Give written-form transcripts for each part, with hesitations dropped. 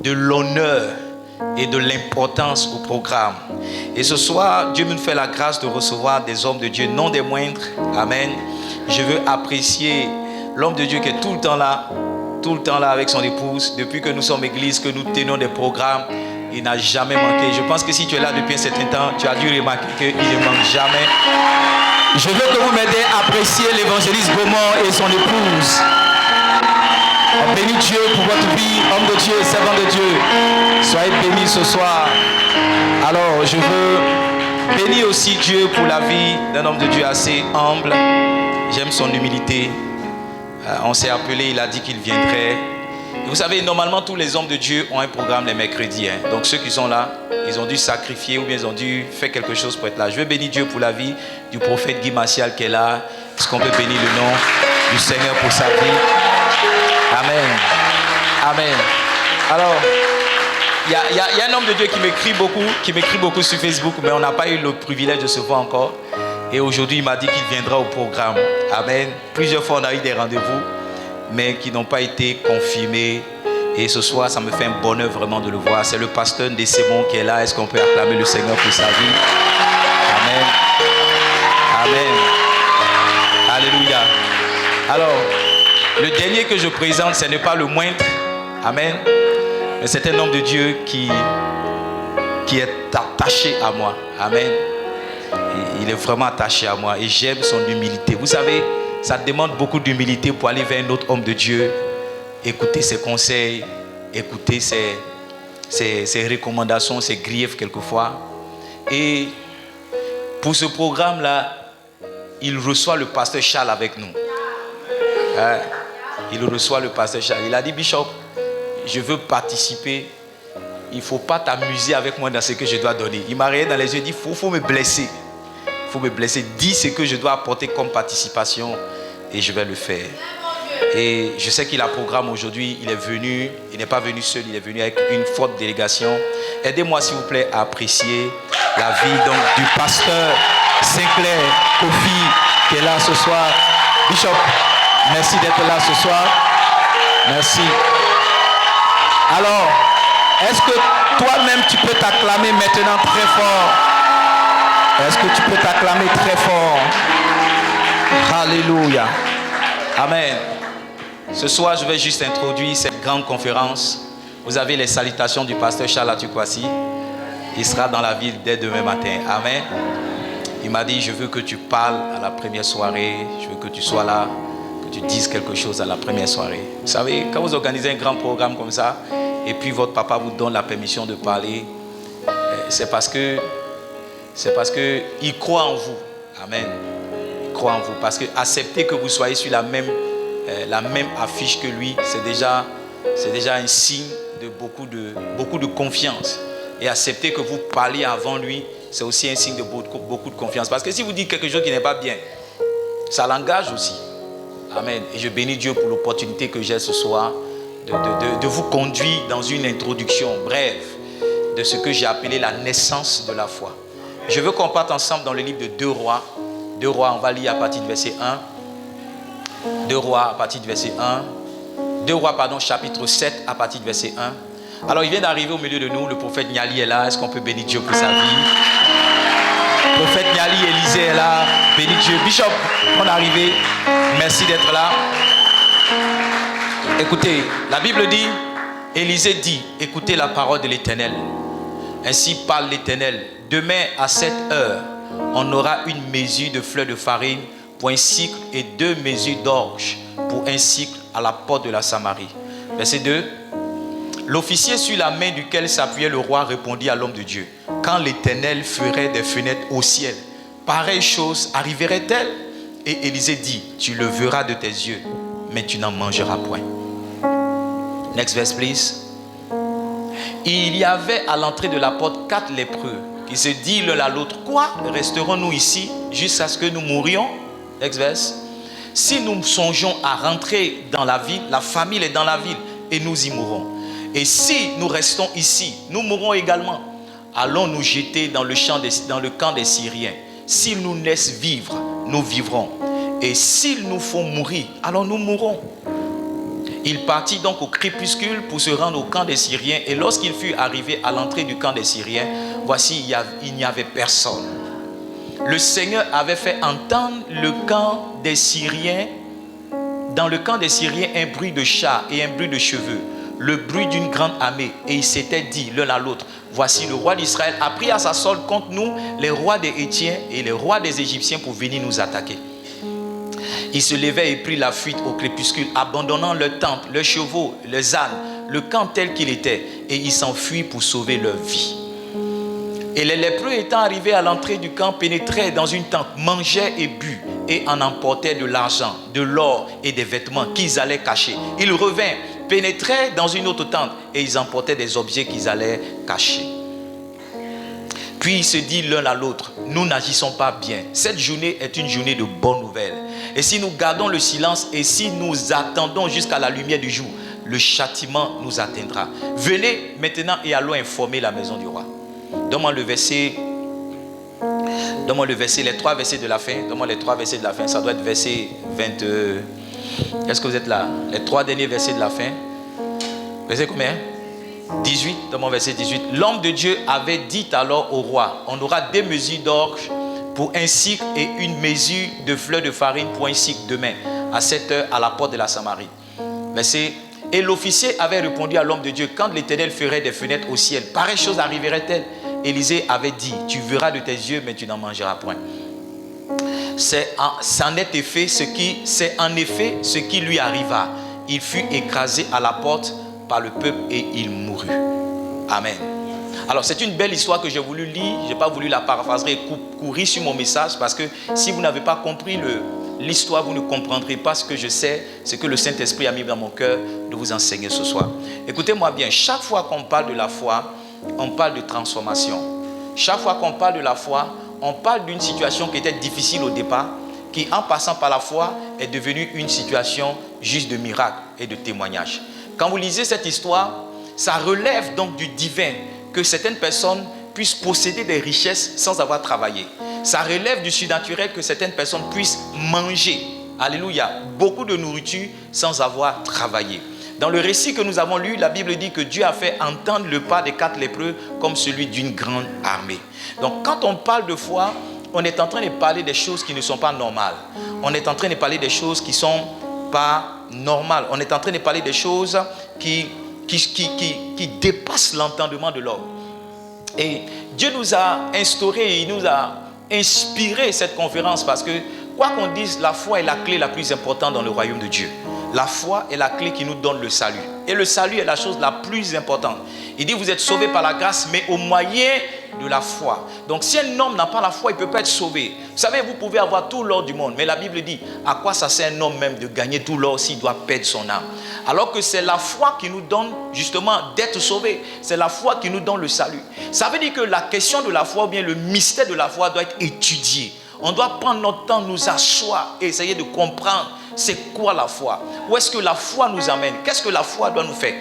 de l'honneur et de l'importance au programme. Et ce soir, Dieu nous fait la grâce de recevoir des hommes de Dieu, non des moindres. Amen. Je veux apprécier l'homme de Dieu qui est tout le temps là avec son épouse. Depuis que nous sommes église, que nous tenons des programmes, il n'a jamais manqué. Je pense que si tu es là depuis un certain temps, tu as dû remarquer qu'il ne manque jamais. Je veux que vous m'aidiez à apprécier l'évangéliste Beaumont et son épouse. On bénit Dieu pour votre vie, homme de Dieu et servant de Dieu. Soyez bénis ce soir. Alors, je veux bénir aussi Dieu pour la vie d'un homme de Dieu assez humble. J'aime son humilité. On s'est appelé, il a dit qu'il viendrait. Et vous savez, normalement, tous les hommes de Dieu ont un programme les mercredis. Donc, ceux qui sont là, ils ont dû sacrifier ou bien ils ont dû faire quelque chose pour être là. Je veux bénir Dieu pour la vie du prophète Guy Martial qui est là. Est-ce qu'on peut bénir le nom du Seigneur pour sa vie? Amen. Amen. Alors, il y a un homme de Dieu qui m'écrit beaucoup sur Facebook, mais on n'a pas eu le privilège de se voir encore. Et aujourd'hui, il m'a dit qu'il viendra au programme. Amen. Plusieurs fois, on a eu des rendez-vous, mais qui n'ont pas été confirmés. Et ce soir, ça me fait un bonheur vraiment de le voir. C'est le pasteur Ndessemon qui est là. Est-ce qu'on peut acclamer le Seigneur pour sa vie? Amen. Amen. Alléluia. Alors, le dernier que je présente, ce n'est pas le moindre. Amen. Mais c'est un homme de Dieu qui est attaché à moi. Amen. Il est vraiment attaché à moi et j'aime son humilité. Vous savez, ça demande beaucoup d'humilité pour aller vers un autre homme de Dieu, écouter ses conseils, écouter ses recommandations, ses griefs quelquefois. Et pour ce programme-là, il reçoit le pasteur Charles avec nous. Il reçoit le pasteur Charles. Il a dit, Bishop, je veux participer. Il ne faut pas t'amuser avec moi dans ce que je dois donner. Il m'a regardé dans les yeux et dit, il faut me blesser. Il faut me blesser. Dis ce que je dois apporter comme participation et je vais le faire. Et je sais qu'il a programme aujourd'hui. Il est venu. Il n'est pas venu seul. Il est venu avec une forte délégation. Aidez-moi s'il vous plaît à apprécier la vie donc, du pasteur Sinclair Kofi qui est là ce soir. Bishop, merci d'être là ce soir. Merci. Alors, est-ce que toi-même tu peux t'acclamer maintenant très fort? Est-ce que tu peux t'acclamer très fort? Alléluia. Amen. Ce soir, je vais juste introduire cette grande conférence. Vous avez les salutations du pasteur Charles Atukwasi. Il sera dans la ville dès demain matin. Amen. Il m'a dit, je veux que tu parles à la première soirée. Je veux que tu sois là, que tu dises quelque chose à la première soirée. Vous savez, quand vous organisez un grand programme comme ça, et puis votre papa vous donne la permission de parler, c'est parce que il croit en vous. Amen. Il croit en vous. Parce que accepter que vous soyez sur la même affiche que lui, c'est déjà un signe de beaucoup de confiance. Et accepter que vous parliez avant lui, c'est aussi un signe de beaucoup de confiance. Parce que si vous dites quelque chose qui n'est pas bien, ça l'engage aussi. Amen. Et je bénis Dieu pour l'opportunité que j'ai ce soir de vous conduire dans une introduction brève de ce que j'ai appelé la naissance de la foi. Je veux qu'on parte ensemble dans le livre de 2 Rois. 2 Rois, on va lire à partir du verset 1. 2 Rois à partir du verset 1. 2 Rois, chapitre 7 à partir du verset 1. Alors il vient d'arriver au milieu de nous, le prophète Niali est là. Est-ce qu'on peut bénir Dieu pour sa vie? Le prophète Niali, Élisée est là. Bénis Dieu. Bishop, on est arrivé. Merci d'être là. Écoutez, la Bible dit, Élisée dit, écoutez la parole de l'Éternel. Ainsi parle l'Éternel. Demain à cette heure, on aura une mesure de fleurs de farine pour un cycle et 2 mesures d'orge pour un cycle à la porte de la Samarie. Verset 2. L'officier sur la main duquel s'appuyait le roi répondit à l'homme de Dieu. Quand l'Éternel ferait des fenêtres au ciel, pareille chose arriverait-elle? Et Élisée dit, tu le verras de tes yeux, mais tu n'en mangeras point. Next verse, please. Il y avait à l'entrée de la porte 4 lépreux qui se disent l'un à l'autre, quoi? Resterons-nous ici jusqu'à ce que nous mourions? Next verse. Si nous songeons à rentrer dans la ville, la famille est dans la ville et nous y mourrons. Et si nous restons ici, nous mourrons également. Allons nous jeter dans le camp des Syriens. S'ils nous laissent vivre, nous vivrons. Et s'ils nous font mourir, alors nous mourrons. Il partit donc au crépuscule pour se rendre au camp des Syriens. Et lorsqu'il fut arrivé à l'entrée du camp des Syriens, voici, il n'y avait personne. Le Seigneur avait fait entendre le camp des Syriens, dans le camp des Syriens, un bruit de chars et un bruit de cheveux, le bruit d'une grande armée. Et ils s'étaient dit l'un à l'autre, voici le roi d'Israël a pris à sa solde contre nous les rois des Hétiens et les rois des Égyptiens pour venir nous attaquer. Ils se levaient et prirent la fuite au crépuscule, abandonnant leurs tentes, leurs chevaux, leurs ânes, le camp tel qu'il était, et ils s'enfuient pour sauver leur vie. Et les lépreux étant arrivés à l'entrée du camp, pénétraient dans une tente, mangeaient et bu, et en emportaient de l'argent, de l'or et des vêtements qu'ils allaient cacher. Ils revinrent, pénétraient dans une autre tente, et ils emportaient des objets qu'ils allaient cacher. Puis ils se disent l'un à l'autre, nous n'agissons pas bien. Cette journée est une journée de bonnes nouvelles. Et si nous gardons le silence et si nous attendons jusqu'à la lumière du jour, le châtiment nous atteindra. Venez maintenant et allons informer la maison du roi. Donne-moi le verset, les 3 versets de la fin. Donne-moi les 3 versets de la fin. Ça doit être verset 20. Est-ce que vous êtes là? Les 3 derniers versets de la fin. Verset combien? 18. Donne-moi verset 18. L'homme de Dieu avait dit alors au roi, on aura 2 mesures d'orge pour un cycle et une mesure de fleurs de farine pour un cycle demain, à 7 heures à la porte de la Samarie. Verset. Et l'officier avait répondu à l'homme de Dieu, quand l'Éternel ferait des fenêtres au ciel, pareille chose arriverait-elle? Élisée avait dit, tu verras de tes yeux, mais tu n'en mangeras point. C'est en effet ce qui lui arriva. Il fut écrasé à la porte par le peuple et il mourut. Amen. Alors c'est une belle histoire que j'ai voulu lire. Je n'ai pas voulu la paraphraser et courir sur mon message, parce que si vous n'avez pas compris l'histoire, vous ne comprendrez pas ce que je sais, ce que le Saint-Esprit a mis dans mon cœur de vous enseigner ce soir. Écoutez-moi bien, chaque fois qu'on parle de la foi, on parle de transformation. Chaque fois qu'on parle de la foi, on parle d'une situation qui était difficile au départ, qui en passant par la foi est devenue une situation juste de miracle et de témoignage. Quand vous lisez cette histoire, ça relève donc du divin, que certaines personnes puissent posséder des richesses sans avoir travaillé. Ça relève du surnaturel, que certaines personnes puissent manger, alléluia, beaucoup de nourriture sans avoir travaillé. Dans le récit que nous avons lu, la Bible dit que Dieu a fait entendre le pas des 4 lépreux comme celui d'une grande armée. Donc quand on parle de foi, on est en train de parler des choses qui ne sont pas normales. On est en train de parler des choses qui ne sont pas normales. On est en train de parler des choses qui dépassent l'entendement de l'homme. Et Dieu nous a instauré, il nous a inspiré cette conférence, parce que quoi qu'on dise, la foi est la clé la plus importante dans le royaume de Dieu. La foi est la clé qui nous donne le salut. Et le salut est la chose la plus importante. Il dit, vous êtes sauvés par la grâce, mais au moyen de la foi. Donc si un homme n'a pas la foi, il ne peut pas être sauvé. Vous savez, vous pouvez avoir tout l'or du monde, mais la Bible dit, à quoi ça sert un homme même de gagner tout l'or s'il doit perdre son âme? Alors que c'est la foi qui nous donne justement d'être sauvés. C'est la foi qui nous donne le salut. Ça veut dire que la question de la foi, ou bien le mystère de la foi, doit être étudié. On doit prendre notre temps, nous asseoir et essayer de comprendre c'est quoi la foi. Où est-ce que la foi nous amène? Qu'est-ce que la foi doit nous faire?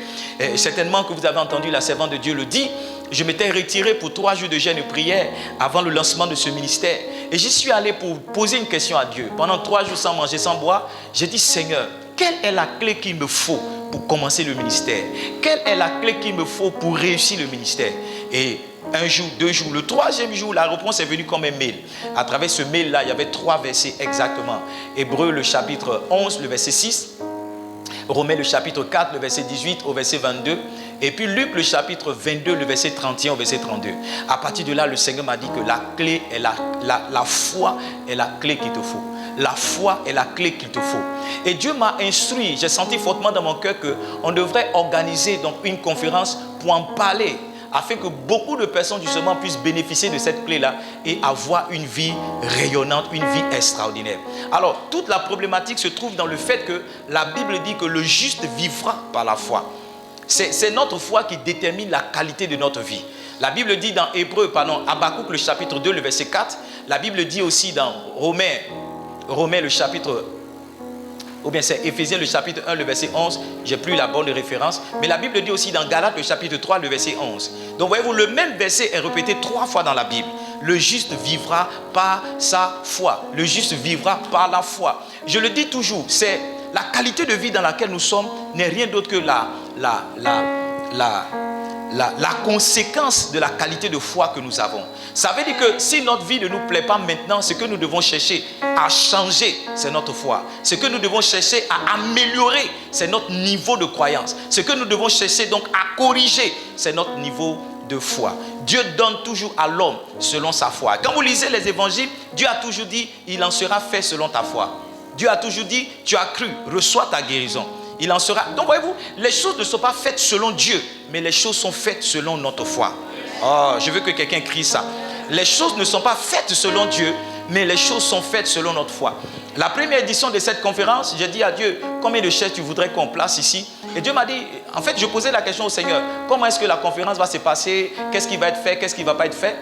Certainement que vous avez entendu la servante de Dieu le dire. Je m'étais retiré pour 3 jours de jeûne et prière avant le lancement de ce ministère. Et j'y suis allé pour poser une question à Dieu. Pendant 3 jours sans manger, sans boire, j'ai dit, Seigneur, quelle est la clé qu'il me faut pour commencer le ministère? Quelle est la clé qu'il me faut pour réussir le ministère? Et 1 jour, 2 jours, le 3e jour, la réponse est venue comme un mail. À travers ce mail-là, il y avait 3 versets exactement. Hébreux, le chapitre 11, le verset 6. Romains, le chapitre 4, le verset 18 au verset 22. Et puis Luc, le chapitre 22, le verset 31 au verset 32. À partir de là, le Seigneur m'a dit que la clé est la foi est la clé qu'il te faut. La foi est la clé qu'il te faut. Et Dieu m'a instruit, j'ai senti fortement dans mon cœur qu'on devrait organiser donc une conférence pour en parler, afin que beaucoup de personnes justement puissent bénéficier de cette clé-là et avoir une vie rayonnante, une vie extraordinaire. Alors, toute la problématique se trouve dans le fait que la Bible dit que le juste vivra par la foi. C'est notre foi qui détermine la qualité de notre vie. La Bible dit dans Habakkuk le chapitre 2, le verset 4. La Bible dit aussi dans Romains le chapitre, ou bien c'est Éphésiens le chapitre 1, le verset 11. J'ai plus la bonne référence. Mais la Bible dit aussi dans Galates le chapitre 3, le verset 11. Donc voyez-vous, le même verset est répété 3 fois dans la Bible. Le juste vivra par sa foi. Le juste vivra par la foi. Je le dis toujours, c'est la qualité de vie dans laquelle nous sommes n'est rien d'autre que la conséquence de la qualité de foi que nous avons. Ça veut dire que si notre vie ne nous plaît pas maintenant, ce que nous devons chercher à changer, c'est notre foi. Ce que nous devons chercher à améliorer, c'est notre niveau de croyance. Ce que nous devons chercher donc à corriger, c'est notre niveau de foi. Dieu donne toujours à l'homme selon sa foi. Quand vous lisez les évangiles, Dieu a toujours dit, il en sera fait selon ta foi. Dieu a toujours dit, tu as cru, reçois ta guérison. Il en sera. Donc voyez-vous, les choses ne sont pas faites selon Dieu, mais les choses sont faites selon notre foi. Oh, je veux que quelqu'un crie ça. Les choses ne sont pas faites selon Dieu, mais les choses sont faites selon notre foi. La première édition de cette conférence, j'ai dit à Dieu, combien de chaises tu voudrais qu'on place ici? Et Dieu m'a dit, en fait, je posais la question au Seigneur, comment est-ce que la conférence va se passer? Qu'est-ce qui va être fait? Qu'est-ce qui ne va pas être fait?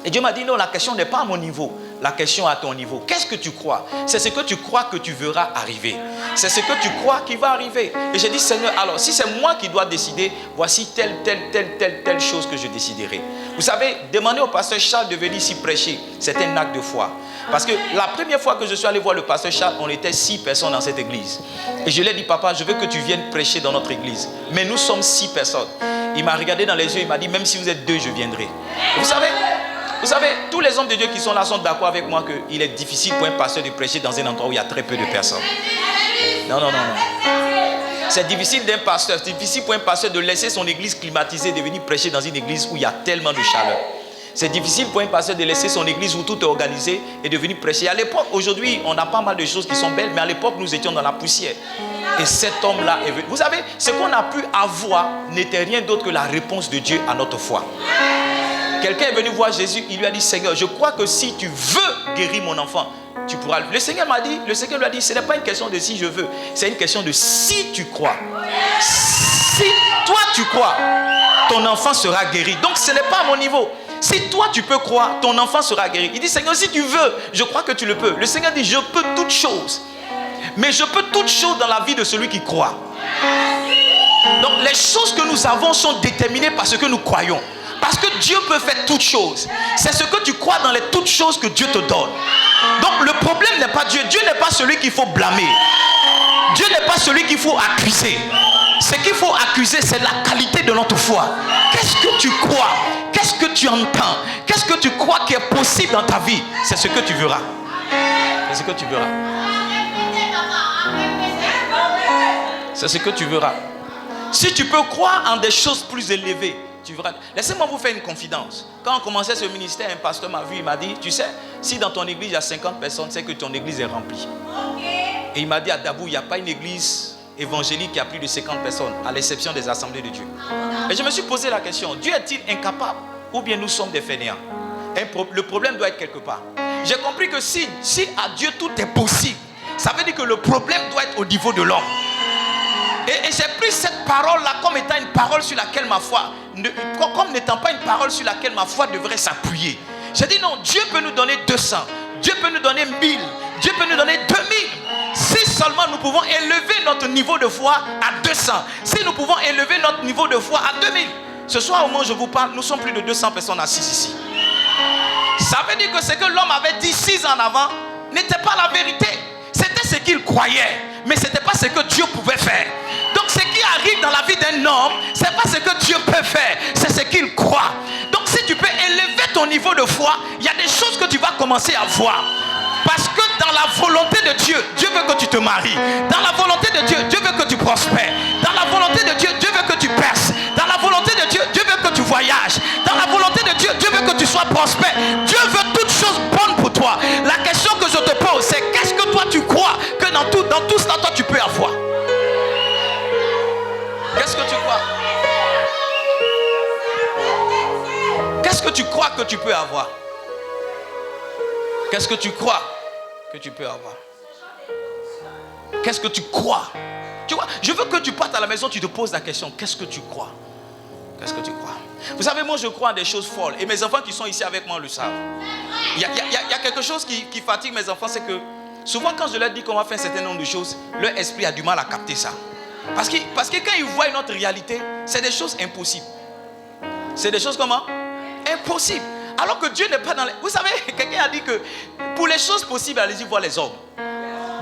Et Dieu m'a dit, non, la question n'est pas à mon niveau. La question est à ton niveau. Qu'est-ce que tu crois? C'est ce que tu crois que tu verras arriver. C'est ce que tu crois qui va arriver. Et j'ai dit, Seigneur, alors, si c'est moi qui dois décider, voici telle chose que je déciderai. Vous savez, demander au pasteur Charles de venir ici prêcher, c'est un acte de foi. Parce que la première fois que je suis allé voir le pasteur Charles, on était 6 personnes dans cette église. Et je lui ai dit, papa, je veux que tu viennes prêcher dans notre église. Mais nous sommes 6 personnes. Il m'a regardé dans les yeux, il m'a dit, même si vous êtes 2, je viendrai. Vous savez, tous les hommes de Dieu qui sont là sont d'accord avec moi qu'il est difficile pour un pasteur de prêcher dans un endroit où il y a très peu de personnes. Non. C'est difficile d'un pasteur, c'est difficile pour un pasteur de laisser son église climatisée et de venir prêcher dans une église où il y a tellement de chaleur. C'est difficile pour un pasteur de laisser son église où tout est organisé et de venir prêcher. À l'époque, aujourd'hui, on a pas mal de choses qui sont belles, mais à l'époque, nous étions dans la poussière. Et cet homme-là est venu. Vous savez, ce qu'on a pu avoir n'était rien d'autre que la réponse de Dieu à notre foi. Quelqu'un est venu voir Jésus, il lui a dit, Seigneur, je crois que si tu veux guérir mon enfant, tu pourras. Le Seigneur lui a dit, ce n'est pas une question de si je veux, c'est une question de si tu crois. Si toi tu crois, ton enfant sera guéri. Donc ce n'est pas à mon niveau. Si toi tu peux croire, ton enfant sera guéri. Il dit, Seigneur, si tu veux, je crois que tu le peux. Le Seigneur dit, je peux toutes choses. Mais je peux toutes choses dans la vie de celui qui croit. Donc les choses que nous avons sont déterminées par ce que nous croyons. Parce que Dieu peut faire toutes choses. C'est ce que tu crois dans les toutes choses que Dieu te donne. Donc le problème n'est pas Dieu. Dieu n'est pas celui qu'il faut blâmer. Dieu n'est pas celui qu'il faut accuser. Ce qu'il faut accuser, c'est la qualité de notre foi. Qu'est-ce que tu crois? Qu'est-ce que tu entends? Qu'est-ce que tu crois qui est possible dans ta vie? C'est ce que tu verras. C'est ce que tu verras. C'est ce que tu verras. Si tu peux croire en des choses plus élevées, tu verras. Laissez-moi vous faire une confidence. Quand on commençait ce ministère, un pasteur m'a vu, il m'a dit, tu sais, si dans ton église il y a 50 personnes, c'est que ton église est remplie. Et il m'a dit, à Dabou, il n'y a pas une église évangélique qui a plus de 50 personnes, à l'exception des assemblées de Dieu. Et je me suis posé la question, Dieu est-il incapable ou bien nous sommes des fainéants? Le problème doit être quelque part. J'ai compris que si à Dieu tout est possible, ça veut dire que le problème doit être au niveau de l'homme. Et j'ai pris cette parole-là comme étant une parole sur laquelle ma foi, comme n'étant pas une parole sur laquelle ma foi devrait s'appuyer. J'ai dit non, Dieu peut nous donner 200, Dieu peut nous donner 1000, Dieu peut nous donner 2000. Si seulement nous pouvons élever notre niveau de foi à 200, si nous pouvons élever notre niveau de foi à 2000. Ce soir au moment où je vous parle, nous sommes plus de 200 personnes assises ici. Ça veut dire que ce que l'homme avait dit 6 ans en avant n'était pas la vérité. C'était ce qu'il croyait, mais ce n'était pas ce que Dieu pouvait faire. Donc ce qui arrive dans la vie d'un homme, ce n'est pas ce que Dieu peut faire, c'est ce qu'il croit. Donc si tu peux élever ton niveau de foi, il y a des choses que tu vas commencer à voir. Parce que dans la volonté de Dieu, Dieu veut que tu te maries. Dans la volonté de Dieu, Dieu veut que tu prospères. Dans la volonté de Dieu, Dieu veut que tu perces. Dans la volonté de Dieu, Dieu veut que tu voyages. Dans la volonté de Dieu, Dieu veut que tu sois prospère. Dieu veut toutes choses bonnes pour toi. La question que je te pose, c'est qu'est-ce que toi tu crois que dans tout cela, toi tu peux avoir? Qu'est-ce que tu crois? Qu'est-ce que tu crois que tu peux avoir? Qu'est-ce que tu crois que tu peux avoir? Qu'est-ce que tu crois? Tu vois, je veux que tu partes à la maison, tu te poses la question, qu'est-ce que tu crois? Qu'est-ce que tu crois? Vous savez, moi je crois en des choses folles. Et mes enfants qui sont ici avec moi le savent. Il y a quelque chose qui fatigue mes enfants, c'est que souvent quand je leur dis qu'on va faire un certain nombre de choses, leur esprit a du mal à capter ça. Parce que quand ils voient notre réalité, c'est des choses impossibles. C'est des choses comment? Impossibles. Alors que Dieu n'est pas dans les... Vous savez, quelqu'un a dit que pour les choses possibles, allez-y voir les hommes.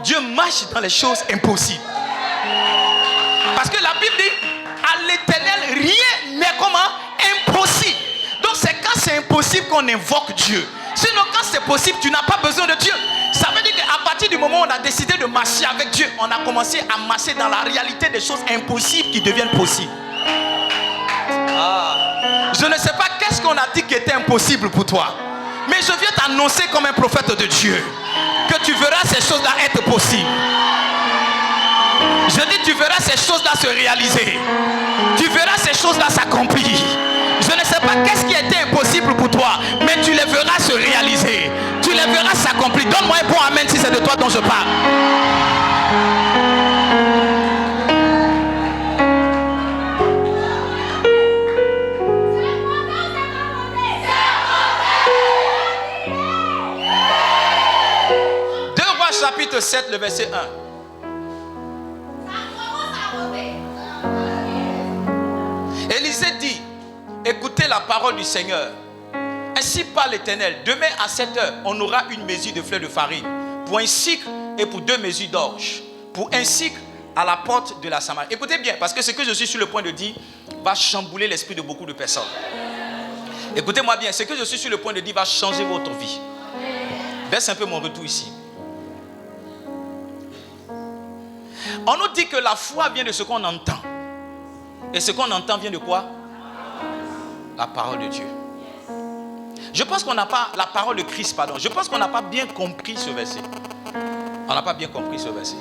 Dieu marche dans les choses impossibles. Parce que la Bible dit, à l'Éternel, rien n'est comment? Impossible. Donc c'est quand c'est impossible qu'on invoque Dieu. Sinon quand c'est possible, tu n'as pas besoin de Dieu. Ça veut dire qu'à partir du moment où on a décidé de marcher avec Dieu, on a commencé à marcher dans la réalité des choses impossibles qui deviennent possibles. Je ne sais pas qu'est-ce qu'on a dit qui était impossible pour toi. Mais je viens t'annoncer comme un prophète de Dieu que tu verras ces choses-là être possibles. Je dis, tu verras ces choses-là se réaliser. Tu verras ces choses-là s'accomplir. Je ne sais pas qu'est-ce qui était impossible pour toi, mais tu les verras se réaliser. Tu les verras s'accomplir. Donne-moi un bon amen si c'est de toi dont je parle. Chapitre 7, le verset 1. Élisée dit, écoutez la parole du Seigneur. Ainsi parle l'Éternel, demain à 7 heures, on aura une mesure de fleur de farine pour un cycle et pour 2 mesures d'orge, pour un cycle à la porte de la Samarie. Écoutez bien, parce que ce que je suis sur le point de dire va chambouler l'esprit de beaucoup de personnes. Écoutez-moi bien, ce que je suis sur le point de dire va changer votre vie. Baisse un peu mon retour ici. On nous dit que la foi vient de ce qu'on entend. Et ce qu'on entend vient de quoi? La parole de Dieu. Je pense qu'on n'a pas, la parole de Christ, pardon. Je pense qu'on n'a pas bien compris ce verset. On n'a pas bien compris ce verset.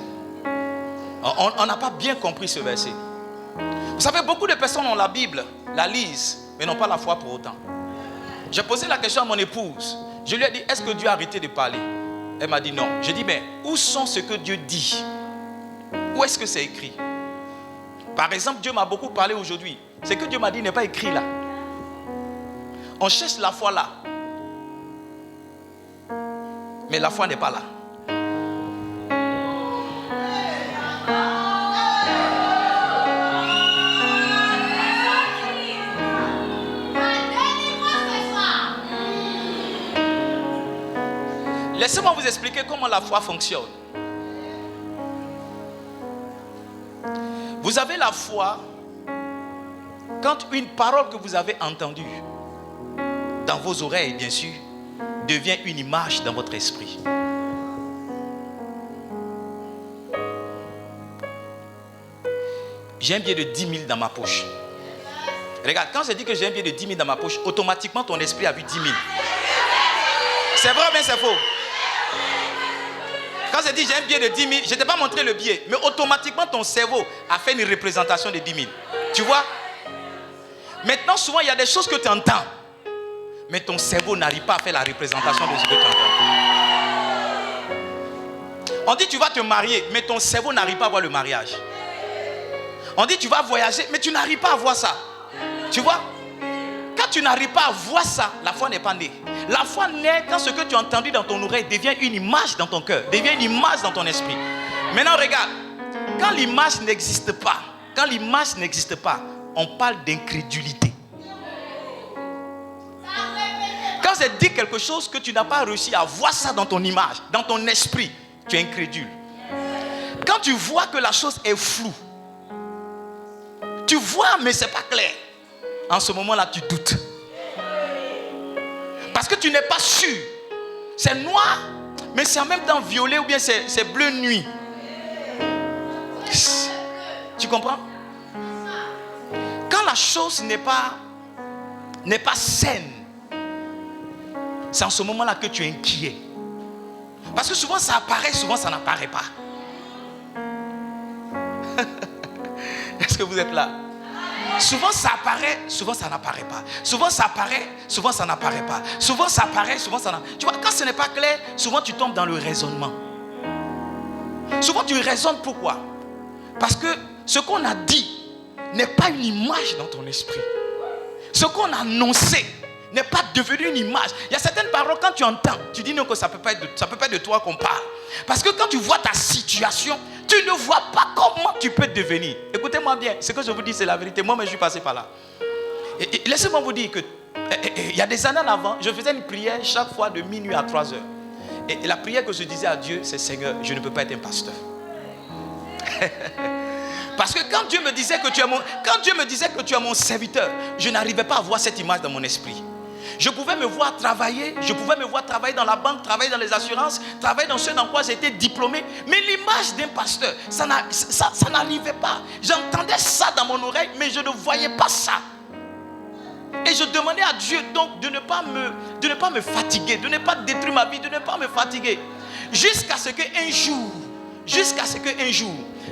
On n'a pas bien compris ce verset. Vous savez, beaucoup de personnes ont la Bible, la lisent, mais n'ont pas la foi pour autant. J'ai posé la question à mon épouse. Je lui ai dit, est-ce que Dieu a arrêté de parler? Elle m'a dit non. Je dis, mais où sont ce que Dieu dit? Où est-ce que c'est écrit? Par exemple, Dieu m'a beaucoup parlé aujourd'hui. Ce que Dieu m'a dit n'est pas écrit là. On cherche la foi là. Mais la foi n'est pas là. Laissez-moi vous expliquer comment la foi fonctionne. Vous avez la foi quand une parole que vous avez entendue dans vos oreilles, bien sûr, devient une image dans votre esprit. J'ai un billet de 10 000 dans ma poche. Regarde, quand je dis que j'ai un billet de 10 000 dans ma poche, automatiquement ton esprit a vu 10 000. C'est vrai ou bien c'est faux? Quand je dis j'ai un billet de 10 000, je ne t'ai pas montré le billet, mais automatiquement ton cerveau a fait une représentation de 10 000. Tu vois? Maintenant, souvent, il y a des choses que tu entends, mais ton cerveau n'arrive pas à faire la représentation de ce que tu entends. On dit tu vas te marier, mais ton cerveau n'arrive pas à voir le mariage. On dit tu vas voyager, mais tu n'arrives pas à voir ça. Tu vois? Quand tu n'arrives pas à voir ça, la foi n'est pas née. La foi naît quand ce que tu as entendu dans ton oreille devient une image dans ton cœur, devient une image dans ton esprit. Maintenant regarde, quand l'image n'existe pas, on parle d'incrédulité. Quand je dis quelque chose que tu n'as pas réussi à voir ça dans ton image, dans ton esprit, tu es incrédule. Quand tu vois que la chose est floue, tu vois mais c'est pas clair, en ce moment-là tu doutes. Parce que tu n'es pas sûr. C'est noir, mais c'est en même temps violet ou bien c'est bleu nuit. Tu comprends? Quand la chose n'est pas saine, c'est en ce moment-là que tu es inquiet. Parce que souvent ça apparaît, souvent ça n'apparaît pas. Est-ce que vous êtes là? Souvent ça apparaît, souvent ça n'apparaît pas. Souvent ça apparaît, souvent ça n'apparaît pas. Souvent ça apparaît, souvent ça n'apparaît pas. Tu vois, quand ce n'est pas clair, souvent tu tombes dans le raisonnement. Souvent tu raisonnes pourquoi? Parce que ce qu'on a dit n'est pas une image dans ton esprit. Ce qu'on a annoncé n'est pas devenu une image. Il y a certaines paroles, quand tu entends, tu dis non que ça peut pas être de toi qu'on parle. Parce que quand tu vois ta situation, tu ne vois pas comment tu peux devenir. Écoutez-moi bien, ce que je vous dis c'est la vérité. Moi-même je suis passé par là. Et laissez-moi vous dire que il y a des années en avant, je faisais une prière chaque fois de minuit à 3 heures. Et la prière que je disais à Dieu, c'est Seigneur, je ne peux pas être un pasteur. Parce que quand Dieu me disait que tu es mon serviteur, je n'arrivais pas à voir cette image dans mon esprit. Je pouvais me voir travailler, dans la banque, travailler dans les assurances, travailler dans ce dans quoi j'étais diplômé. Mais l'image d'un pasteur, ça n'arrivait pas. J'entendais ça dans mon oreille, mais je ne voyais pas ça. Et je demandais à Dieu donc de ne pas me fatiguer, de ne pas détruire ma vie, de ne pas me fatiguer. Jusqu'à ce qu'un jour,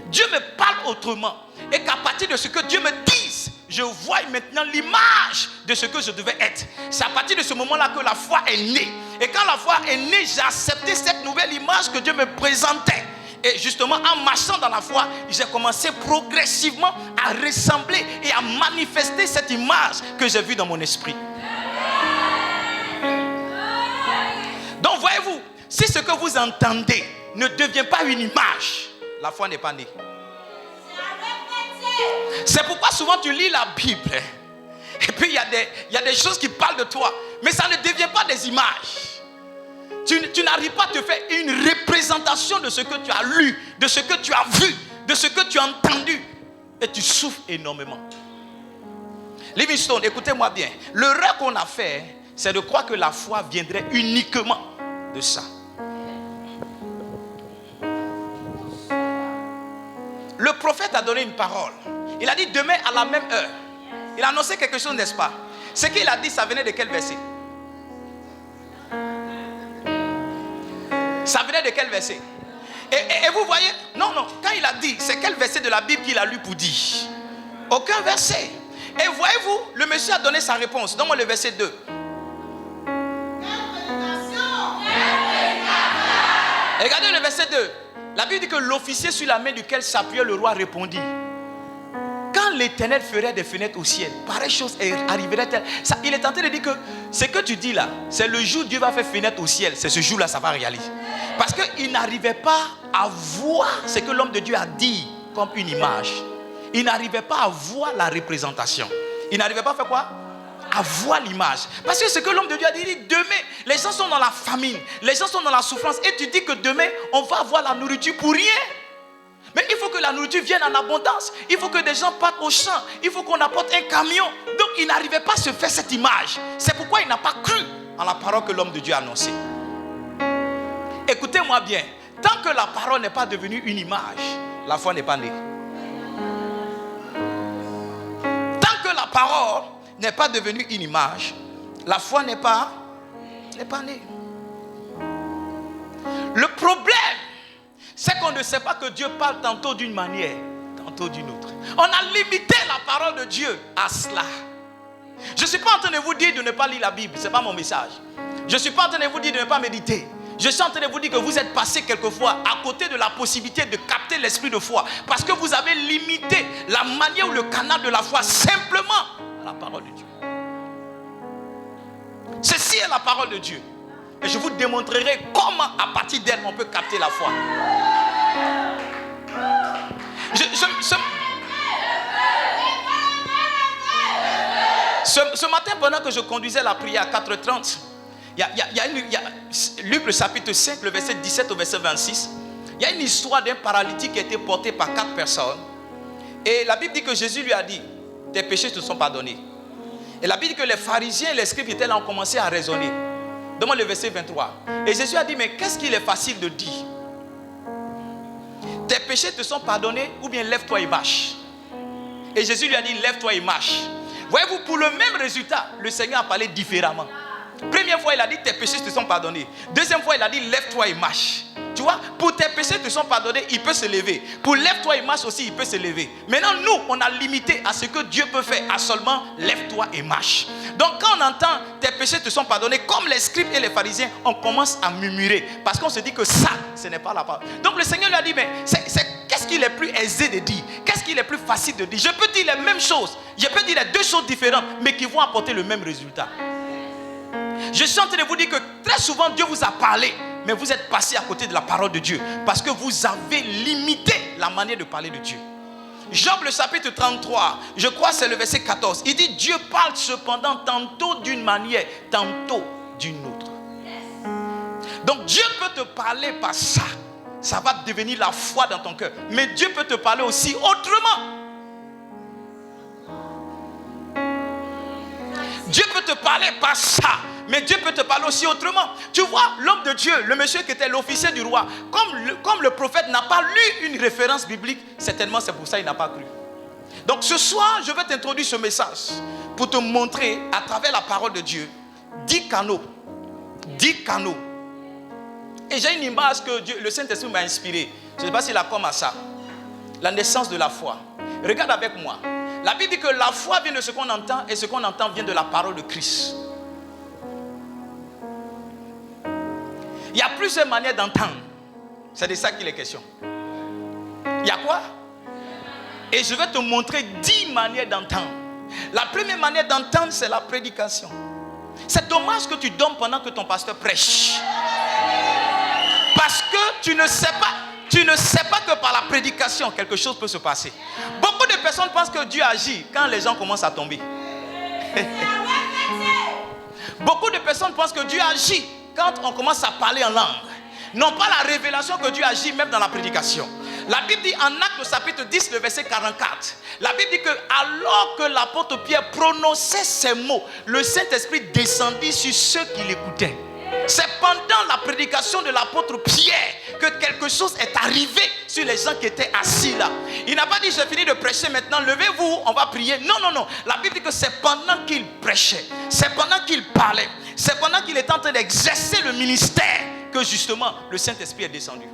Dieu me parle autrement. Et qu'à partir de ce que Dieu me dise, je vois maintenant l'image de ce que je devais être. C'est à partir de ce moment-là que la foi est née. Et quand la foi est née, j'ai accepté cette nouvelle image que Dieu me présentait. Et justement, en marchant dans la foi, j'ai commencé progressivement à ressembler et à manifester cette image que j'ai vue dans mon esprit. Donc, voyez-vous, si ce que vous entendez ne devient pas une image, la foi n'est pas née. C'est pourquoi souvent tu lis la Bible et puis il y a des choses qui parlent de toi, mais ça ne devient pas des images. Tu n'arrives pas à te faire une représentation de ce que tu as lu, de ce que tu as vu, de ce que tu as entendu, et tu souffres énormément. Livingstone, écoutez-moi bien. L'erreur qu'on a fait, c'est de croire que la foi viendrait uniquement de ça. Le prophète a donné une parole. Il a dit demain à la même heure. Il a annoncé quelque chose, n'est-ce pas? Ce qu'il a dit, ça venait de quel verset? Ça venait de quel verset? Et vous voyez, non, quand il a dit, c'est quel verset de la Bible qu'il a lu pour dire? Aucun verset. Et voyez-vous, le monsieur a donné sa réponse. Donne-moi le verset 2. Regardez le verset 2. La Bible dit que l'officier sur la main duquel s'appuyait le roi répondit: quand l'Éternel ferait des fenêtres au ciel, pareille chose arriverait-elle? Il est en train de dire que ce que tu dis là, c'est le jour où Dieu va faire fenêtre au ciel. C'est ce jour-là, ça va réaliser. Parce qu'il n'arrivait pas à voir ce que l'homme de Dieu a dit comme une image. Il n'arrivait pas à voir la représentation. Il n'arrivait pas à faire quoi? À voir l'image. Parce que ce que l'homme de Dieu a dit, il dit demain, les gens sont dans la famine, les gens sont dans la souffrance, et tu dis que demain, on va avoir la nourriture pour rien. Mais il faut que la nourriture vienne en abondance. Il faut que des gens partent au champ. Il faut qu'on apporte un camion. Donc il n'arrivait pas à se faire cette image. C'est pourquoi il n'a pas cru en la parole que l'homme de Dieu a annoncée. Écoutez-moi bien. Tant que la parole n'est pas devenue une image, la foi n'est pas née. Tant que la parole n'est pas devenue une image, la foi n'est pas née. Le problème, c'est qu'on ne sait pas que Dieu parle tantôt d'une manière, tantôt d'une autre. On a limité la parole de Dieu à cela. Je ne suis pas en train de vous dire de ne pas lire la Bible, ce n'est pas mon message. Je ne suis pas en train de vous dire de ne pas méditer. Je suis en train de vous dire que vous êtes passé quelquefois à côté de la possibilité de capter l'esprit de foi. Parce que vous avez limité la manière ou le canal de la foi simplement à la parole de Dieu. Ceci est la parole de Dieu. Et je vous démontrerai comment, à partir d'elle, on peut capter la foi. Ce matin, pendant que je conduisais la prière à 4h30, Luc le chapitre 5, le verset 17 au verset 26, il y a une histoire d'un paralytique qui a été porté par 4 personnes. Et la Bible dit que Jésus lui a dit: tes péchés te sont pardonnés. Et la Bible dit que les pharisiens et les scribes étaient là, ont commencé à raisonner. Demande le verset 23. Et Jésus a dit: mais qu'est-ce qu'il est facile de dire? Tes péchés te sont pardonnés, ou bien lève-toi et marche. Et Jésus lui a dit: lève-toi et marche. Voyez-vous, pour le même résultat, le Seigneur a parlé différemment. Première fois, il a dit: tes péchés te sont pardonnés. Deuxième fois, il a dit: lève-toi et marche. Tu vois, pour tes péchés te sont pardonnés, il peut se lever. Pour lève-toi et marche aussi, il peut se lever. Maintenant, nous, on a limité à ce que Dieu peut faire, à seulement lève-toi et marche. Donc, quand on entend tes péchés te sont pardonnés, comme les scribes et les pharisiens, on commence à murmurer. Parce qu'on se dit que ça, ce n'est pas la parole. Donc, le Seigneur lui a dit: mais qu'est-ce qu'il est plus aisé de dire? Qu'est-ce qu'il est plus facile de dire? Je peux dire les mêmes choses. Je peux dire les deux choses différentes, mais qui vont apporter le même résultat. Je suis en train de vous dire que très souvent, Dieu vous a parlé, mais vous êtes passé à côté de la parole de Dieu parce que vous avez limité la manière de parler de Dieu. Job le chapitre 33, je crois que c'est le verset 14. Il dit: Dieu parle cependant tantôt d'une manière, tantôt d'une autre. Donc Dieu peut te parler par ça. Ça va devenir la foi dans ton cœur. Mais Dieu peut te parler aussi autrement. Dieu peut te parler par ça. Mais Dieu peut te parler aussi autrement. Tu vois, l'homme de Dieu, le monsieur qui était l'officier du roi, comme le prophète n'a pas lu une référence biblique, certainement c'est pour ça qu'il n'a pas cru. Donc ce soir, je vais t'introduire ce message pour te montrer à travers la parole de Dieu 10 canaux. 10 canaux. Et j'ai une image que Dieu, le Saint-Esprit m'a inspiré. Je ne sais pas s'il a comme à ça. La naissance de la foi. Regarde avec moi. La Bible dit que la foi vient de ce qu'on entend et ce qu'on entend vient de la parole de Christ. Il y a plusieurs manières d'entendre. C'est de ça qu'il est question. Il y a quoi? Et je vais te montrer 10 manières d'entendre. La première manière d'entendre, c'est la prédication. C'est dommage que tu dormes pendant que ton pasteur prêche. Parce que tu ne sais pas que par la prédication, quelque chose peut se passer. Beaucoup de personnes pensent que Dieu agit quand les gens commencent à tomber. Beaucoup de personnes pensent que Dieu agit quand on commence à parler en langue. Non pas la révélation que Dieu agit même dans la prédication. La Bible dit en Actes chapitre 10, le verset 44. La Bible dit que alors que l'apôtre Pierre prononçait ces mots, le Saint-Esprit descendit sur ceux qui l'écoutaient. C'est pendant la prédication de l'apôtre Pierre que quelque chose est arrivé sur les gens qui étaient assis là. Il n'a pas dit j'ai fini de prêcher maintenant, levez-vous, on va prier. Non, non, non. La Bible dit que c'est pendant qu'il prêchait, c'est pendant qu'il parlait, c'est pendant qu'il était en train d'exercer le ministère que justement le Saint-Esprit est descendu.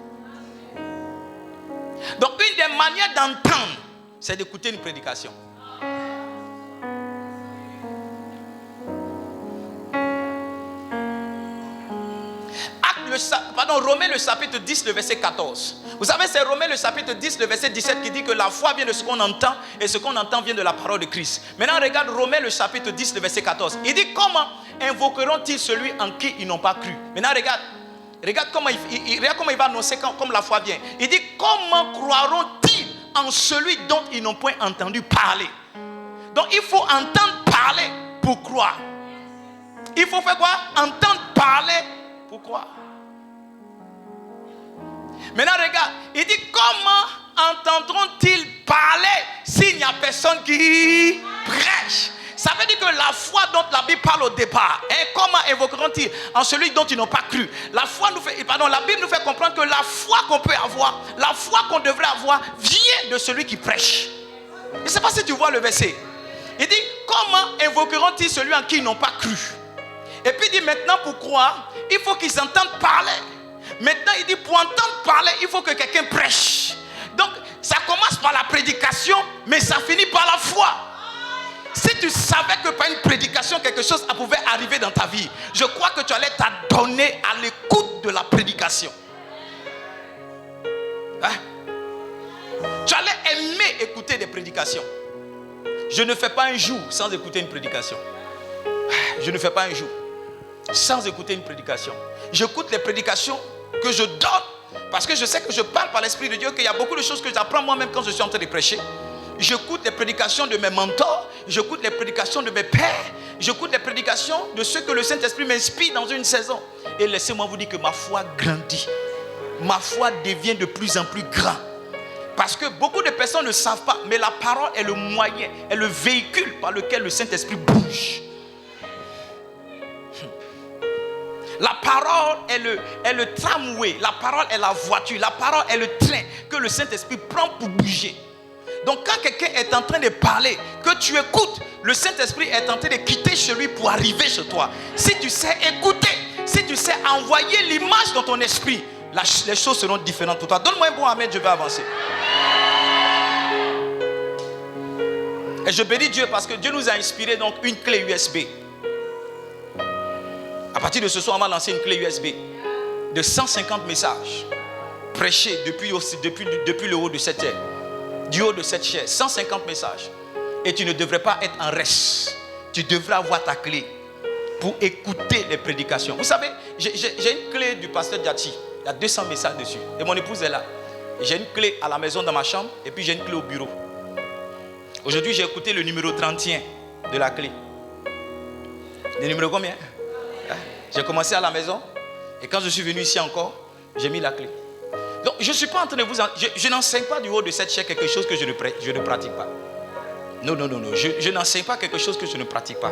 Donc une des manières d'entendre, c'est d'écouter une prédication. Romains le chapitre 10, le verset 14. Vous savez, c'est Romains le chapitre 10, le verset 17 qui dit que la foi vient de ce qu'on entend et ce qu'on entend vient de la parole de Christ. Maintenant, regarde Romains le chapitre 10, le verset 14. Il dit comment invoqueront-ils celui en qui ils n'ont pas cru? Maintenant, regarde comment il va annoncer comme la foi vient. Il dit comment croiront-ils en celui dont ils n'ont point entendu parler? Donc, il faut entendre parler pour croire. Il faut faire quoi? Entendre parler pour croire. Maintenant, regarde, il dit comment entendront-ils parler s'il n'y a personne qui prêche? Ça veut dire que la foi dont la Bible parle au départ, comment évoqueront-ils en celui dont ils n'ont pas cru? La Bible nous fait comprendre que la foi qu'on peut avoir, la foi qu'on devrait avoir, vient de celui qui prêche. Je ne sais pas si tu vois le verset. Il dit comment invoqueront-ils celui en qui ils n'ont pas cru? Et puis il dit maintenant pour croire, il faut qu'ils entendent parler. Maintenant, il dit pour entendre parler, il faut que quelqu'un prêche. Donc, ça commence par la prédication, mais ça finit par la foi. Si tu savais que par une prédication, quelque chose pouvait arriver dans ta vie, je crois que tu allais t'adonner à l'écoute de la prédication. Hein? Tu allais aimer écouter des prédications. Je ne fais pas un jour sans écouter une prédication. Je ne fais pas un jour sans écouter une prédication. J'écoute les prédications que je donne parce que je sais que je parle par l'Esprit de Dieu, qu'il y a beaucoup de choses que j'apprends moi-même quand je suis en train de prêcher. J'écoute les prédications de mes mentors, j'écoute les prédications de mes pères, j'écoute les prédications de ceux que le Saint-Esprit m'inspire dans une saison. Et laissez-moi vous dire que ma foi grandit. Ma foi devient de plus en plus grande. Parce que beaucoup de personnes ne savent pas, mais la parole est le moyen, est le véhicule par lequel le Saint-Esprit bouge. La parole est le tramway, la parole est la voiture, la parole est le train que le Saint-Esprit prend pour bouger. Donc quand quelqu'un est en train de parler, que tu écoutes, le Saint-Esprit est en train de quitter chez lui pour arriver chez toi. Si tu sais écouter, si tu sais envoyer l'image dans ton esprit, les choses seront différentes pour toi. Donne-moi un bon amen, je vais avancer. Et je bénis Dieu parce que Dieu nous a inspiré donc une clé USB. À partir de ce soir, on va lancer une clé USB de 150 messages prêchés depuis le haut de cette chair. Du haut de cette chair, 150 messages. Et tu ne devrais pas être en reste. Tu devrais avoir ta clé pour écouter les prédications. Vous savez, j'ai une clé du pasteur Diati. Il y a 200 messages dessus. Et mon épouse est là. J'ai une clé à la maison dans ma chambre et puis j'ai une clé au bureau. Aujourd'hui, j'ai écouté le numéro 31 de la clé. Le numéro combien? J'ai commencé à la maison et quand je suis venu ici encore, J'ai mis la clé. Donc, je ne suis pas en train de vous... Je n'enseigne pas du haut de cette chaise quelque chose que je ne pratique pas. Non. Je n'enseigne pas quelque chose que je ne pratique pas.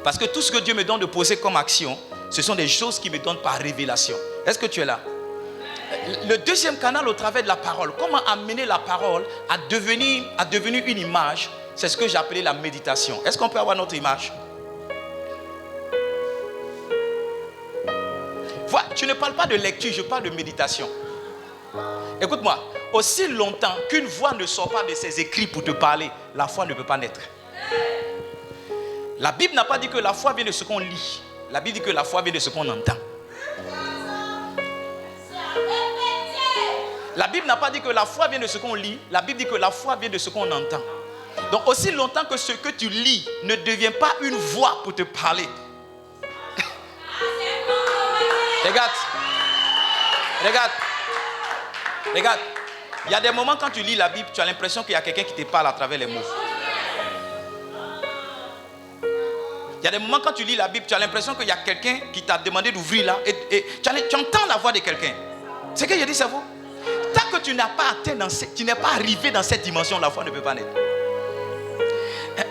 Parce que tout ce que Dieu me donne de poser comme action, ce sont des choses qu'il me donne par révélation. Est-ce que tu es là? Le deuxième canal au travers de la parole. Comment amener la parole à devenir une image? C'est ce que j'ai appelé la méditation. Est-ce qu'on peut avoir notre image? Voilà, tu ne parles pas de lecture, je parle de méditation. Écoute-moi, aussi longtemps qu'une voix ne sort pas de ses écrits pour te parler, la foi ne peut pas naître. La Bible n'a pas dit que la foi vient de ce qu'on lit. La Bible dit que la foi vient de ce qu'on entend. La Bible n'a pas dit que la foi vient de ce qu'on lit. La Bible dit que la foi vient de ce qu'on entend. Donc aussi longtemps que ce que tu lis ne devient pas une voix pour te parler. Regarde. Il y a des moments quand tu lis la Bible, tu as l'impression qu'il y a quelqu'un qui te parle à travers les mots. Il y a des moments quand tu lis la Bible, tu as l'impression qu'il y a quelqu'un qui t'a demandé d'ouvrir là et tu entends la voix de quelqu'un. C'est ce que je dis, c'est vous. Tant que tu n'as pas atteint tu n'es pas arrivé dans cette dimension, la foi ne peut pas naître.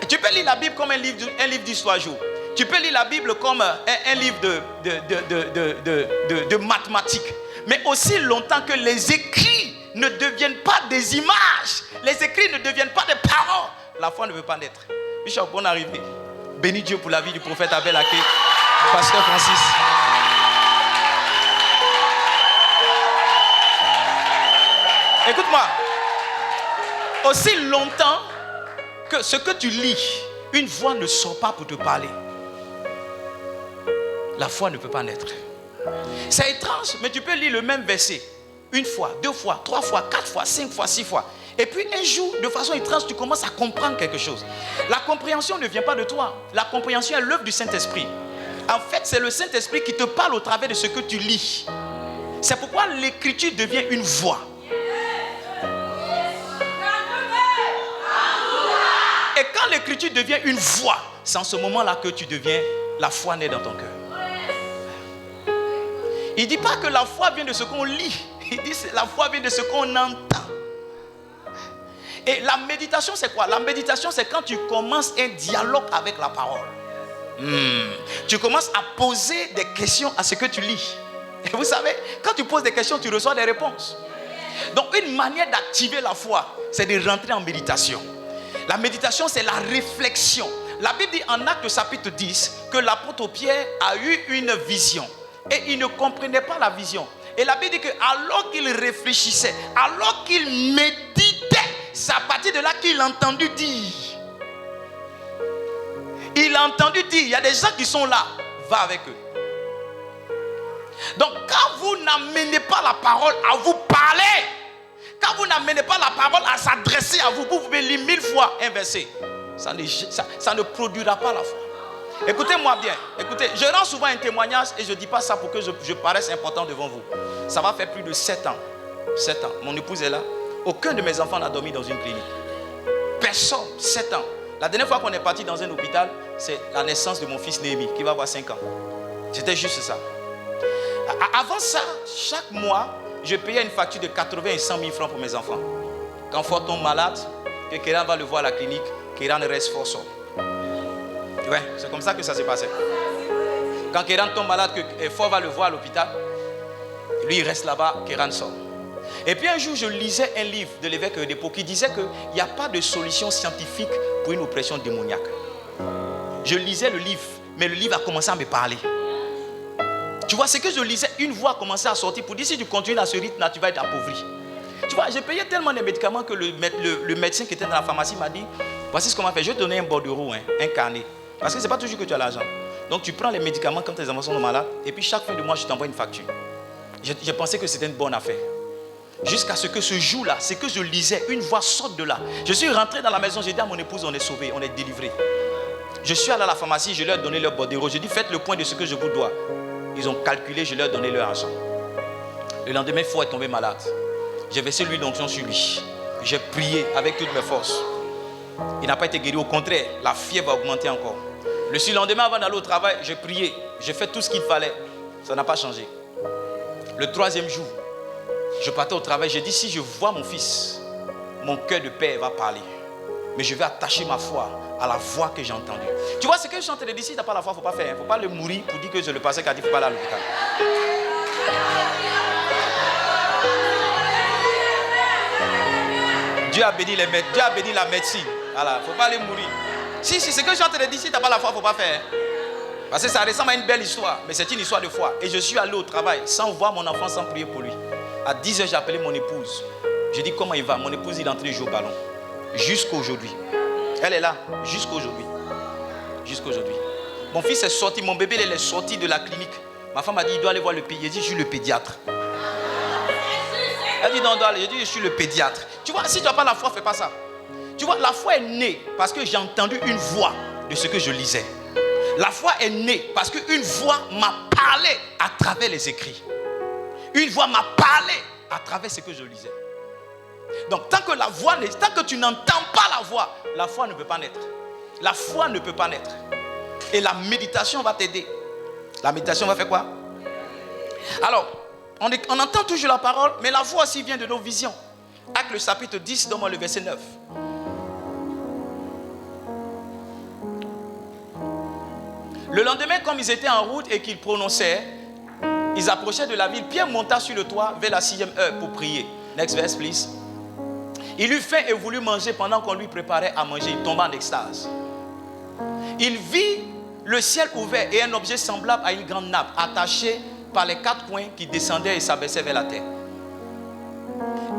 Tu peux lire la Bible comme un livre d'histoire jour. Tu peux lire la Bible comme un livre de mathématiques. Mais aussi longtemps que les écrits ne deviennent pas des images, les écrits ne deviennent pas des paroles, la foi ne peut pas naître. Bishop, bonne arrivée. Bénis Dieu pour la vie du prophète Abel Aké, pasteur Francis. Écoute-moi. Aussi longtemps que ce que tu lis, une voix ne sort pas pour te parler, la foi ne peut pas naître. C'est étrange, mais tu peux lire le même verset une fois, 2 fois, 3 fois, 4 fois, 5 fois, 6 fois. Et puis un jour, de façon étrange, tu commences à comprendre quelque chose. La compréhension ne vient pas de toi. La compréhension est l'œuvre du Saint-Esprit. En fait, c'est le Saint-Esprit qui te parle au travers de ce que tu lis. C'est pourquoi l'écriture devient une voix. Et quand l'écriture devient une voix, c'est en ce moment-là que tu deviens, la foi naît dans ton cœur. Il ne dit pas que la foi vient de ce qu'on lit. Il dit que la foi vient de ce qu'on entend. Et la méditation, c'est quoi? La méditation, c'est quand tu commences un dialogue avec la parole. Tu commences à poser des questions à ce que tu lis. Et vous savez, quand tu poses des questions, tu reçois des réponses. Donc, une manière d'activer la foi, c'est de rentrer en méditation. La méditation, c'est la réflexion. La Bible dit en Actes chapitre 10 que l'apôtre Pierre a eu une vision. Et il ne comprenait pas la vision. Et la Bible dit que alors qu'il réfléchissait, alors qu'il méditait, c'est à partir de là qu'il a entendu dire. Il a entendu dire, il y a des gens qui sont là, va avec eux. Donc quand vous n'amenez pas la parole à vous parler, quand vous n'amenez pas la parole à s'adresser à vous, vous pouvez lire 1000 fois un verset. Ça ne produira pas la foi. Écoutez-moi bien. Écoutez, je rends souvent un témoignage et je ne dis pas ça pour que je paraisse important devant vous. Ça va faire plus de 7 ans. 7 ans. Mon épouse est là. Aucun de mes enfants n'a dormi dans une clinique. Personne. 7 ans. La dernière fois qu'on est parti dans un hôpital, c'est la naissance de mon fils Néhémie, qui va avoir 5 ans. C'était juste ça. Avant ça, chaque mois, je payais une facture de 80 et 100 000 francs pour mes enfants. Quand Fort tombe malade, que Kéran va le voir à la clinique, Kéran reste fort sort. Ouais, c'est comme ça que ça s'est passé. Quand Kéran tombe malade, que Fort va le voir à l'hôpital, lui il reste là-bas, Kéran sort. Et puis un jour, je lisais un livre de l'évêque Dépôt qui disait qu'il n'y a pas de solution scientifique pour une oppression démoniaque. Je lisais le livre, mais le livre a commencé à me parler. Tu vois, ce que je lisais, une voix a commencé à sortir pour dire si tu continues à ce rythme-là, tu vas être appauvri. Tu vois, j'ai payé tellement de médicaments que le médecin qui était dans la pharmacie m'a dit, voici ce qu'on va faire, je vais te donner un bordereau, un carnet. Parce que ce n'est pas toujours que tu as l'argent. Donc tu prends les médicaments quand tes enfants sont malades, et puis chaque fin de mois, je t'envoie une facture. J'ai pensé que c'était une bonne affaire. Jusqu'à ce que ce jour-là, ce que je lisais, une voix sorte de là. Je suis rentré dans la maison, j'ai dit à mon épouse, on est sauvé, on est délivré. Je suis allé à la pharmacie, je leur ai donné leur bordereau. Je dis, faites le point de ce que je vous dois. Ils ont calculé, je leur ai donné leur argent. Le lendemain, Fort est tombé malade. J'ai versé l'huile d'onction sur lui. J'ai prié avec toutes mes forces. Il n'a pas été guéri, au contraire, la fièvre a augmenté encore. Le surlendemain, avant d'aller au travail, j'ai prié. J'ai fait tout ce qu'il fallait. Ça n'a pas changé. Le troisième jour, je partais au travail. J'ai dit, si je vois mon fils, mon cœur de père va parler. Mais je vais attacher ma foi à la voix que j'ai entendue. Tu vois, ce que je suis en train de dire, si tu n'as pas la foi, il ne faut pas faire. Il ne faut pas le mourir pour dire que je le pasteur qui a dit qu'il ne faut pas aller à l'hôpital. Dieu a béni la médecine. Voilà, il ne faut pas aller mourir. Si, c'est ce que je suis en train de dire, si tu n'as pas la foi, il ne faut pas faire. Parce que ça ressemble à une belle histoire, mais c'est une histoire de foi. Et je suis allé au travail sans voir mon enfant, sans prier pour lui. À 10h, j'ai appelé mon épouse. Je dis comment il va. Mon épouse, il est en train de jouer au ballon. Jusqu'aujourd'hui. Elle est là, jusqu'aujourd'hui. Jusqu'aujourd'hui. Mon fils est sorti, mon bébé il est sorti de la clinique. Ma femme a dit, il doit aller voir le pédiatre. J'ai dit, je suis le pédiatre. Elle dit, non, j'ai dit, je suis le pédiatre. Tu vois, si tu n'as pas la foi, fais pas ça. Tu vois, la foi est née parce que j'ai entendu une voix de ce que je lisais. La foi est née parce qu'une voix m'a parlé à travers les écrits. Une voix m'a parlé à travers ce que je lisais. Donc, tant que tu n'entends pas la foi ne peut pas naître. La foi ne peut pas naître. Et la méditation va t'aider. La méditation va faire quoi? Alors, on entend toujours la parole, mais la foi aussi vient de nos visions. Actes le chapitre 10, donne-moi le verset 9. Le lendemain, comme ils étaient en route et qu'ils prononçaient, ils approchaient de la ville. Pierre monta sur le toit vers la 6e heure pour prier. Next verse, please. Il eut faim et voulut manger pendant qu'on lui préparait à manger. Il tomba en extase. Il vit le ciel ouvert et un objet semblable à une grande nappe attachée par les 4 coins qui descendaient et s'abaissaient vers la terre.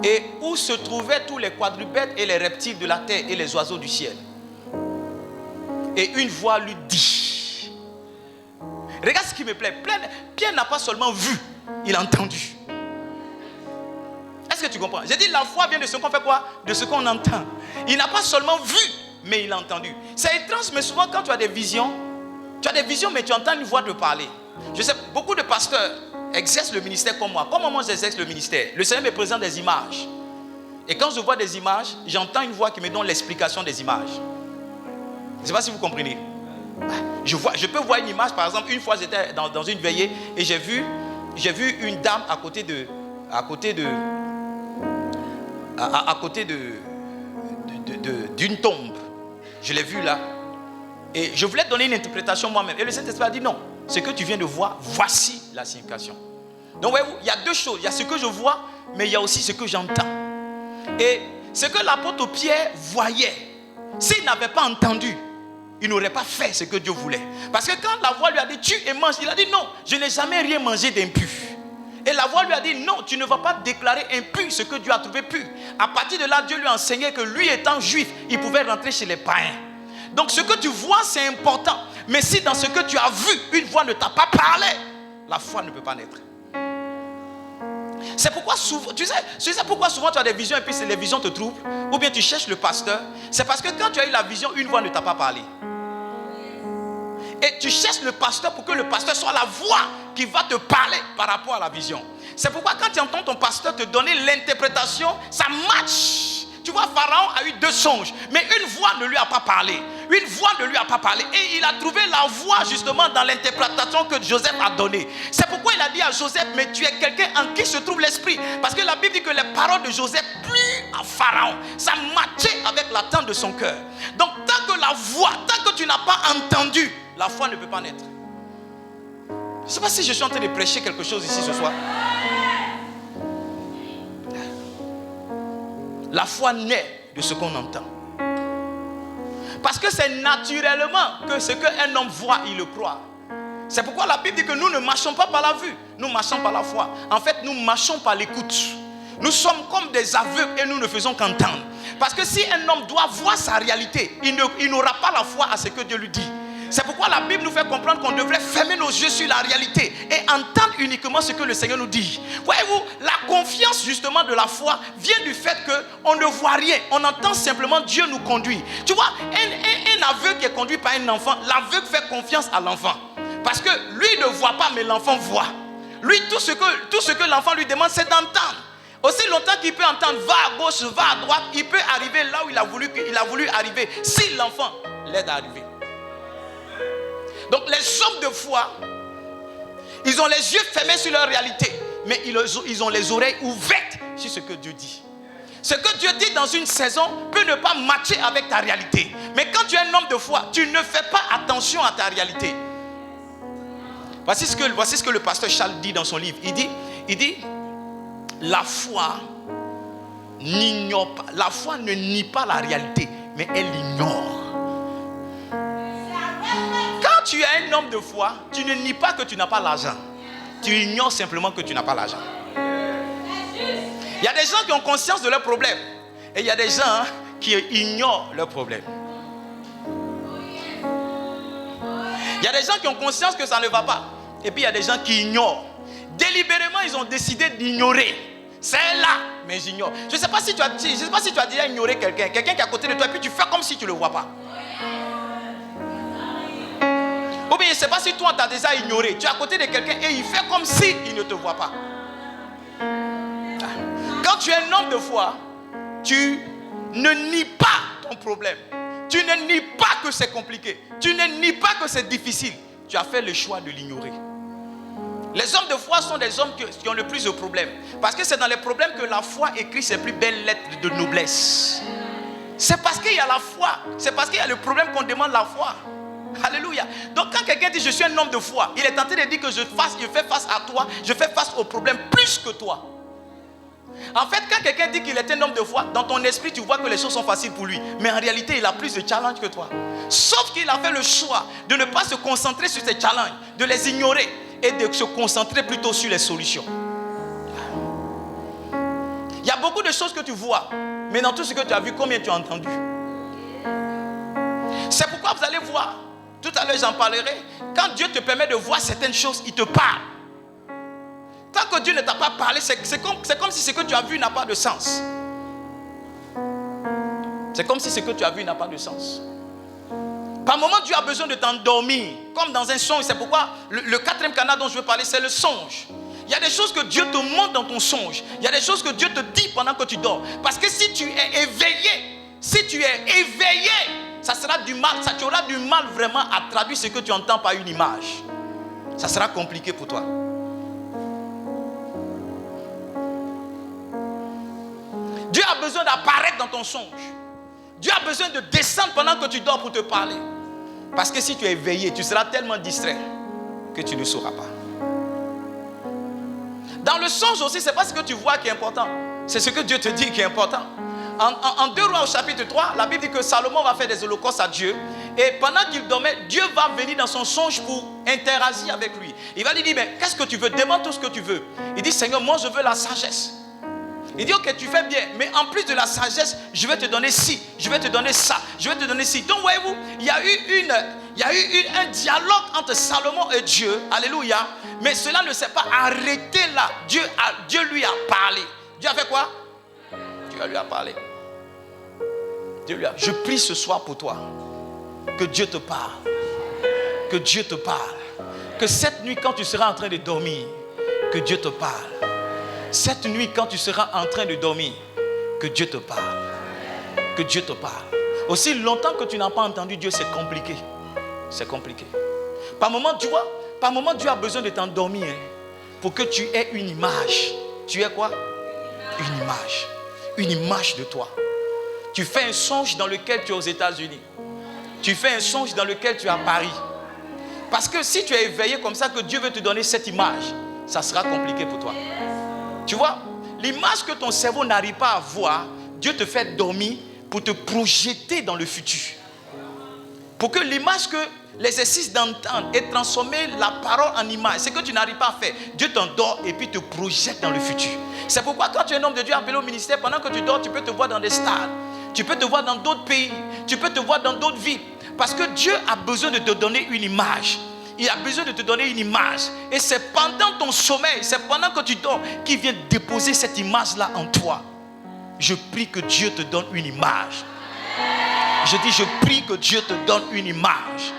Et où se trouvaient tous les quadrupèdes et les reptiles de la terre et les oiseaux du ciel. Et une voix lui dit. Regarde ce qui me plaît. Pierre n'a pas seulement vu, il a entendu. Est-ce que tu comprends? J'ai dit la foi vient de ce qu'on fait quoi? De ce qu'on entend. Il n'a pas seulement vu, mais il a entendu. C'est étrange, mais souvent quand tu as des visions, mais tu entends une voix te parler. Je sais, beaucoup de pasteurs exercent le ministère comme moi. Comment moi j'exerce le ministère? Le Seigneur me présente des images. Et quand je vois des images, j'entends une voix qui me donne l'explication des images. Je ne sais pas si vous comprenez. Je peux voir une image, par exemple, une fois j'étais dans une veillée et j'ai vu une dame à côté d'une tombe. Je l'ai vue là. Et je voulais donner une interprétation moi-même. Et le Saint-Esprit a dit non. Ce que tu viens de voir, voici la signification. Donc voyez-vous, il y a deux choses. Il y a ce que je vois, mais il y a aussi ce que j'entends. Et ce que l'apôtre Pierre voyait, s'il n'avait pas entendu, il n'aurait pas fait ce que Dieu voulait. Parce que quand la voix lui a dit tue et mange, il a dit non, je n'ai jamais rien mangé d'impur. Et la voix lui a dit non, tu ne vas pas déclarer impur ce que Dieu a trouvé pur. À partir de là, Dieu lui a enseigné que lui étant juif, il pouvait rentrer chez les païens. Donc ce que tu vois, c'est important. Mais si dans ce que tu as vu, une voix ne t'a pas parlé, la foi ne peut pas naître. C'est pourquoi souvent, tu sais pourquoi souvent tu as des visions et puis les visions te troublent? Ou bien tu cherches le pasteur. C'est parce que quand tu as eu la vision, une voix ne t'a pas parlé. Et tu cherches le pasteur pour que le pasteur soit la voix qui va te parler par rapport à la vision. C'est pourquoi quand tu entends ton pasteur te donner l'interprétation, ça match. Tu vois, Pharaon a eu 2 songes, mais une voix ne lui a pas parlé. Une voix ne lui a pas parlé. Et il a trouvé la voix justement dans l'interprétation que Joseph a donnée. C'est pourquoi il a dit à Joseph, mais tu es quelqu'un en qui se trouve l'esprit. Parce que la Bible dit que les paroles de Joseph plurent à Pharaon. Ça matchait avec l'attente de son cœur. Donc tant que la voix, tant que tu n'as pas entendu, la foi ne peut pas naître. Je ne sais pas si je suis en train de prêcher quelque chose ici ce soir. La foi naît de ce qu'on entend. Parce que c'est naturellement que ce qu'un homme voit, il le croit. C'est pourquoi la Bible dit que nous ne marchons pas par la vue, nous marchons par la foi. En fait, nous marchons par l'écoute. Nous sommes comme des aveugles et nous ne faisons qu'entendre. Parce que si un homme doit voir sa réalité, il n'aura pas la foi à ce que Dieu lui dit. C'est pourquoi la Bible nous fait comprendre qu'on devrait fermer nos yeux sur la réalité et entendre uniquement ce que le Seigneur nous dit. Voyez-vous, la confiance justement de la foi vient du fait qu'on ne voit rien. On entend simplement Dieu nous conduit. Tu vois, un aveugle qui est conduit par un enfant, l'aveugle fait confiance à l'enfant. Parce que lui ne voit pas, mais l'enfant voit. Lui, tout ce que l'enfant lui demande, c'est d'entendre. Aussi longtemps qu'il peut entendre, va à gauche, va à droite, il peut arriver là où il a voulu arriver, si l'enfant l'aide à arriver. Donc les hommes de foi, ils ont les yeux fermés sur leur réalité, mais ils ont les oreilles ouvertes sur ce que Dieu dit. Ce que Dieu dit dans une saison peut ne pas matcher avec ta réalité. Mais quand tu es un homme de foi, tu ne fais pas attention à ta réalité. Voici ce que le pasteur Charles dit dans son livre. Il dit, la foi n'ignore pas. La foi ne nie pas la réalité, mais elle l'ignore. Quand tu es un homme de foi, tu ne nies pas que tu n'as pas l'argent. Tu ignores simplement que tu n'as pas l'argent. Il y a des gens qui ont conscience de leurs problèmes. Et il y a des gens qui ignorent leurs problèmes. Il y a des gens qui ont conscience que ça ne va pas. Et puis il y a des gens qui ignorent. Délibérément, ils ont décidé d'ignorer. C'est là, mais j'ignore. Je ne sais pas si tu as déjà ignoré quelqu'un qui est à côté de toi et puis tu fais comme si tu ne le vois pas. Ou bien je ne sais pas si toi tu as déjà ignoré. Tu es à côté de quelqu'un et il fait comme si il ne te voit pas. Quand tu es un homme de foi, tu ne nies pas ton problème. Tu ne nies pas que c'est compliqué. Tu ne nies pas que c'est difficile. Tu as fait le choix de l'ignorer. Les hommes de foi sont des hommes qui ont le plus de problèmes. Parce que c'est dans les problèmes que la foi écrit ses plus belles lettres de noblesse. C'est parce qu'il y a la foi. C'est parce qu'il y a le problème qu'on demande la foi. Alléluia. Donc quand quelqu'un dit je suis un homme de foi, il est tenté de dire que je fais face à toi, je fais face aux problèmes plus que toi. En fait, quand quelqu'un dit qu'il est un homme de foi, dans ton esprit, tu vois que les choses sont faciles pour lui. Mais en réalité, il a plus de challenges que toi. Sauf qu'il a fait le choix de ne pas se concentrer sur ces challenges, de les ignorer et de se concentrer plutôt sur les solutions. Il y a beaucoup de choses que tu vois, mais dans tout ce que tu as vu, combien tu as entendu? C'est pourquoi vous allez voir, tout à l'heure j'en parlerai, quand Dieu te permet de voir certaines choses, il te parle. Tant que Dieu ne t'a pas parlé, c'est comme si ce que tu as vu n'a pas de sens. C'est comme si ce que tu as vu n'a pas de sens. Par moment, Dieu a besoin de t'endormir, comme dans un songe. C'est pourquoi le quatrième canal dont je veux parler, c'est le songe. Il y a des choses que Dieu te montre dans ton songe. Il y a des choses que Dieu te dit pendant que tu dors. Parce que si tu es éveillé, ça sera du mal. Tu auras du mal vraiment à traduire ce que tu entends par une image. Ça sera compliqué pour toi. Dieu a besoin d'apparaître dans ton songe. Dieu a besoin de descendre pendant que tu dors pour te parler. Parce que si tu es éveillé, tu seras tellement distrait que tu ne sauras pas. Dans le songe aussi, ce n'est pas ce que tu vois qui est important. C'est ce que Dieu te dit qui est important. En 2 Rois au chapitre 3, la Bible dit que Salomon va faire des holocaustes à Dieu. Et pendant qu'il dormait, Dieu va venir dans son songe pour interagir avec lui. Il va lui dire, mais qu'est-ce que tu veux? Demande tout ce que tu veux. Il dit, Seigneur, moi je veux la sagesse. Il dit, ok, tu fais bien, mais en plus de la sagesse, je vais te donner ci, je vais te donner ça, je vais te donner ci. Donc, voyez-vous, il y a eu un dialogue entre Salomon et Dieu, alléluia, mais cela ne s'est pas arrêté là. Dieu lui a parlé. Dieu a fait quoi? Dieu lui a parlé. Je prie ce soir pour toi, que Dieu te parle, que Dieu te parle, que cette nuit, quand tu seras en train de dormir, que Dieu te parle. Cette nuit, quand tu seras en train de dormir, que Dieu te parle. Que Dieu te parle. Aussi longtemps que tu n'as pas entendu Dieu, c'est compliqué. C'est compliqué. Par moment, tu vois, par moment, Dieu a besoin de t'endormir pour que tu aies une image. Tu es quoi? Une image. Une image de toi. Tu fais un songe dans lequel tu es aux États-Unis. Tu fais un songe dans lequel tu es à Paris. Parce que si tu es éveillé comme ça, que Dieu veut te donner cette image, ça sera compliqué pour toi. Tu vois, l'image que ton cerveau n'arrive pas à voir, Dieu te fait dormir pour te projeter dans le futur. Pour que l'image que l'exercice d'entendre et transformer la parole en image, c'est que tu n'arrives pas à faire. Dieu t'endort et puis te projette dans le futur. C'est pourquoi quand tu es un homme de Dieu appelé au ministère, pendant que tu dors, tu peux te voir dans des stades. Tu peux te voir dans d'autres pays. Tu peux te voir dans d'autres villes. Parce que Dieu a besoin de te donner une image. Il a besoin de te donner une image. Et c'est pendant ton sommeil, c'est pendant que tu dors, qu'il vient déposer cette image-là en toi. Je prie que Dieu te donne une image. Je dis, je prie que Dieu te donne une image.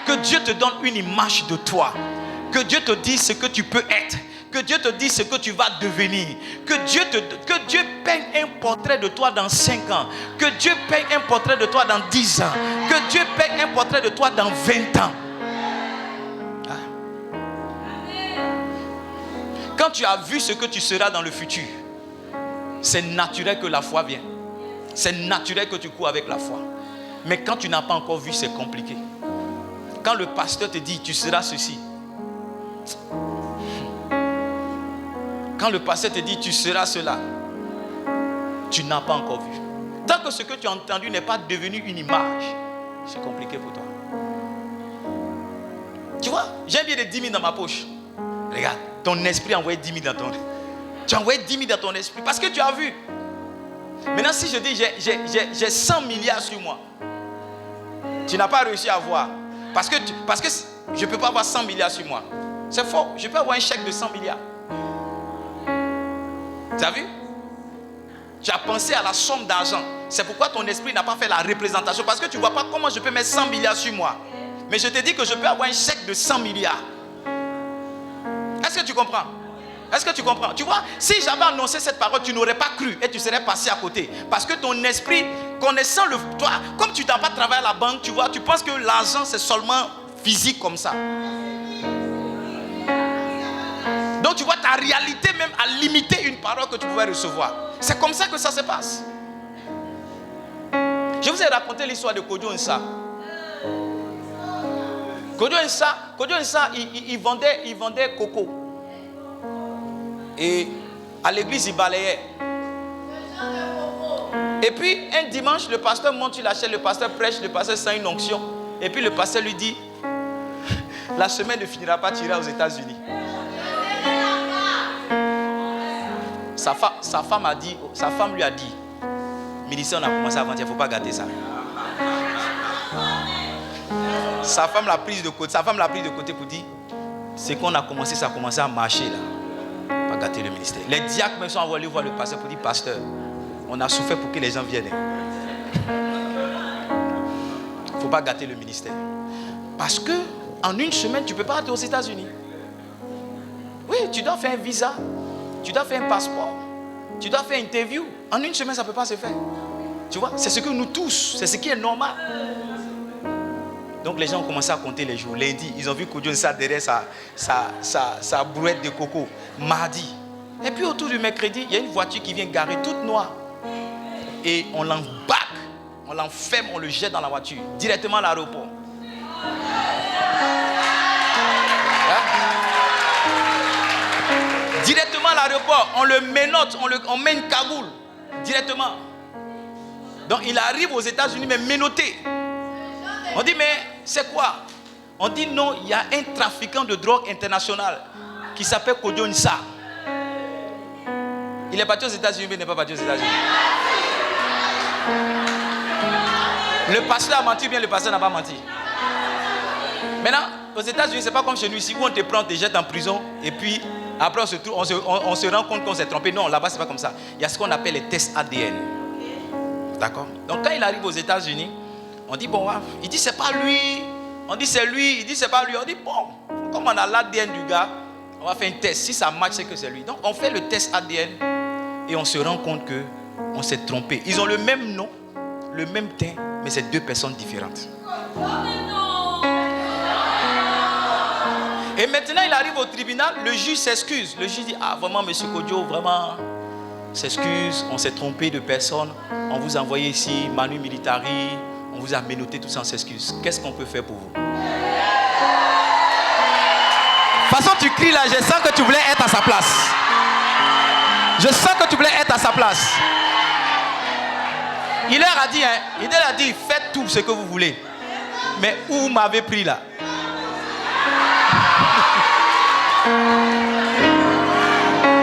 Que Dieu te donne une image de toi. Que Dieu te dise ce que tu peux être. Que Dieu te dise ce que tu vas devenir. Que Dieu peigne un portrait de toi dans 5 ans. Que Dieu peigne un portrait de toi dans 10 ans. Que Dieu peigne un portrait de toi dans 20 ans. Quand tu as vu ce que tu seras dans le futur, c'est naturel que la foi vienne. C'est naturel que tu cours avec la foi. Mais quand tu n'as pas encore vu, c'est compliqué. Quand le pasteur te dit, tu seras ceci. Quand le pasteur te dit, tu seras cela, tu n'as pas encore vu. Tant que ce que tu as entendu n'est pas devenu une image, c'est compliqué pour toi. Tu vois, j'ai bien des 10 000 dans ma poche. Regarde, ton esprit a envoyé 10 000 dans ton... Tu as envoyé 10 000 dans ton esprit parce que tu as vu. Maintenant, si je dis j'ai 100 milliards sur moi, tu n'as pas réussi à voir. Parce que je ne peux pas avoir 100 milliards sur moi. C'est faux. Je peux avoir un chèque de 100 milliards. Tu as vu? Tu as pensé à la somme d'argent. C'est pourquoi ton esprit n'a pas fait la représentation. Parce que tu ne vois pas comment je peux mettre 100 milliards sur moi. Mais je te dis que je peux avoir un chèque de 100 milliards. Est-ce que tu comprends? Est-ce que tu comprends? Tu vois, si j'avais annoncé cette parole, tu n'aurais pas cru et tu serais passé à côté. Parce que ton esprit, connaissant toi, comme tu n'as pas travaillé à la banque, tu vois, tu penses que l'argent c'est seulement physique comme ça. Donc tu vois, ta réalité même a limité une parole que tu pouvais recevoir. C'est comme ça que ça se passe. Je vous ai raconté l'histoire de Kojo Nsa. Kojo Nsa, il vendait coco. Et à l'église, il balayait. Et puis, un dimanche, le pasteur monte sur la chaîne, le pasteur prêche, le pasteur sent une onction. Et puis, le pasteur lui dit, la semaine ne finira pas, tu iras aux États-Unis. Sa femme lui a dit, Mélissa, on a commencé à vendre, il ne faut pas gâter ça. Sa femme l'a prise de côté pour dire, c'est qu'on a commencé, ça a commencé à marcher là. Pas gâter le ministère. Les diacres même sont envoyés voir le pasteur pour dire, pasteur, on a souffert pour que les gens viennent. Il ne faut pas gâter le ministère. Parce que en une semaine, tu ne peux pas aller aux États-Unis. Oui, tu dois faire un visa, tu dois faire un passeport, tu dois faire une interview. En une semaine, ça ne peut pas se faire. Tu vois, c'est ce que nous tous, c'est ce qui est normal. Donc les gens ont commencé à compter les jours. Lundi, ils ont vu Kojo Nsa derrière sa brouette de coco. Mardi. Et puis autour du mercredi, il y a une voiture qui vient garer toute noire. Et on l'embarque, on l'enferme, on le jette dans la voiture, directement à l'aéroport. Directement à l'aéroport, on le ménote, on met une cagoule. Directement. Donc il arrive aux États-Unis, mais menotté. On dit, mais c'est quoi? On dit, non, il y a un trafiquant de drogue international qui s'appelle Kojo Nsa. Il est parti aux États-Unis, mais il n'est pas parti aux États-Unis. Le pasteur a menti, bien le pasteur n'a pas menti. Maintenant, aux États-Unis, ce n'est pas comme chez nous ici où on te prend, on te jette en prison et puis après on se rend compte qu'on s'est trompé. Non, là-bas, ce n'est pas comme ça. Il y a ce qu'on appelle les tests ADN. D'accord? Donc quand il arrive aux États-Unis, on dit, bon, il dit, c'est pas lui. On dit, c'est lui. Il dit, c'est pas lui. On dit, bon, comme on a l'ADN du gars, on va faire un test. Si ça match, c'est que c'est lui. Donc, on fait le test ADN et on se rend compte qu'on s'est trompé. Ils ont le même nom, le même teint, mais c'est deux personnes différentes. Et maintenant, il arrive au tribunal, le juge s'excuse. Le juge dit, ah, vraiment, monsieur Kojo, vraiment, s'excuse, on s'est trompé de personne. On vous a envoyé ici, Manu Militari. On vous a menotté tout ça, on s'excuse. Qu'est-ce qu'on peut faire pour vous? De toute façon, tu cries là, je sens que tu voulais être à sa place. Je sens que tu voulais être à sa place. Il leur a dit, faites tout ce que vous voulez. Mais où vous m'avez pris là?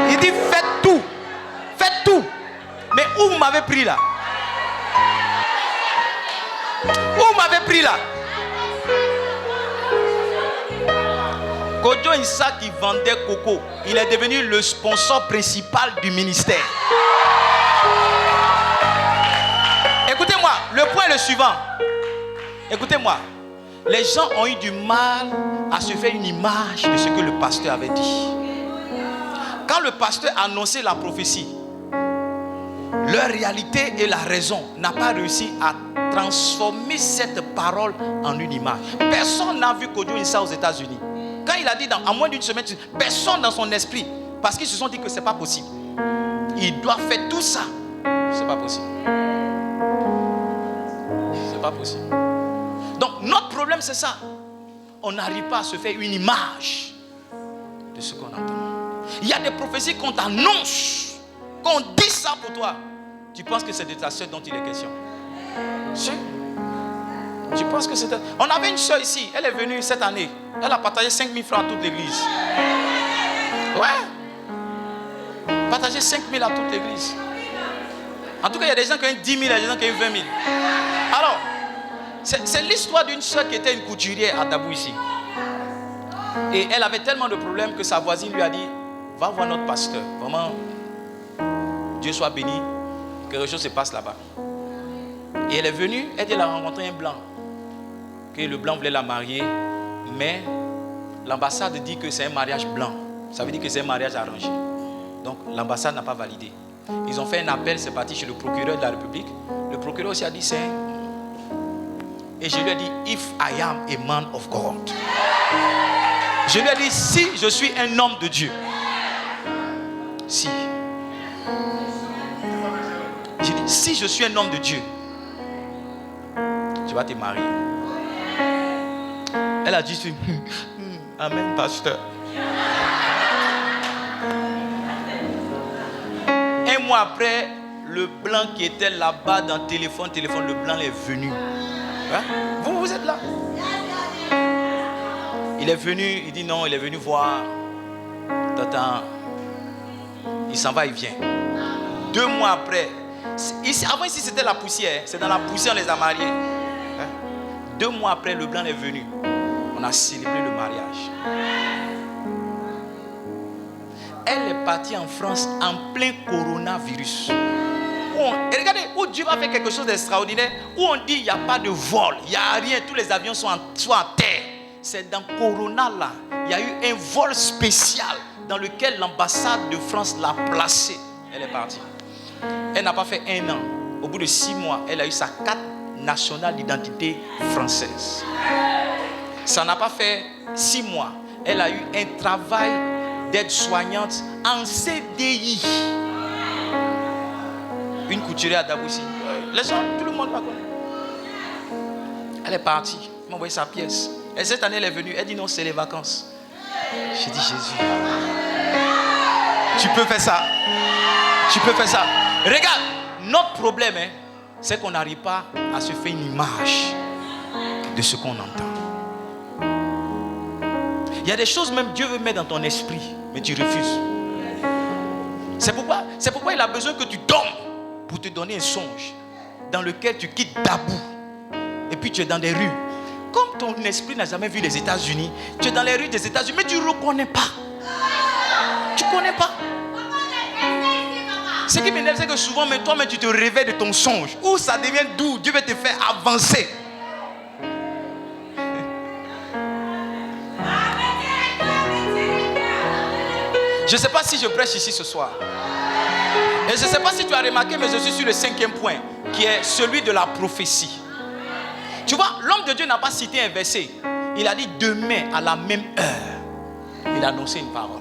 Il dit, faites tout. Faites tout. Mais où vous m'avez pris là? Où vous m'avez pris là? Kojo Nsa qui vendait coco, il est devenu le sponsor principal du ministère. Écoutez-moi, le point est le suivant. Écoutez-moi, les gens ont eu du mal à se faire une image de ce que le pasteur avait dit. Quand le pasteur a annoncé la prophétie, leur réalité et la raison n'a pas réussi à transformer cette parole en une image. Personne n'a vu Kojo Nsa aux États-Unis. Quand il a dit en moins d'une semaine, personne dans son esprit Parce qu'ils se sont dit que ce n'est pas possible. Ils doivent faire tout ça. Ce n'est pas possible. Ce n'est pas possible. Donc notre problème c'est ça. On n'arrive pas à se faire une image de ce qu'on entend. Il y a des prophéties qu'on t'annonce, qu'on dit ça pour toi. Tu penses que c'est de ta soeur dont il est question. Si. Tu penses que c'est... On avait une soeur ici, elle est venue cette année. Elle a partagé 5 000 francs à toute l'église. Ouais. Partager 5 000 à toute l'église. En tout cas, il y a des gens qui ont eu 10 000, il y a des gens qui ont eu 20 000. Alors, c'est l'histoire d'une soeur qui était une couturière à Dabou ici. Et elle avait tellement de problèmes que sa voisine lui a dit, va voir notre pasteur. Vraiment, Dieu soit béni, que quelque chose se passe là-bas. Et elle est venue, elle a rencontré un blanc. Que le blanc voulait la marier, mais l'ambassade dit que c'est un mariage blanc. Ça veut dire que c'est un mariage arrangé. Donc l'ambassade n'a pas validé. Ils ont fait un appel, c'est parti chez le procureur de la République. Le procureur aussi a dit c'est... Et je lui ai dit, if I am a man of God. Je lui ai dit, si je suis un homme de Dieu. Si. J'ai dit, si je suis un homme de Dieu, tu vas te marier. Elle a dit, amen, pasteur. Un mois après, le blanc qui était là-bas dans le téléphone, le blanc est venu. Hein? Vous êtes là. Il est venu, il dit non, il est venu voir. Tata, il s'en va, il vient. 2 mois après, ici, avant ici c'était la poussière, c'est dans la poussière on les a mariés. Hein? 2 mois après, le blanc est venu. On a célébré le mariage. Elle est partie en France en plein coronavirus. Et regardez, où Dieu va faire quelque chose d'extraordinaire, où on dit il n'y a pas de vol, il n'y a rien, tous les avions sont en terre. C'est dans Corona là, il y a eu un vol spécial dans lequel l'ambassade de France l'a placée. Elle est partie. Elle n'a pas fait 1 an. Au bout de 6 mois, elle a eu sa carte nationale d'identité française. Ça n'a pas fait 6 mois. Elle a eu un travail d'aide-soignante en CDI. Une couturière à Daboussi. Les gens, tout le monde la connaît. Elle est partie. Elle m'a envoyé sa pièce. Et cette année, elle est venue. Elle dit non, c'est les vacances. J'ai dit Jésus. Tu peux faire ça. Tu peux faire ça. Regarde, notre problème, c'est qu'on n'arrive pas à se faire une image de ce qu'on entend. Il y a des choses même Dieu veut mettre dans ton esprit, mais tu refuses. C'est pourquoi il a besoin que tu dormes pour te donner un songe dans lequel tu quittes Dabou et puis tu es dans des rues. Comme ton esprit n'a jamais vu les États-Unis, tu es dans les rues des États-Unis, mais tu ne reconnais pas. Tu ne connais pas. Ce qui m'énerve, c'est que souvent, mais toi, tu te réveilles de ton songe. Où ça devient doux, Dieu veut te faire avancer. Je ne sais pas si je prêche ici ce soir. Et je ne sais pas si tu as remarqué, mais je suis sur le 5e point, qui est celui de la prophétie. Tu vois, l'homme de Dieu n'a pas cité un verset. Il a dit demain à la même heure. Il a annoncé une parole.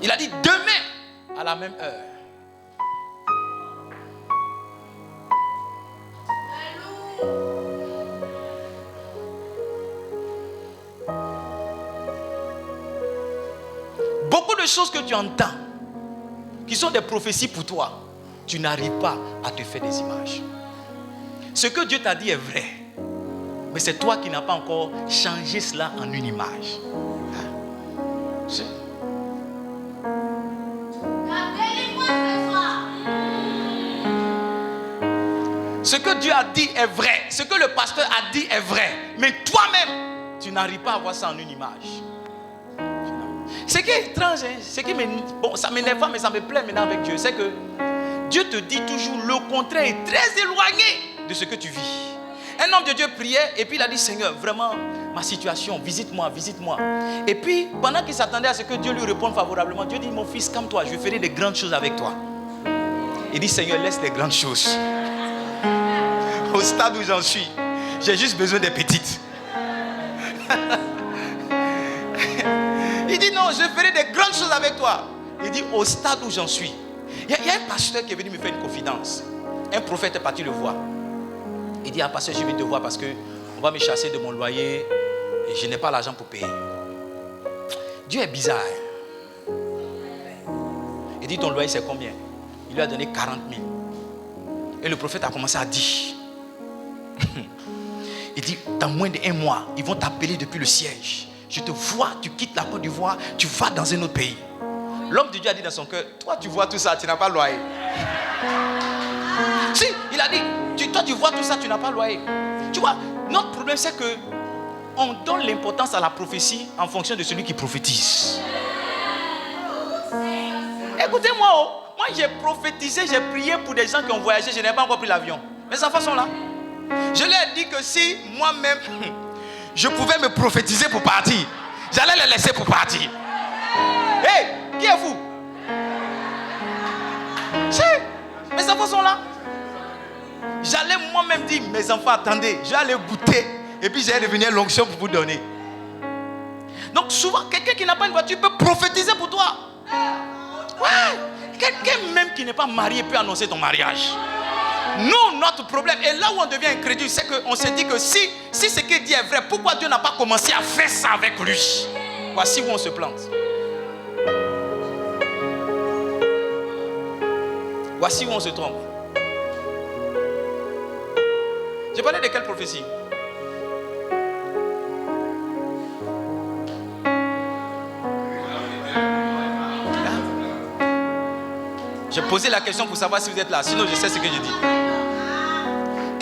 Il a dit demain à la même heure. Beaucoup de choses que tu entends, qui sont des prophéties pour toi, tu n'arrives pas à te faire des images. Ce que Dieu t'a dit est vrai, mais c'est toi qui n'as pas encore changé cela en une image. Ce que Dieu a dit est vrai, ce que le pasteur a dit est vrai, mais toi-même, tu n'arrives pas à voir ça en une image. Ce qui est étrange, ça m'énerve pas, mais ça me plaît maintenant avec Dieu, c'est que Dieu te dit toujours le contraire est très éloigné de ce que tu vis. Un homme de Dieu priait et puis il a dit Seigneur, vraiment ma situation, visite-moi, visite-moi. Et puis pendant qu'il s'attendait à ce que Dieu lui réponde favorablement, Dieu dit mon fils, calme-toi, je ferai des grandes choses avec toi. Il dit Seigneur, laisse les grandes choses. Au stade où j'en suis, j'ai juste besoin des petites. Il dit non, je ferai des grandes choses avec toi. Il dit au stade où j'en suis. Il y a un pasteur qui est venu me faire une confidence. Un prophète est parti le voir. Il dit, ah pasteur, je viens te voir parce qu'on va me chasser de mon loyer et je n'ai pas l'argent pour payer. Dieu est bizarre. Il dit, ton loyer c'est combien? Il lui a donné 40 000. Et le prophète a commencé à dire. Il dit, dans moins d'1 mois, ils vont t'appeler depuis le siège. Je te vois, tu quittes la Côte d'Ivoire, tu vas dans un autre pays. L'homme de Dieu a dit dans son cœur, toi tu vois tout ça, tu n'as pas loyer. Si, il a dit, toi tu vois tout ça, tu n'as pas loyer. Tu vois, notre problème c'est que on donne l'importance à la prophétie en fonction de celui qui prophétise. Écoutez-moi, moi j'ai prophétisé, j'ai prié pour des gens qui ont voyagé, je n'ai pas encore pris l'avion. Mes enfants sont là. Je leur ai dit que si moi-même je pouvais me prophétiser pour partir, j'allais les laisser pour partir. Hey, qui est vous? Si, mes enfants sont là. J'allais moi-même dire, mes enfants, attendez, je vais aller goûter et puis j'allais devenir l'onction pour vous donner. Donc souvent, quelqu'un qui n'a pas une voiture peut prophétiser pour toi. Ouais, quelqu'un même qui n'est pas marié peut annoncer ton mariage. Nous, notre problème, et là où on devient incrédule, c'est qu'on se dit que si ce qu'il dit est vrai, pourquoi Dieu n'a pas commencé à faire ça avec lui? Voici où on se plante. Voici où on se trompe. Je parlais de quelle prophétie? J'ai posé la question pour savoir si vous êtes là. Sinon, je sais ce que je dis.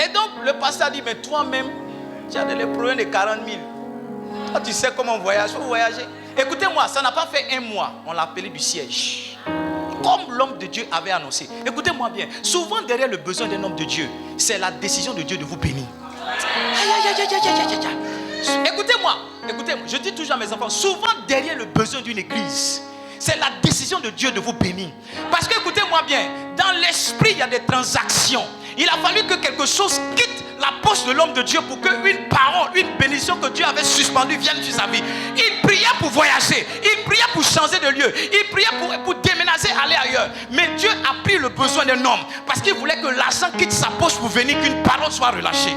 Et donc, le pasteur dit, mais toi-même, tu as des problèmes de 40 000. Toi, tu sais comment on voyage. Il faut voyager. Écoutez-moi, ça n'a pas fait 1 mois. On l'a appelé du siège. Comme l'homme de Dieu avait annoncé. Écoutez-moi bien. Souvent, derrière le besoin d'un homme de Dieu, c'est la décision de Dieu de vous bénir. Écoutez-moi. Écoutez-moi. Je dis toujours à mes enfants, souvent, derrière le besoin d'une église, c'est la décision de Dieu de vous bénir. Parce que, écoutez-moi bien, dans l'esprit, il y a des transactions. Il a fallu que quelque chose quitte la poche de l'homme de Dieu pour qu'une parole, une bénédiction que Dieu avait suspendue vienne sur sa vie. Il priait pour voyager, il priait pour changer de lieu, il priait pour déménager, aller ailleurs. Mais Dieu a pris le besoin d'un homme parce qu'il voulait que l'argent quitte sa poche pour venir, qu'une parole soit relâchée.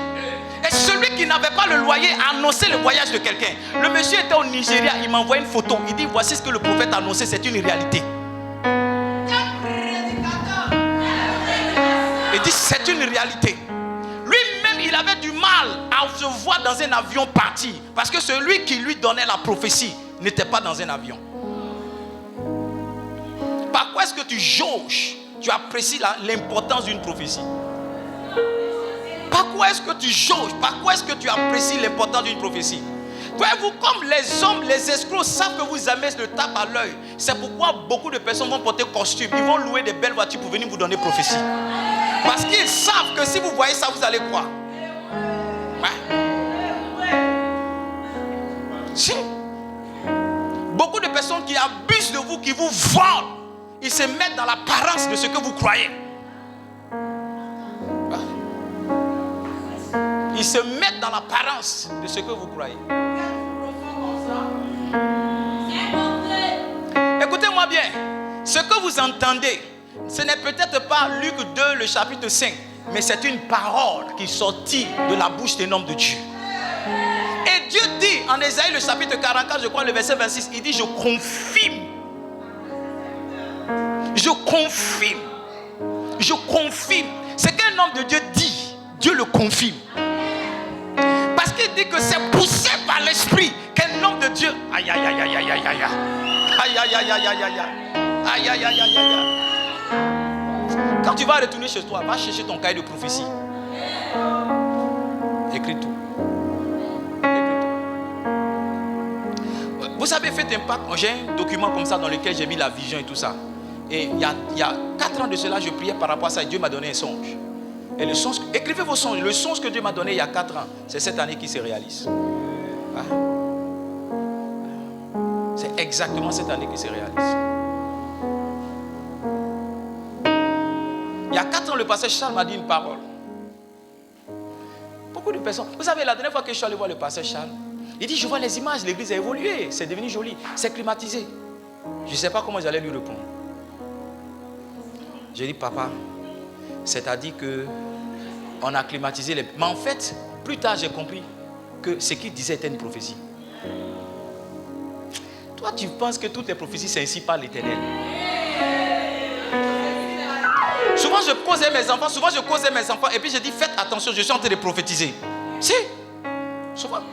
Et celui qui n'avait pas le loyer a annoncé le voyage de quelqu'un. Le monsieur était au Nigeria, il m'a envoyé une photo. Il dit, voici ce que le prophète a annoncé, c'est une réalité. Il dit, c'est une réalité. Lui-même, il avait du mal à se voir dans un avion parti. Parce que celui qui lui donnait la prophétie n'était pas dans un avion. Par quoi est-ce que tu jauges, tu apprécies l'importance d'une prophétie? Par quoi est-ce que tu jauges? Par quoi est-ce que tu apprécies l'importance d'une prophétie? Voyez-vous, comme les hommes, les escrocs savent que vous aimez le tape à l'œil, c'est pourquoi beaucoup de personnes vont porter costume, ils vont louer des belles voitures pour venir vous donner prophétie. Parce qu'ils savent que si vous voyez ça, vous allez croire. Ouais. Si. Beaucoup de personnes qui abusent de vous, qui vous volent, ils se mettent dans l'apparence de ce que vous croyez. Ils se mettent dans l'apparence de ce que vous croyez. Écoutez-moi bien. Ce que vous entendez, ce n'est peut-être pas Luc 2, le chapitre 5, mais c'est une parole qui sortit de la bouche d'un homme de Dieu. Et Dieu dit en Ésaïe, le chapitre 44, je crois, le verset 26, il dit, je confirme. Je confirme. Je confirme. Ce qu'un homme de Dieu dit, Dieu le confirme. Parce qu'il dit que c'est poussé par l'esprit qu'un homme de Dieu. Aïe aïe aïe aïe aïe aïe aïe. Aïe aïe aïe aïe aïe aïe. Aïe aïe aïe aïe aïe. Quand tu vas retourner chez toi, va chercher ton cahier de prophétie. Écris tout. Vous savez, faites impact. J'ai un document comme ça dans lequel j'ai mis la vision et tout ça. Et il y a 4 ans de cela, je priais par rapport à ça et Dieu m'a donné un songe. Et le songe, écrivez vos songes. Le songe que Dieu m'a donné il y a 4 ans, c'est cette année qui se réalise. C'est exactement cette année qui se réalise. Il y a 4 ans, le pasteur Charles m'a dit une parole. Beaucoup de personnes. Vous savez, la dernière fois que je suis allé voir le pasteur Charles, Il dit, je vois les images, l'église a évolué, c'est devenu joli, c'est climatisé. Je ne sais pas comment j'allais lui répondre. J'ai dit, papa, c'est-à-dire que on a climatisé les... Mais en fait, plus tard, j'ai compris que ce qu'il disait était une prophétie. Toi, tu penses que toutes les prophéties, c'est ainsi par l'Éternel. Souvent, je causais mes enfants, et puis je dis, faites attention, je suis en train de prophétiser. Si.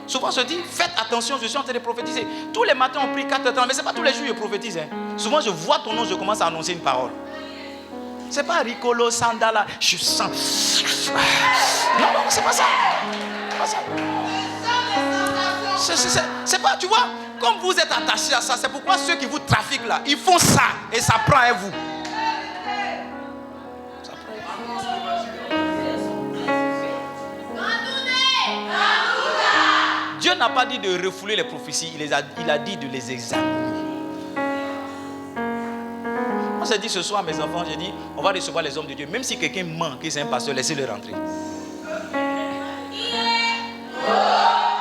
Souvent, je dis, faites attention, je suis en train de prophétiser. Tous les matins, on prie 4 temps, mais ce n'est pas tous les jours que je prophétise. Hein. Souvent, je vois ton nom, je commence à annoncer une parole. Ce n'est pas Ricolo, Sandala, je sens. Non, c'est pas ça. C'est pas, tu vois, comme vous êtes attachés à ça, c'est pourquoi ceux qui vous trafiquent là, ils font ça et ça prend à vous. Ça prend à vous. Dieu n'a pas dit de refouler les prophéties, il a dit de les examiner. On s'est dit ce soir, mes enfants, j'ai dit, on va recevoir les hommes de Dieu. Même si quelqu'un ment, que c'est un pasteur, laissez-le rentrer.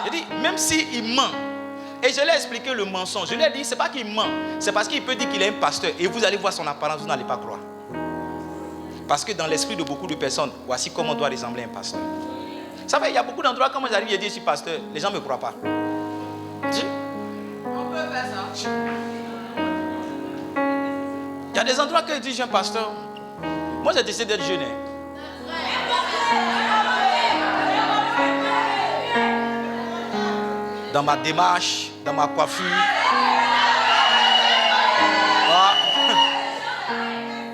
J'ai dit, même s'il ment, et je lui ai expliqué le mensonge, je lui ai dit, c'est pas qu'il ment, c'est parce qu'il peut dire qu'il est un pasteur, et vous allez voir son apparence, vous n'allez pas croire. Parce que dans l'esprit de beaucoup de personnes, voici comment on doit ressembler à un pasteur. Vous savez, il y a beaucoup d'endroits, quand moi j'arrive et dis je suis pasteur, les gens ne me croient pas. On peut faire ça. Il y a des endroits que je dis je suis un pasteur. Moi j'ai décidé d'être jeune. Dans ma démarche, dans ma coiffure.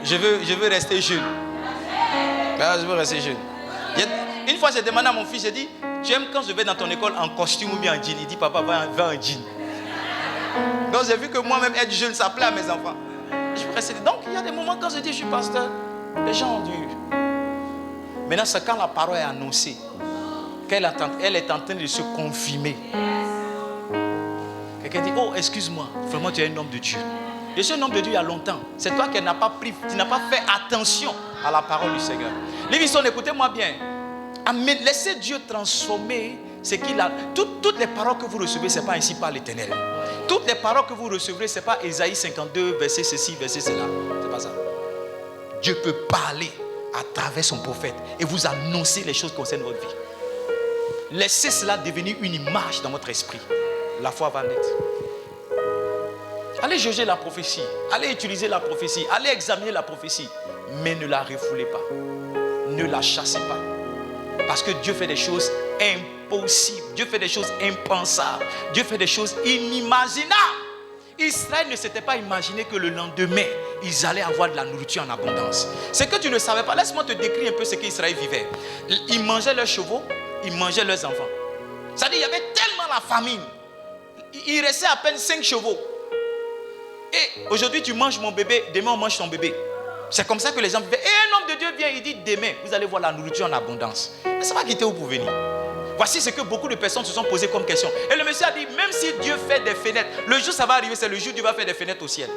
Je veux rester jeune. Je veux rester jeune. Une fois j'ai demandé à mon fils, j'ai dit, tu aimes quand je vais dans ton école en costume ou bien en jean? Il dit, papa, va en jean. Donc j'ai vu que moi-même être jeune, ça plaît à mes enfants. Donc il y a des moments quand je dis je suis pasteur, les gens ont dû. Maintenant c'est quand la parole est annoncée, qu'elle est en train de se confirmer. Quelqu'un dit, oh excuse-moi, vraiment tu es un homme de Dieu. Je suis un homme de Dieu il y a longtemps. C'est toi qui n'as pas fait attention à la parole du Seigneur. Livingstone, écoutez-moi bien. Laissez Dieu transformer ce qu'il a. Toutes les paroles que vous recevez, ce n'est pas ainsi par l'Éternel. Toutes les paroles que vous recevrez, ce n'est pas Ésaïe 52, verset ceci, verset cela. Ce n'est pas ça. Dieu peut parler à travers son prophète et vous annoncer les choses qui concernent votre vie. Laissez cela devenir une image dans votre esprit. La foi va naître. Allez juger la prophétie. Allez utiliser la prophétie. Allez examiner la prophétie. Mais ne la refoulez pas. Ne la chassez pas. Parce que Dieu fait des choses impossibles. Dieu fait des choses impensables. Dieu fait des choses inimaginables. Israël ne s'était pas imaginé que le lendemain, ils allaient avoir de la nourriture en abondance. C'est que tu ne savais pas. Laisse-moi te décrire un peu ce qu'Israël vivait. Ils mangeaient leurs chevaux, ils mangeaient leurs enfants. C'est-à-dire, il y avait tellement la famine. Il restait à peine 5 chevaux. Et aujourd'hui, tu manges mon bébé, demain on mange ton bébé. C'est comme ça que les gens vivaient. Et un homme de Dieu vient, il dit, demain, vous allez voir la nourriture en abondance. Mais ça va quitter où pour venir. Voici ce que beaucoup de personnes se sont posées comme question. Et le monsieur a dit, même si Dieu fait des fenêtres, le jour ça va arriver, c'est le jour où Dieu va faire des fenêtres au ciel.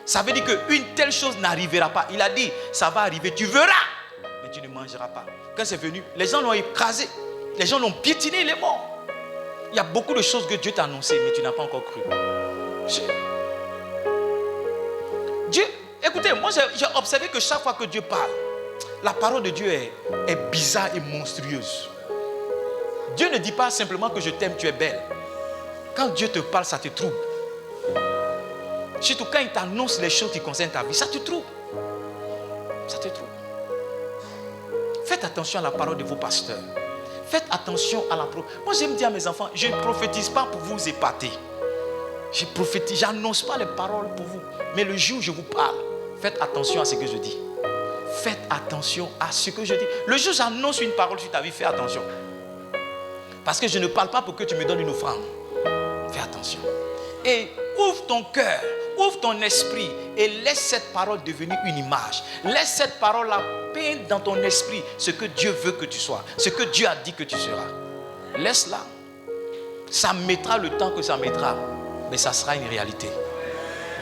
Ça veut dire qu'une telle chose n'arrivera pas. Il a dit, ça va arriver, tu verras, mais tu ne mangeras pas. Quand c'est venu, les gens l'ont écrasé. Les gens l'ont piétiné, il est mort. Il y a beaucoup de choses que Dieu t'a annoncées, mais tu n'as pas encore cru. Dieu, écoutez, moi j'ai observé que chaque fois que Dieu parle, la parole de Dieu est bizarre et monstrueuse. Dieu ne dit pas simplement que je t'aime, tu es belle. Quand Dieu te parle, ça te trouble. Surtout quand il t'annonce les choses qui concernent ta vie, ça te trouble. Ça te trouble. Faites attention à la parole de vos pasteurs. Faites attention à la parole. Moi j'aime dire à mes enfants, je ne prophétise pas pour vous épater. Je prophétise, j'annonce pas les paroles pour vous. Mais le jour où je vous parle, faites attention à ce que je dis. Faites attention à ce que je dis. Le jour où j'annonce une parole sur ta vie, fais attention. Parce que je ne parle pas pour que tu me donnes une offrande. Fais attention. Et ouvre ton cœur, ouvre ton esprit et laisse cette parole devenir une image. Laisse cette parole-là peindre dans ton esprit ce que Dieu veut que tu sois, ce que Dieu a dit que tu seras. Laisse-la. Ça mettra le temps que ça mettra, mais ça sera une réalité.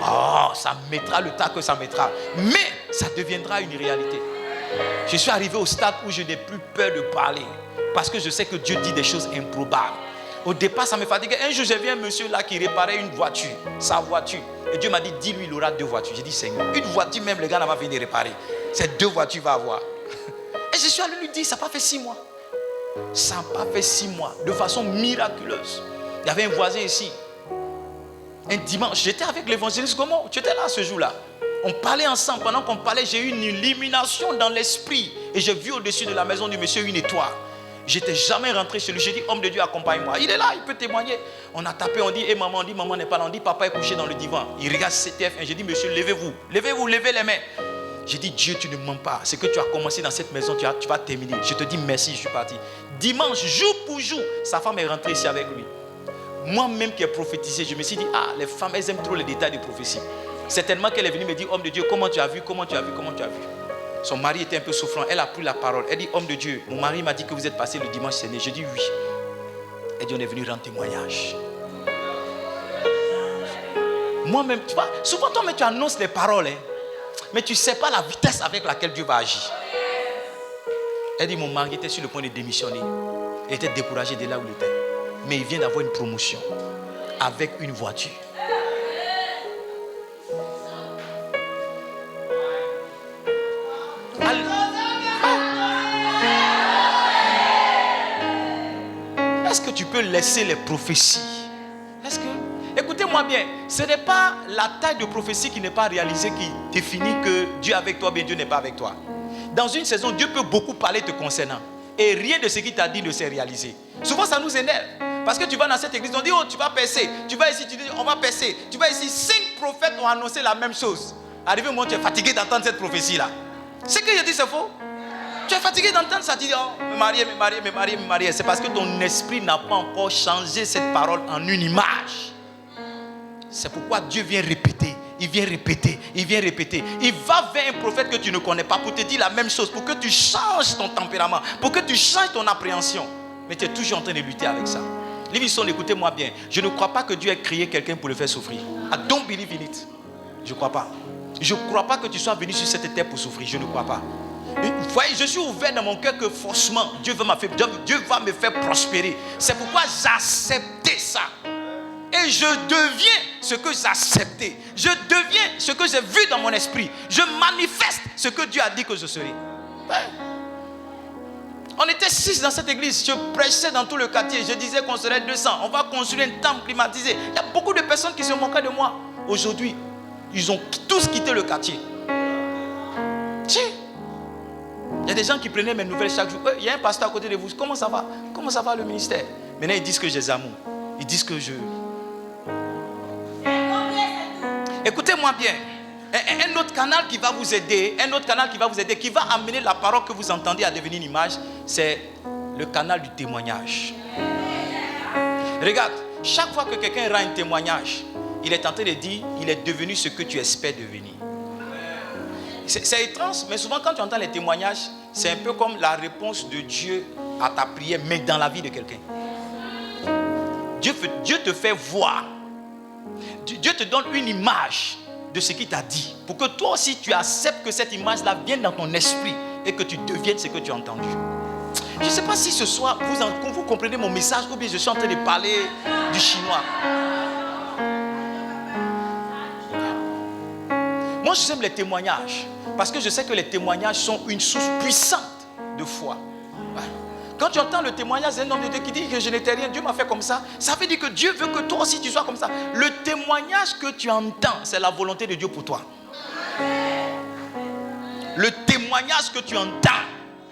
Oh, ça mettra le temps que ça mettra, mais ça deviendra une réalité. Je suis arrivé au stade où je n'ai plus peur de parler, parce que je sais que Dieu dit des choses improbables. Au départ, ça me fatiguait. Un jour, j'ai vu un monsieur là qui réparait une voiture, sa voiture. Et Dieu m'a dit, dis-lui, il aura 2 voitures. J'ai dit, Seigneur, une voiture même, le gars n'a pas fini de réparer. C'est 2 voitures qu'il va avoir. Et je suis allé lui dire, ça n'a pas fait 6 mois. Ça n'a pas fait 6 mois. De façon miraculeuse. Il y avait un voisin ici. Un dimanche, j'étais avec l'évangéliste Gomo. Tu étais là ce jour-là. On parlait ensemble. Pendant qu'on parlait, j'ai eu une illumination dans l'esprit. Et j'ai vu au-dessus de la maison du monsieur une étoile. J'étais jamais rentré chez lui. J'ai dit, homme de Dieu, accompagne-moi. Il est là, il peut témoigner. On a tapé, on dit, et maman, on dit, maman n'est pas là. On dit, papa est couché dans le divan. Il regarde CTF1. J'ai dit, monsieur, levez-vous. Levez-vous, levez les mains. J'ai dit, Dieu, tu ne mens pas. Ce que tu as commencé dans cette maison, tu vas terminer. Je te dis merci, je suis parti. Dimanche, jour pour jour, sa femme est rentrée ici avec lui. Moi-même qui ai prophétisé, je me suis dit, les femmes, elles aiment trop les détails de prophétie. Certainement qu'elle est venue me dire, homme de Dieu, comment tu as vu, comment tu as vu, comment tu as vu. Son mari était un peu souffrant, elle a pris la parole. Elle dit, homme de Dieu, mon mari m'a dit que vous êtes passé le dimanche dernier. Je dis oui. Elle dit, on est venu rendre témoignage. Moi-même, tu vois, souvent toi, tu annonces les paroles, mais tu ne sais pas la vitesse avec laquelle Dieu va agir. Elle dit, mon mari était sur le point de démissionner. Il était découragé de là où il était. Mais il vient d'avoir une promotion avec une voiture. Est-ce que tu peux laisser les prophéties? Est-ce que... Écoutez-moi bien, ce n'est pas la taille de prophétie qui n'est pas réalisée qui définit que Dieu est avec toi, bien Dieu n'est pas avec toi. Dans une saison, Dieu peut beaucoup parler te concernant. Et rien de ce qu'il t'a dit ne s'est réalisé. Souvent, ça nous énerve. Parce que tu vas dans cette église, on dit, oh, tu vas percer. Tu vas ici, tu dis, on va percer. Tu vas ici, 5 prophètes ont annoncé la même chose. Arrivé au moment où tu es fatigué d'entendre cette prophétie-là. Ce que je dis, c'est faux. Tu es fatigué d'entendre ça, tu dis, oh, me marier. C'est parce que ton esprit n'a pas encore changé cette parole en une image. C'est pourquoi Dieu vient répéter. Il vient répéter. Il va vers un prophète que tu ne connais pas pour te dire la même chose, pour que tu changes ton tempérament, pour que tu changes ton appréhension. Mais tu es toujours en train de lutter avec ça. Livingstone, écoutez-moi bien. Je ne crois pas que Dieu ait créé quelqu'un pour le faire souffrir. I don't believe in it. Je ne crois pas. Je ne crois pas que tu sois venu sur cette terre pour souffrir. Je ne crois pas. Vous voyez, je suis ouvert dans mon cœur que forcément Dieu va me faire prospérer. C'est pourquoi j'ai accepté ça. Et je deviens ce que j'ai accepté. Je deviens ce que j'ai vu dans mon esprit. Je manifeste ce que Dieu a dit que je serai. On était 6 dans cette église. Je prêchais dans tout le quartier. Je disais qu'on serait 200. On va construire un temple climatisé. Il y a beaucoup de personnes qui se moquaient de moi. Aujourd'hui, ils ont tous quitté le quartier. Tiens. Il y a des gens qui prenaient mes nouvelles chaque jour. Il y a un pasteur à côté de vous. Comment ça va? Comment ça va le ministère? Maintenant, ils disent que j'ai des amours. Ils disent que je... Écoutez-moi bien. Un autre canal qui va vous aider, qui va amener la parole que vous entendez à devenir une image, c'est le canal du témoignage. Regarde, chaque fois que quelqu'un rend un témoignage, il est en train de dire, il est devenu ce que tu espères devenir. C'est étrange, mais souvent quand tu entends les témoignages, c'est un peu comme la réponse de Dieu à ta prière, mais dans la vie de quelqu'un. Dieu te fait voir. Dieu te donne une image de ce qu'il t'a dit, pour que toi aussi tu acceptes que cette image-là vienne dans ton esprit et que tu deviennes ce que tu as entendu. Je ne sais pas si ce soir vous comprenez mon message ou bien je suis en train de parler du chinois. Moi j'aime les témoignages parce que je sais que les témoignages sont une source puissante de foi. Quand tu entends le témoignage d'un homme de Dieu qui dit que je n'étais rien, Dieu m'a fait comme ça, ça veut dire que Dieu veut que toi aussi tu sois comme ça. Le témoignage que tu entends, c'est la volonté de Dieu pour toi. Le témoignage que tu entends,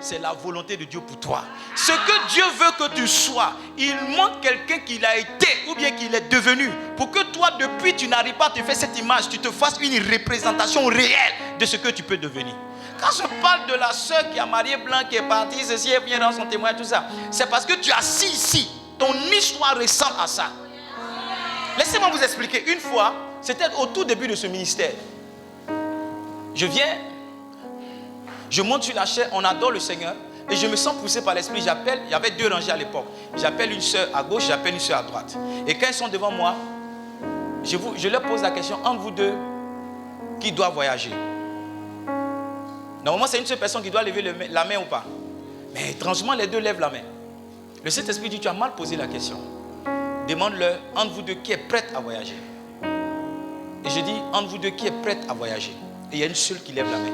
c'est la volonté de Dieu pour toi. Ce que Dieu veut que tu sois, il montre quelqu'un qu'il a été ou bien qu'il est devenu. Pour que toi, depuis, tu n'arrives pas à te faire cette image, tu te fasses une représentation réelle de ce que tu peux devenir. Quand je parle de la soeur qui a marié blanc, qui est partie, ceci, elle vient dans son témoignage, tout ça, c'est parce que tu as assis ici. Ton histoire ressemble à ça. Laissez-moi vous expliquer. Une fois, c'était au tout début de ce ministère. Je viens, je monte sur la chaise, on adore le Seigneur, et je me sens poussé par l'esprit. J'appelle, il y avait 2 rangées à l'époque. J'appelle une soeur à gauche, j'appelle une soeur à droite. Et quand ils sont devant moi, je leur pose la question, entre vous deux, qui doit voyager? Normalement, c'est une seule personne qui doit lever la main ou pas. Mais étrangement, les deux lèvent la main. Le Saint-Esprit dit, tu as mal posé la question. demande-leur, entre vous deux, qui est prête à voyager? Et je dis, entre vous deux, qui est prête à voyager? Et il y a une seule qui lève la main.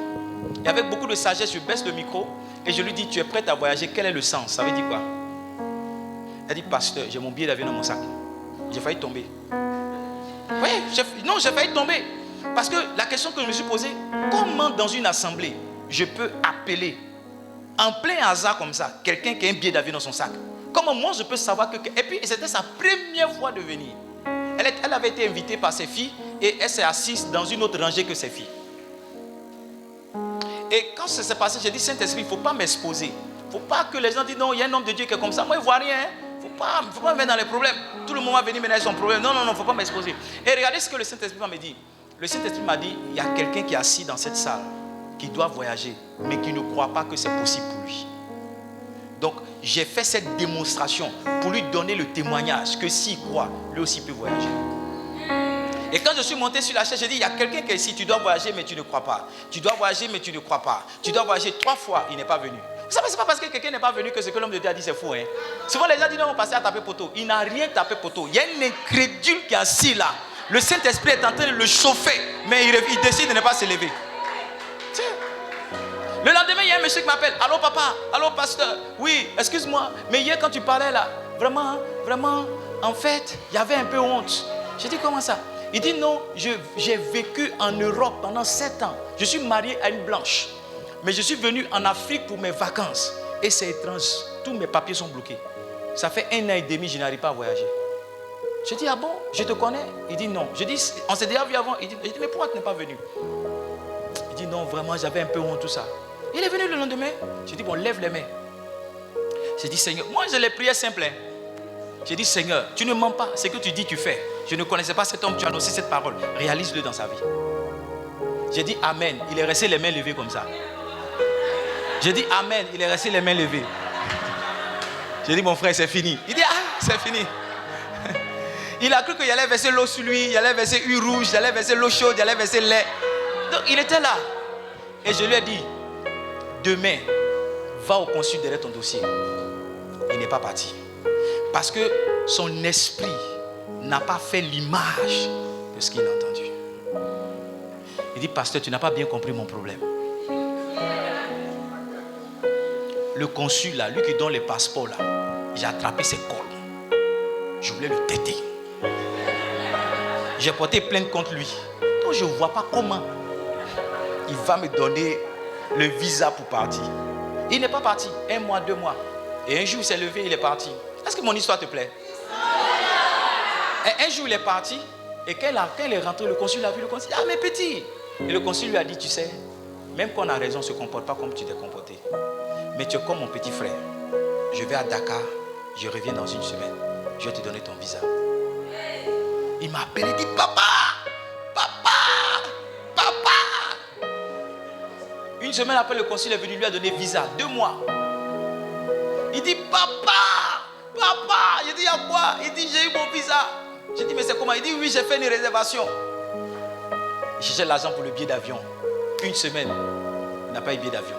Et avec beaucoup de sagesse, je baisse le micro et je lui dis, tu es prête à voyager, quel est le sens? Ça veut dire quoi? Elle dit, pasteur, j'ai mon billet d'avion dans mon sac. J'ai failli tomber. Oui, j'ai failli tomber. Parce que la question que je me suis posée, comment dans une assemblée, je peux appeler, en plein hasard comme ça, quelqu'un qui a un billet d'avion dans son sac? Comment moi je peux savoir que... Et puis c'était sa première fois de venir. Elle avait été invitée par ses filles et elle s'est assise dans une autre rangée que ses filles. Et quand ça s'est passé, j'ai dit, Saint-Esprit, il ne faut pas m'exposer. Il ne faut pas que les gens disent, non, il y a un homme de Dieu qui est comme ça. Moi, il ne voit rien. Il ne faut pas me mettre dans les problèmes. Tout le monde va venir mener son problème. Non, il ne faut pas m'exposer. Et regardez ce que le Saint-Esprit m'a dit. Le Saint-Esprit m'a dit, il y a quelqu'un qui est assis dans cette salle, qui doit voyager, mais qui ne croit pas que c'est possible pour lui. Donc, j'ai fait cette démonstration pour lui donner le témoignage que s'il croit, lui aussi peut voyager. Et quand je suis monté sur la chaise, j'ai dit, il y a quelqu'un qui est ici, tu dois voyager, mais tu ne crois pas. Tu dois voyager, mais tu ne crois pas. Tu dois voyager 3 fois, il n'est pas venu. Vous savez, ce n'est pas parce que quelqu'un n'est pas venu que ce que l'homme de Dieu a dit, c'est fou. Hein? Souvent, les gens disent, non, on va passer à taper poteau. Il n'a rien tapé poteau. Il y a un incrédule qui est assis là. Le Saint-Esprit est en train de le chauffer, mais il décide de ne pas se lever. Tiens. Le lendemain, il y a un monsieur qui m'appelle. Allô, papa? Allô, pasteur? Oui, excuse-moi. Mais hier, quand tu parlais là, vraiment, en fait, il y avait un peu honte. J'ai dit, comment ça? Il dit, non, j'ai vécu en Europe pendant 7 ans. Je suis marié à une blanche. Mais je suis venu en Afrique pour mes vacances. Et c'est étrange. Tous mes papiers sont bloqués. Ça fait 1 an et demi, je n'arrive pas à voyager. Je dis, ah bon, je te connais? Il dit, non. Je dis, on s'est déjà vu avant. Il dit, mais pourquoi tu n'es pas venu? Il dit, non, vraiment, j'avais un peu honte, tout ça. Il est venu le lendemain. Je dis, bon, lève les mains. J'ai dit, Seigneur, moi, je les priais simples. Hein. J'ai dit, Seigneur, tu ne mens pas. Ce que tu dis, tu fais. Je ne connaissais pas cet homme, tu as annoncé cette parole. Réalise-le dans sa vie. J'ai dit, Amen. Il est resté les mains levées comme ça. J'ai dit, Amen. Il est resté les mains levées. J'ai dit, mon frère, c'est fini. Il dit, ah, c'est fini. Il a cru qu'il allait verser l'eau sur lui, il allait verser huile rouge, il allait verser l'eau chaude, il allait verser lait. Donc, il était là. Et je lui ai dit, demain, va au consul derrière ton dossier. Il n'est pas parti. Parce que son esprit n'a pas fait l'image de ce qu'il a entendu. Il dit, pasteur, tu n'as pas bien compris mon problème. Le consul là, lui qui donne les passeports là, j'ai attrapé ses cols. Je voulais le têter. J'ai porté plainte contre lui. Donc je ne vois pas comment il va me donner le visa pour partir. Il n'est pas parti. 1 mois, 2 mois. Et un jour il s'est levé, il est parti. Est-ce que mon histoire te plaît? Et un jour il est parti. Et quand il est rentré, le consul a vu le consul. Ah mais petit. Et le consul lui a dit, tu sais, même quand on a raison, on ne se comporte pas comme tu t'es comporté. Mais tu es comme mon petit frère. Je vais à Dakar, je reviens dans 1 semaine. Je vais te donner ton visa. Il m'a appelé, il dit, papa, papa, papa. 1 semaine après, le consul est venu lui a donné visa. 2 mois. Il dit, papa, papa. Je dis, il y a quoi? Il dit, j'ai eu mon visa. J'ai dit, mais c'est comment? Il dit, oui, j'ai fait une réservation. Il cherchait l'argent pour le billet d'avion. 1 semaine, il n'a pas eu billet d'avion.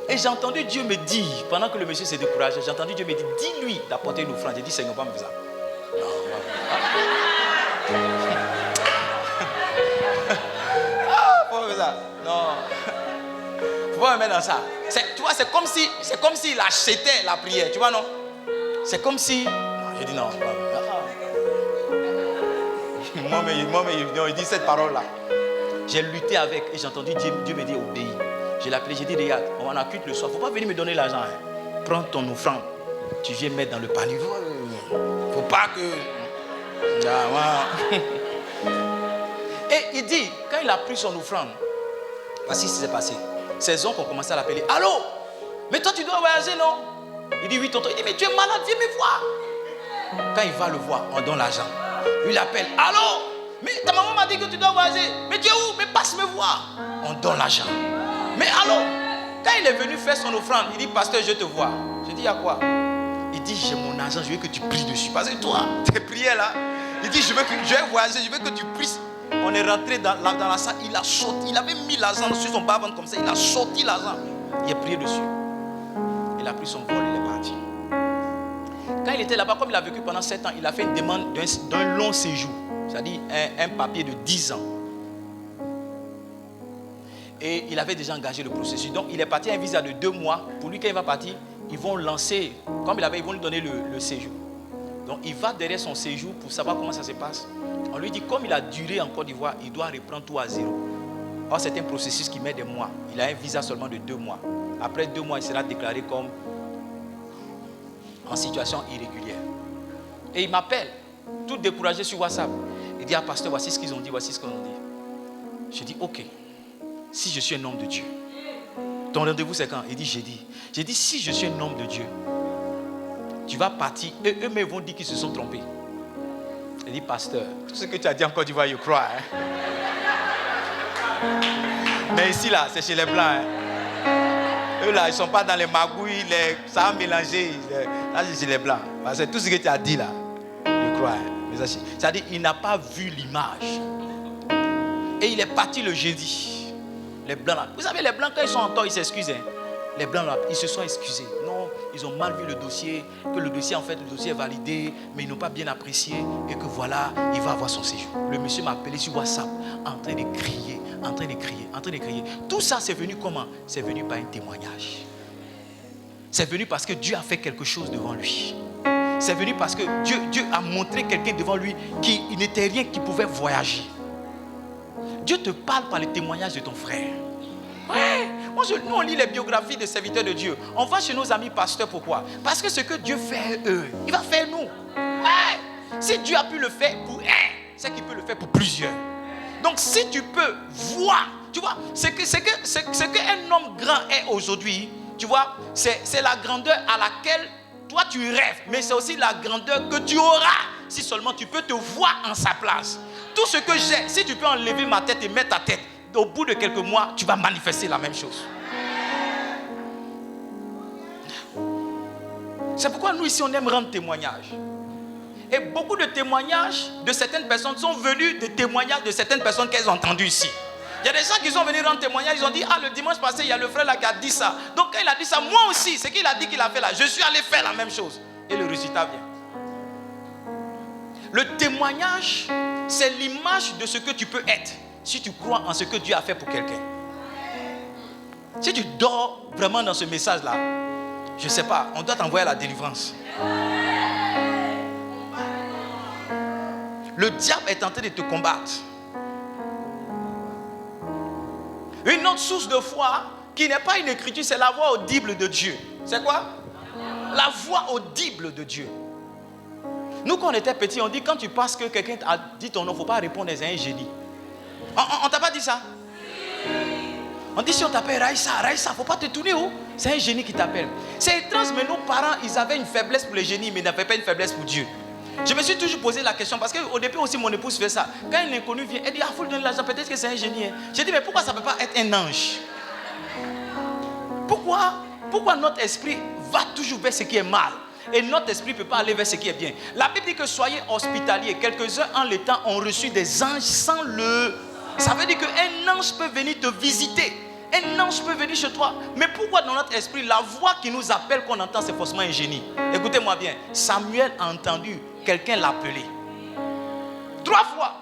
Et j'ai entendu Dieu me dire, pendant que le monsieur s'est découragé, j'ai entendu Dieu me dire, dis-lui d'apporter une offrande. J'ai dit, Seigneur, pas me faire ça. Non, faut pas faire ça. Non. Faut pas me mettre dans ça. Tu vois, c'est comme s'il achetait la prière. Tu vois, non? C'est comme si... Non, j'ai dit non. Il dit cette parole-là. J'ai lutté avec et j'ai entendu Dieu me dire, obéis. Je l'ai appelé, j'ai dit, regarde, on en occupe le soir. Il ne faut pas venir me donner l'argent. Hein. Prends ton offrande. Tu viens mettre dans le panier. Il ne faut pas que... Et il dit, quand il a pris son offrande, voici ce qui s'est passé. Ses oncles ont commencé à l'appeler. Allô? Mais toi, tu dois voyager, non? Il dit, oui, tonton. Il dit, mais tu es malade, viens me voir. Quand il va le voir, on donne l'argent. Lui, il appelle. Allô? Mais ta maman m'a dit que tu dois voyager. Mais tu es où? Mais passe me voir. On donne l'argent. Mais allô? Quand il est venu faire son offrande, il dit, pasteur, je te vois. Je dis, à quoi? Il dit, j'ai mon argent, je veux que tu pries dessus. Parce que toi, tes prières là, il dit, je vais voyager, je veux que tu pries. On est rentré dans la salle, il a sorti, il avait mis l'argent sur son bas-ventre comme ça, il a sorti l'argent. Il a prié dessus. Il a pris son vol, il est parti. Quand il était là-bas, comme il a vécu pendant 7 ans, il a fait une demande d'un long séjour. C'est-à-dire un papier de 10 ans. Et il avait déjà engagé le processus. Donc il est parti à un visa de 2 mois. Pour lui, quand il va partir, ils vont lancer, comme ils vont lui donner le séjour. Donc il va derrière son séjour pour savoir comment ça se passe. On lui dit, comme il a duré en Côte d'Ivoire, il doit reprendre tout à zéro. Or c'est un processus qui met des mois. Il a un visa seulement de 2 mois. Après 2 mois, il sera déclaré comme en situation irrégulière. Et il m'appelle, tout découragé sur WhatsApp. Il dit, ah pasteur, voici ce qu'ils ont dit, voici ce qu'on a dit. Je dis, ok, si je suis un homme de Dieu, ton rendez-vous c'est quand? Il dit, jeudi. J'ai dit, si je suis un homme de Dieu, tu vas partir, et eux-mêmes vont dire qu'ils se sont trompés. Il dit, pasteur, tout ce que tu as dit en Côte d'Ivoire, you cry. Mais ici, là, c'est chez les Blancs. Eux, là, ils ne sont pas dans les magouilles, ça a mélangé. Là, c'est chez les Blancs. Parce que tout ce que tu as dit, là, you cry. C'est-à-dire, il n'a pas vu l'image. Et il est parti le jeudi. Les Blancs, là. Vous savez, les Blancs, quand ils sont en tort, ils s'excusent. Les Blancs, là, ils se sont excusés. Non, ils ont mal vu le dossier. Que le dossier, en fait, le dossier est validé. Mais ils n'ont pas bien apprécié. Et que voilà, il va avoir son séjour. Le monsieur m'a appelé sur WhatsApp. En train de crier, en train de crier, en train de crier. Tout ça, c'est venu comment? C'est venu par un témoignage. C'est venu parce que Dieu a fait quelque chose devant lui. C'est venu parce que Dieu a montré quelqu'un devant lui qui n'était rien, qui pouvait voyager. Dieu te parle par le témoignage de ton frère. Ouais. Nous, on lit les biographies des serviteurs de Dieu. On va chez nos amis pasteurs, pourquoi? Parce que ce que Dieu fait eux, il va faire nous. Ouais. Si Dieu a pu le faire pour un, c'est qu'il peut le faire pour plusieurs. Donc si tu peux voir, tu vois, ce qu'un homme grand est aujourd'hui, tu vois, c'est la grandeur à laquelle toi tu rêves, mais c'est aussi la grandeur que tu auras si seulement tu peux te voir en sa place. Tout ce que j'ai, si tu peux enlever ma tête et mettre ta tête, au bout de quelques mois, tu vas manifester la même chose. C'est pourquoi nous ici, on aime rendre témoignage. Et beaucoup de témoignages de certaines personnes sont venus des témoignages de certaines personnes qu'elles ont entendues ici. Il y a des gens qui sont venus rendre témoignage, ils ont dit, ah, le dimanche passé, il y a le frère là qui a dit ça. Donc quand il a dit ça, moi aussi, ce qu'il a dit qu'il a fait là, je suis allé faire la même chose. Et le résultat vient. Le témoignage, c'est l'image de ce que tu peux être si tu crois en ce que Dieu a fait pour quelqu'un. Si tu dors vraiment dans ce message-là, je ne sais pas, on doit t'envoyer à la délivrance. Le diable est tenté de te combattre. Une autre source de foi qui n'est pas une écriture, c'est la voix audible de Dieu. C'est quoi? La voix audible de Dieu. Nous, quand on était petits, on dit quand tu penses que quelqu'un a dit ton nom, il ne faut pas répondre, c'est un génie. On t'a pas dit ça? On dit si on t'appelle Raïssa, il ne faut pas te tourner où? C'est un génie qui t'appelle. C'est étrange, mais nos parents, ils avaient une faiblesse pour les génies, mais ils n'avaient pas une faiblesse pour Dieu. Je me suis toujours posé la question, parce qu'au début aussi mon épouse fait ça. Quand un inconnu vient, elle dit, ah, il faut lui donner l'argent, peut-être que c'est un génie. J'ai dit, mais pourquoi ça ne peut pas être un ange? Pourquoi notre esprit va toujours vers ce qui est mal? Et notre esprit ne peut pas aller vers ce qui est bien. La Bible dit que soyez hospitaliers. Quelques-uns en l'état ont reçu des anges sans le... Ça veut dire qu'un ange peut venir te visiter. Un ange peut venir chez toi. Mais pourquoi dans notre esprit, la voix qui nous appelle qu'on entend, c'est forcément un génie? Écoutez-moi bien. Samuel a entendu quelqu'un l'appeler. 3 fois.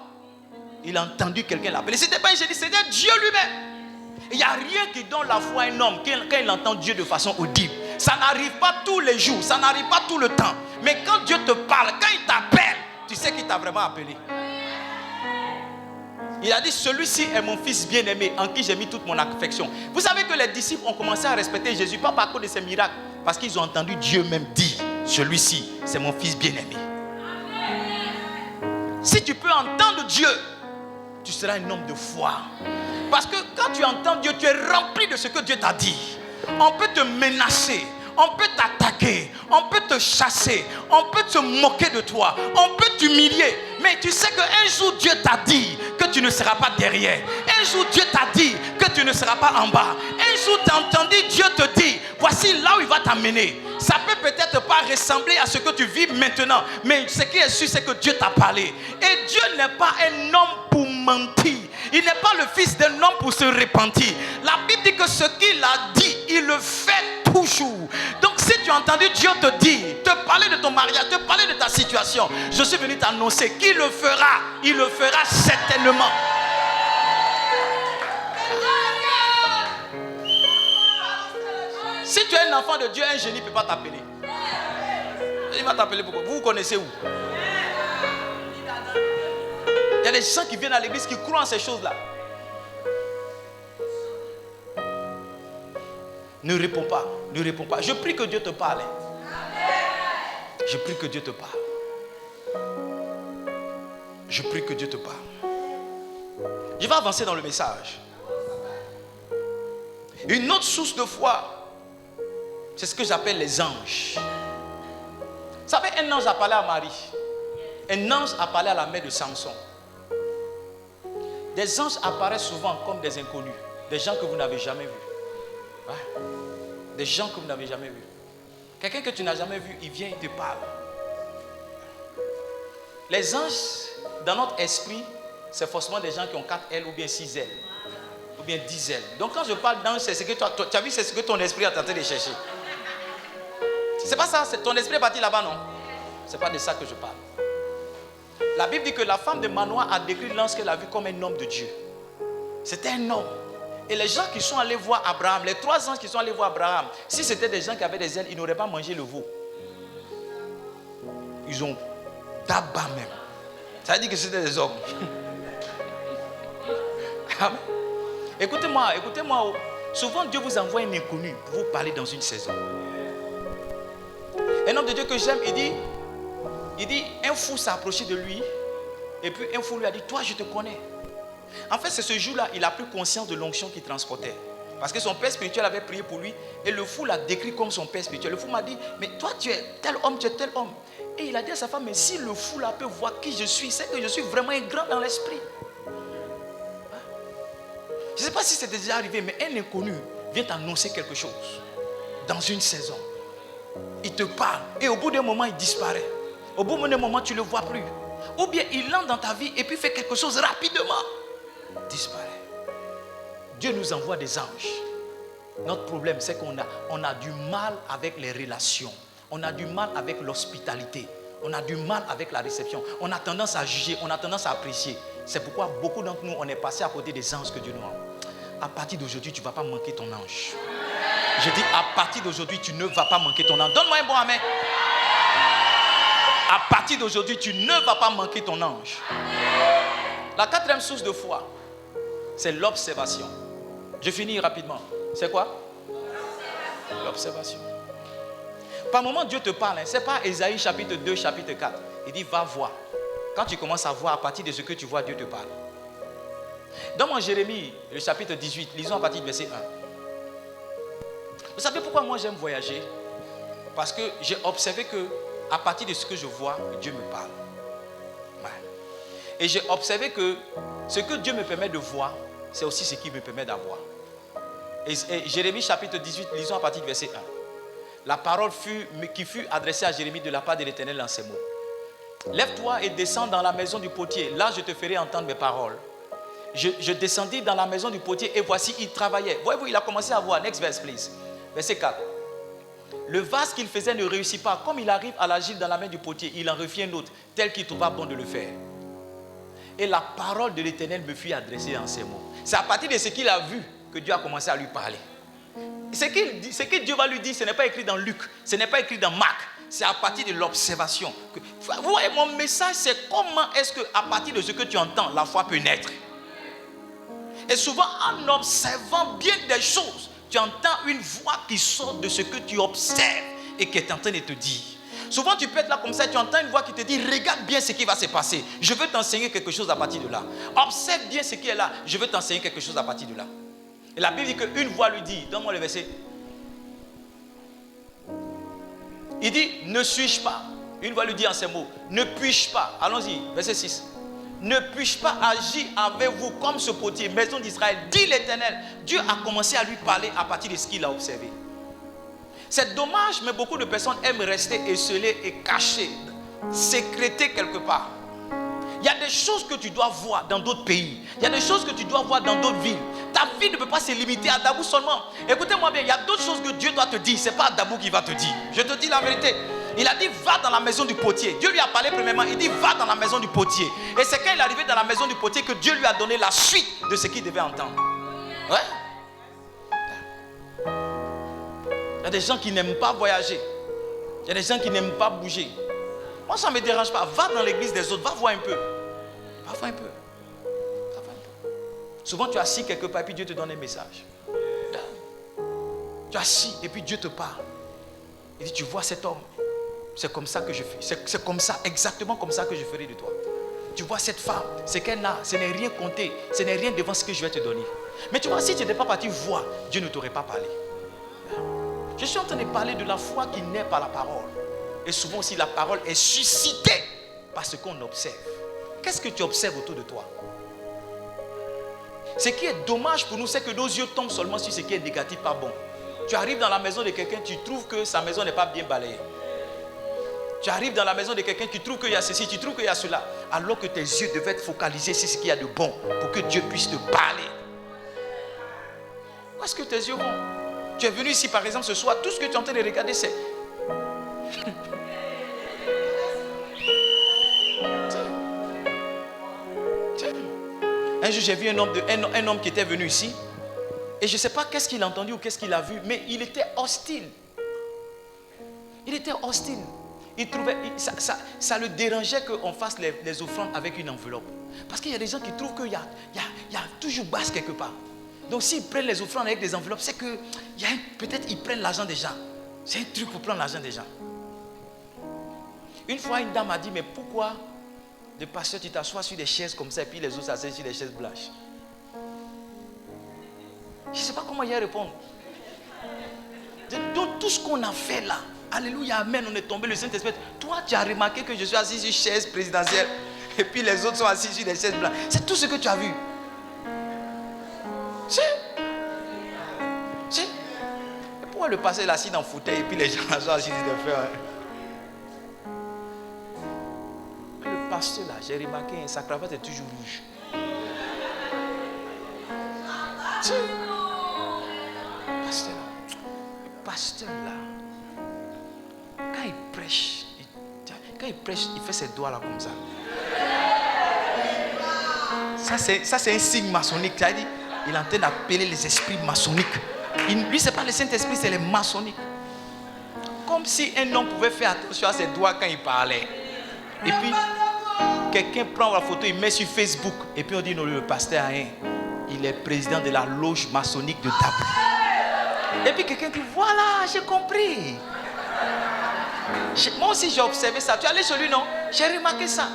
Il a entendu quelqu'un l'appeler. Ce n'était pas un génie, c'était Dieu lui-même. Il n'y a rien qui donne la foi à un homme quand il entend Dieu de façon audible. Ça n'arrive pas tous les jours, ça n'arrive pas tout le temps. Mais quand Dieu te parle, quand il t'appelle, tu sais qu'il t'a vraiment appelé. Il a dit, celui-ci est mon fils bien-aimé en qui j'ai mis toute mon affection. Vous savez que les disciples ont commencé à respecter Jésus, pas par cause de ses miracles, parce qu'ils ont entendu Dieu même dire, celui-ci, c'est mon fils bien-aimé. Si tu peux entendre Dieu, tu seras un homme de foi. Parce que quand tu entends Dieu, tu es rempli de ce que Dieu t'a dit. On peut te menacer, on peut t'attaquer, on peut te chasser, on peut se moquer de toi, on peut t'humilier. Mais tu sais qu'un jour Dieu t'a dit que tu ne seras pas derrière. Un jour Dieu t'a dit que tu ne seras pas en bas. Un jour tu as entendu Dieu te dire, voici là où il va t'amener. Ça peut peut-être pas ressembler à ce que tu vis maintenant. Mais ce qui est sûr, c'est que Dieu t'a parlé. Et Dieu n'est pas un homme pour mentir. Il n'est pas le fils d'un homme pour se repentir. La Bible dit que ce qu'il a dit, il le fait toujours. Donc si tu as entendu Dieu te dire, te parlais de ton mariage, te parlais de ta situation. Je suis venu t'annoncer qu'il le fera. Il le fera certainement. Si tu es un enfant de Dieu, un génie ne peut pas t'appeler. Il va t'appeler pourquoi? Vous connaissez où? Il y a des gens qui viennent à l'église qui croient en ces choses-là. Ne réponds pas, ne réponds pas. Je prie que Dieu te parle. Je prie que Dieu te parle. Je prie que Dieu te parle. Je vais avancer dans le message. Une autre source de foi, c'est ce que j'appelle les anges. Vous savez, un ange a parlé à Marie. Un ange a parlé à la mère de Samson. Des anges apparaissent souvent comme des inconnus. Des gens que vous n'avez jamais vus. Ouais. Des gens que vous n'avez jamais vus. Quelqu'un que tu n'as jamais vu, il vient, il te parle. Les anges, dans notre esprit, c'est forcément des gens qui ont 4 ailes ou bien 6 ailes. Ou bien 10 ailes. Donc quand je parle d'ange, c'est ce que tu as vu, c'est ce que ton esprit est en train de chercher. C'est pas ça, ton esprit est parti là-bas, non? C'est pas de ça que je parle. La Bible dit que la femme de Manoah a décrit l'ange qu'elle a vu comme un homme de Dieu. C'était un homme. Et les gens qui sont allés voir Abraham, les 3 anges qui sont allés voir Abraham, si c'était des gens qui avaient des ailes, ils n'auraient pas mangé le veau. Ils ont d'abat même. Ça veut dire que c'était des hommes. Amen. Écoutez-moi, écoutez-moi. Souvent Dieu vous envoie un inconnu pour vous parler dans une saison. Un homme de Dieu que j'aime, il dit, un fou s'est approché de lui. Et puis un fou lui a dit, toi je te connais. En fait, c'est ce jour-là, il a pris conscience de l'onction qu'il transportait. Parce que son père spirituel avait prié pour lui. Et le fou l'a décrit comme son père spirituel. Le fou m'a dit, mais toi tu es tel homme, tu es tel homme. Et il a dit à sa femme, mais si le fou là peut voir qui je suis, c'est que je suis vraiment un grand dans l'esprit. Je ne sais pas si c'est déjà arrivé, mais un inconnu vient t'annoncer quelque chose. Dans une saison. Il te parle. Et au bout d'un moment, il disparaît. Au bout d'un moment, tu ne le vois plus. Ou bien il entre dans ta vie et puis fait quelque chose rapidement. Disparaît. Dieu nous envoie des anges. Notre problème, c'est qu'on a du mal avec les relations. On a du mal avec l'hospitalité. On a du mal avec la réception. On a tendance à juger, on a tendance à apprécier. C'est pourquoi beaucoup d'entre nous, on est passé à côté des anges que Dieu nous envoie. À partir d'aujourd'hui, tu ne vas pas manquer ton ange. Je dis, à partir d'aujourd'hui, tu ne vas pas manquer ton ange. Donne-moi un bon amen. À partir d'aujourd'hui, tu ne vas pas manquer ton ange. La 4e source de foi, c'est l'observation. Je finis rapidement. C'est quoi? L'observation. Par moment, Dieu te parle. Ce n'est pas Ésaïe chapitre 2, chapitre 4. Il dit, va voir. Quand tu commences à voir, à partir de ce que tu vois, Dieu te parle. Dans mon Jérémie, le chapitre 18, lisons à partir du verset 1. Vous savez pourquoi moi j'aime voyager? Parce que j'ai observé que à partir de ce que je vois, Dieu me parle. Ouais. Et j'ai observé que ce que Dieu me permet de voir, c'est aussi ce qu'il me permet d'avoir. Et Jérémie chapitre 18, lisons à partir du verset 1. La parole qui fut adressée à Jérémie de la part de l'Éternel dans ces mots. Lève-toi et descends dans la maison du potier. Là, je te ferai entendre mes paroles. Je descendis dans la maison du potier et voici, il travaillait. Voyez-vous, il a commencé à voir. Next verse, please. Verset 4. Le vase qu'il faisait ne réussit pas. Comme il arrive à l'agile dans la main du potier, il en refit un autre, tel qu'il trouva bon de le faire. Et la parole de l'Éternel me fut adressée en ces mots. C'est à partir de ce qu'il a vu que Dieu a commencé à lui parler. Ce que Dieu va lui dire, ce n'est pas écrit dans Luc, ce n'est pas écrit dans Marc. C'est à partir de l'observation. Vous voyez, mon message, c'est comment est-ce qu'à partir de ce que tu entends, la foi peut naître. Et souvent, en observant bien des choses, tu entends une voix qui sort de ce que tu observes et qui est en train de te dire. Souvent, tu peux être là comme ça, tu entends une voix qui te dit, regarde bien ce qui va se passer. Je veux t'enseigner quelque chose à partir de là. Observe bien ce qui est là. Je veux t'enseigner quelque chose à partir de là. Et la Bible dit qu'une voix lui dit, donne-moi le verset. Il dit, ne suis-je pas? Une voix lui dit en ces mots, ne puis-je pas? Allons-y, verset 6. Ne puis-je pas agir avec vous comme ce potier, maison d'Israël, dit l'Éternel. Dieu a commencé à lui parler à partir de ce qu'il a observé. C'est dommage, mais beaucoup de personnes aiment rester esselées et cachées, sécrétées quelque part. Il y a des choses que tu dois voir dans d'autres pays. Il y a des choses que tu dois voir dans d'autres villes. Ta vie ne peut pas se limiter à Dabou seulement. Écoutez-moi bien, il y a d'autres choses que Dieu doit te dire. Ce n'est pas Dabou qui va te dire. Je te dis la vérité. Il a dit va dans la maison du potier. Dieu lui a parlé premièrement. Il dit va dans la maison du potier. Et c'est quand il est arrivé dans la maison du potier que Dieu lui a donné la suite de ce qu'il devait entendre. Ouais. Il y a des gens qui n'aiment pas voyager. Il y a des gens qui n'aiment pas bouger. Moi ça ne me dérange pas. Va dans l'église des autres. Va voir un peu. Va voir un peu. Va voir un peu. Souvent tu es assis quelque part et puis Dieu te donne un message. Tu es assis et puis Dieu te parle. Il dit tu vois cet homme. C'est comme ça que je fais. C'est comme ça, exactement comme ça que je ferai de toi. Tu vois cette femme, c'est qu'elle a, ce n'est rien compté, ce n'est rien devant ce que je vais te donner. Mais tu vois, si tu n'étais pas parti voir, Dieu ne t'aurait pas parlé. Je suis en train de parler de la foi qui naît par la parole. Et souvent aussi la parole est suscitée par ce qu'on observe. Qu'est-ce que tu observes autour de toi? Ce qui est dommage pour nous, c'est que nos yeux tombent seulement sur ce qui est négatif, pas bon. Tu arrives dans la maison de quelqu'un, tu trouves que sa maison n'est pas bien balayée. Tu arrives dans la maison de quelqu'un, tu trouves qu'il y a ceci, tu trouves qu'il y a cela. Alors que tes yeux devaient être focalisés sur ce qu'il y a de bon pour que Dieu puisse te parler. Où est-ce que tes yeux vont? Tu es venu ici par exemple ce soir, tout ce que tu es en train de regarder c'est... Un jour j'ai vu un homme qui était venu ici. Et je ne sais pas qu'est-ce qu'il a entendu ou qu'est-ce qu'il a vu, mais il était hostile. Il était hostile. Il trouvait, ça le dérangeait qu'on fasse les offrandes avec une enveloppe. Parce qu'il y a des gens qui trouvent qu'il y a toujours basse quelque part. Donc s'ils prennent les offrandes avec des enveloppes, c'est que peut-être ils prennent l'argent des gens. C'est un truc pour prendre l'argent des gens. Une fois, une dame a dit, mais pourquoi le pasteur, tu t'assois sur des chaises comme ça et puis les autres s'assoient sur des chaises blanches? Je ne sais pas comment y répondre. Donc tout ce qu'on a fait là, alléluia, amen, on est tombé, le Saint-Esprit. Toi, tu as remarqué que je suis assis sur une chaise présidentielle et puis les autres sont assis sur des chaises blanches. C'est tout ce que tu as vu. Si. Et pourquoi le pasteur est assis dans le fauteuil et puis les gens sont assis sur des fers? Le pasteur là, j'ai remarqué, sa cravate est toujours rouge. Si. Le pasteur là, quand il prêche, il fait ses doigts là comme ça. Ça c'est un signe maçonnique. C'est-à-dire, il est en train d'appeler les esprits maçonniques. Lui, ce n'est pas le Saint-Esprit, c'est les maçonniques. Comme si un homme pouvait faire attention à ses doigts quand il parlait. Et puis, quelqu'un prend la photo, il met sur Facebook. Et puis on dit, non, le pasteur, hein, il est président de la loge maçonnique de Dabou. Et puis quelqu'un dit, voilà, j'ai compris. Moi aussi, j'ai observé ça. Tu es allé chez lui, non? J'ai remarqué ça.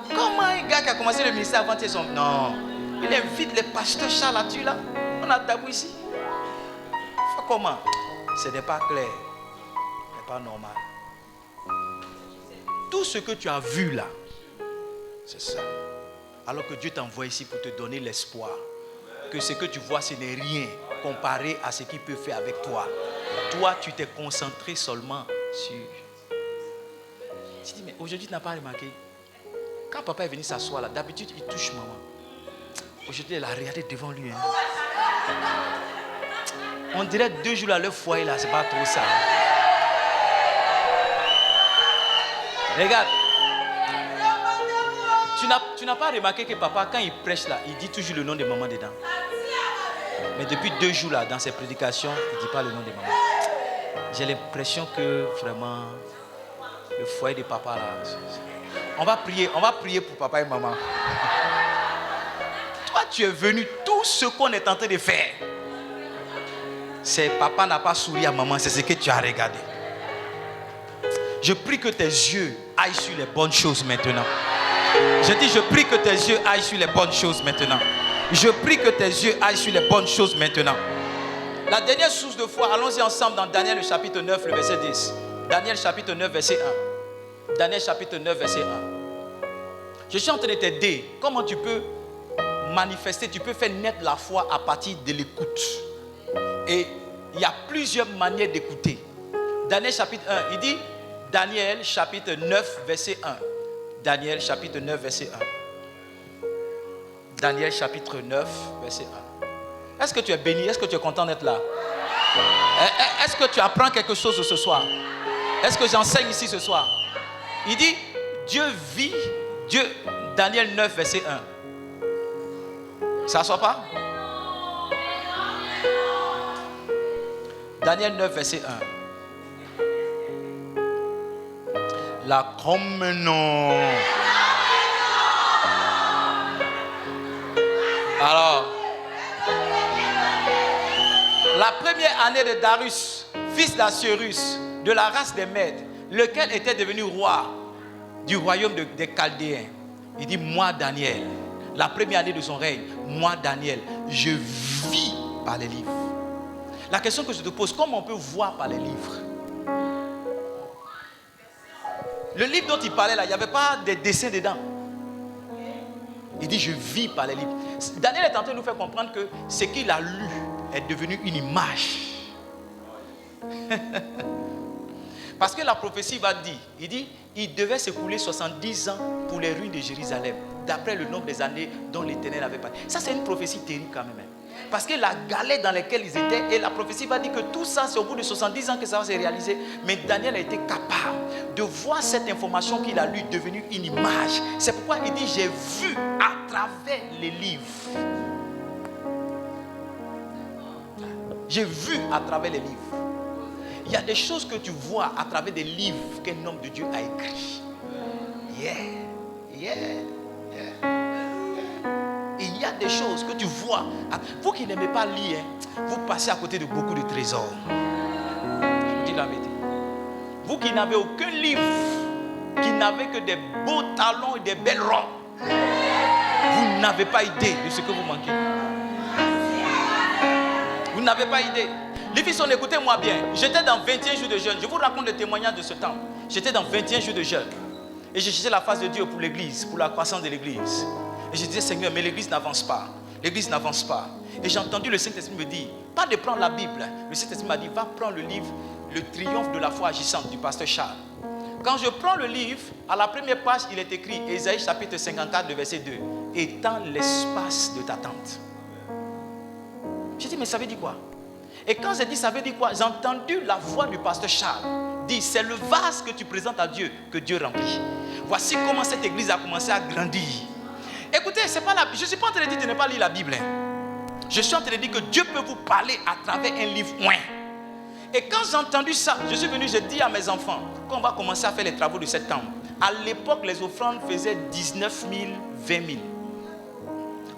Comment un gars qui a commencé le ministère avant son... Non. Il invite les pasteurs charlatans là. On a Dabou ici. Comment? Ce n'est pas clair. Ce n'est pas normal. Tout ce que tu as vu là, c'est ça. Alors que Dieu t'envoie ici pour te donner l'espoir. Que ce que tu vois, ce n'est rien comparé à ce qu'il peut faire avec toi. Toi, tu t'es concentré seulement sur... Tu dis, mais aujourd'hui, tu n'as pas remarqué. Quand papa est venu s'asseoir là, d'habitude, il touche maman. Aujourd'hui, elle a regardé devant lui. Hein. On dirait 2 jours à leur foyer là, c'est pas trop ça. Regarde. Tu n'as pas remarqué que papa, quand il prêche là, il dit toujours le nom de maman dedans. Mais depuis 2 jours là, dans ses prédications, il ne dit pas le nom de maman. J'ai l'impression que vraiment, le foyer de papa là, on va prier pour papa et maman. Toi, tu es venu, tout ce qu'on est en train de faire, c'est papa n'a pas souri à maman, c'est ce que tu as regardé. Je prie que tes yeux aillent sur les bonnes choses maintenant. Je dis, je prie que tes yeux aillent sur les bonnes choses maintenant. Je prie que tes yeux aillent sur les bonnes choses maintenant. La dernière source de foi, allons-y ensemble dans Daniel le chapitre 9, le verset 10. Daniel chapitre 9, verset 1. Daniel chapitre 9, verset 1. Je suis en train de t'aider. Comment tu peux manifester, tu peux faire naître la foi à partir de l'écoute. Et il y a plusieurs manières d'écouter. Daniel chapitre 1, il dit, Daniel chapitre 9, verset 1. Daniel chapitre 9, verset 1. Daniel chapitre 9, verset 1. Est-ce que tu es béni? Est-ce que tu es content d'être là? Est-ce que tu apprends quelque chose ce soir? Est-ce que j'enseigne ici ce soir? Il dit, Dieu vit, Daniel 9, verset 1. Ça ne soit pas? Daniel 9, verset 1. La comme non. Alors, la première année de Darius, fils d'Assuérus, de la race des Mèdes, lequel était devenu roi du royaume des Chaldéens. Il dit, moi Daniel, la première année de son règne, moi Daniel, je vis par les livres. La question que je te pose, comment on peut voir par les livres? Le livre dont il parlait là, il n'y avait pas de dessins dedans. Il dit, je vis par les livres. Daniel est en train de nous faire comprendre que ce qu'il a lu est devenu une image. Parce que la prophétie va dire, il dit, il devait s'écouler 70 ans pour les ruines de Jérusalem, d'après le nombre des années dont l'Éternel avait parlé. Ça, c'est une prophétie terrible quand même. Parce que la galère dans laquelle ils étaient, et la prophétie va dire que tout ça, c'est au bout de 70 ans que ça va se réaliser. Mais Daniel a été capable de voir cette information qu'il a lue devenue une image. C'est pourquoi il dit, j'ai vu à travers les livres. J'ai vu à travers les livres. Il y a des choses que tu vois à travers des livres qu'un homme de Dieu a écrit. Il y a des choses que tu vois. Vous qui n'aimez pas lire, vous passez à côté de beaucoup de trésors. Je vous dis la vérité. Vous qui n'avez aucun livre, qui n'avez que des beaux talons et des belles robes, vous n'avez pas idée de ce que vous manquez. Vous n'avez pas idée. Les fils, écoutez-moi bien. J'étais dans 21 jours de jeûne. Je vous raconte le témoignage de ce temps. J'étais dans 21 jours de jeûne. Et je cherchais la face de Dieu pour l'église, pour la croissance de l'église. Et je disais, Seigneur, mais l'église n'avance pas. L'église n'avance pas. Et j'ai entendu le Saint-Esprit me dire, pas de prendre la Bible. Le Saint-Esprit m'a dit, va prendre le livre, Le triomphe de la foi agissante du pasteur Charles. Quand je prends le livre, à la première page, il est écrit, Ésaïe chapitre 54, verset 2. Étends l'espace de ta tente. J'ai dit, mais ça veut dire quoi? Et quand j'ai dit ça veut dire quoi, j'ai entendu la voix du pasteur Charles dire, c'est le vase que tu présentes à Dieu que Dieu remplit. Voici comment cette église a commencé à grandir. Écoutez, c'est pas je ne suis pas en train de dire de ne pas lire la Bible. Je suis en train de dire que Dieu peut vous parler à travers un livre. Et quand j'ai entendu ça, je suis venu, j'ai dit à mes enfants qu'on va commencer à faire les travaux de cette temple. À l'époque, les offrandes faisaient 19 000, 20 000.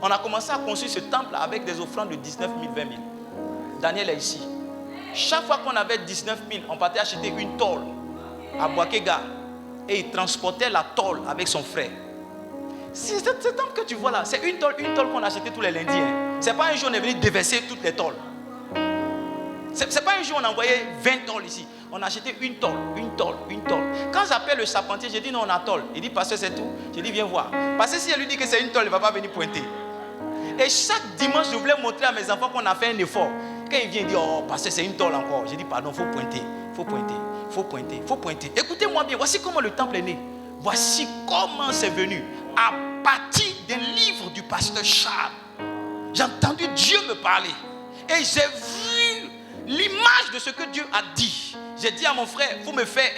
On a commencé à construire ce temple avec des offrandes de 19 000, 20 000. Daniel est ici. Chaque fois qu'on avait 19 000, on partait acheter une tôle à Boakega. Et il transportait la tôle avec son frère. C'est ce temple que tu vois là, c'est une tôle qu'on achetait tous les lundis. Ce n'est pas un jour on est venu déverser toutes les tôles. Ce n'est pas un jour on a envoyé 20 tôles ici. On a acheté une tôle. Quand j'appelle le charpentier, j'ai dit non, on a tôle. Il dit, pasteur, c'est tout. J'ai dit, viens voir. Parce que si elle lui dit que c'est une tôle, il ne va pas venir pointer. Et chaque dimanche, je voulais montrer à mes enfants qu'on a fait un effort. Quand il vient dire, oh, pasteur, c'est une tôle encore. J'ai dit, pardon, il faut pointer. Écoutez-moi bien, voici comment le temple est né. Voici comment c'est venu. À partir des livres du pasteur Charles, j'ai entendu Dieu me parler. Et j'ai vu l'image de ce que Dieu a dit. J'ai dit à mon frère, il faut me faire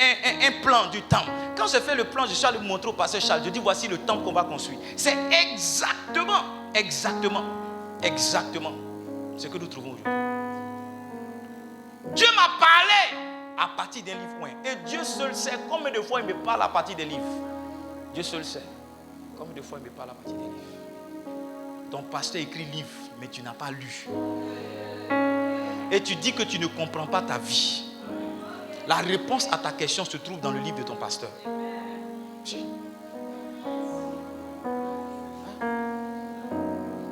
un plan du temple. Quand j'ai fait le plan, je suis allé le montrer au pasteur Charles. Je dis, voici le temple qu'on va construire. C'est exactement ce que nous trouvons aujourd'hui. Dieu m'a parlé à partir d'un livre. Et Dieu seul sait combien de fois il me parle à partir des livres. Dieu seul sait combien de fois il me parle à partir des livres. Ton pasteur écrit livre, mais tu n'as pas lu. Et tu dis que tu ne comprends pas ta vie. La réponse à ta question se trouve dans le livre de ton pasteur. Il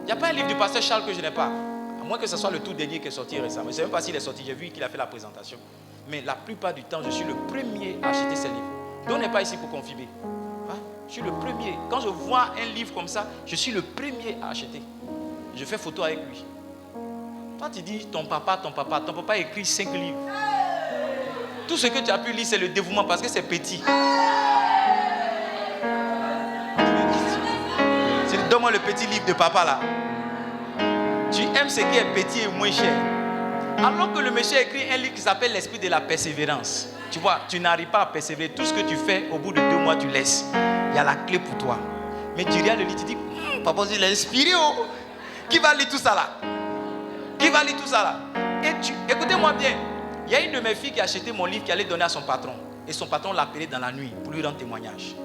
n'y a pas un livre du pasteur Charles que je n'ai pas. À moins que ce soit le tout dernier qui est sorti récemment. Je ne sais même pas s'il est sorti. J'ai vu qu'il a fait la présentation. Mais la plupart du temps, je suis le premier à acheter ces livres. Donc, on n'est pas ici pour confirmer. Je suis le premier. Quand je vois un livre comme ça, je suis le premier à acheter. Je fais photo avec lui. Toi, tu dis ton papa a écrit 5 livres. Tout ce que tu as pu lire, c'est le dévouement parce que c'est petit. Donne-moi le petit livre de papa là. Tu aimes ce qui est petit et moins cher. Alors que le monsieur a écrit un livre qui s'appelle L'esprit de la persévérance. Tu vois, tu n'arrives pas à persévérer. Tout ce que tu fais, au bout de 2 mois, tu laisses. Il y a la clé pour toi. Mais tu regardes le livre, tu dis, papa, il est inspiré. Oh. Qui va lire tout ça là? Qui va lire tout ça là? Et écoutez-moi bien. Il y a une de mes filles qui a acheté mon livre, qui allait donner à son patron. Et son patron l'a appelé dans la nuit pour lui rendre témoignage.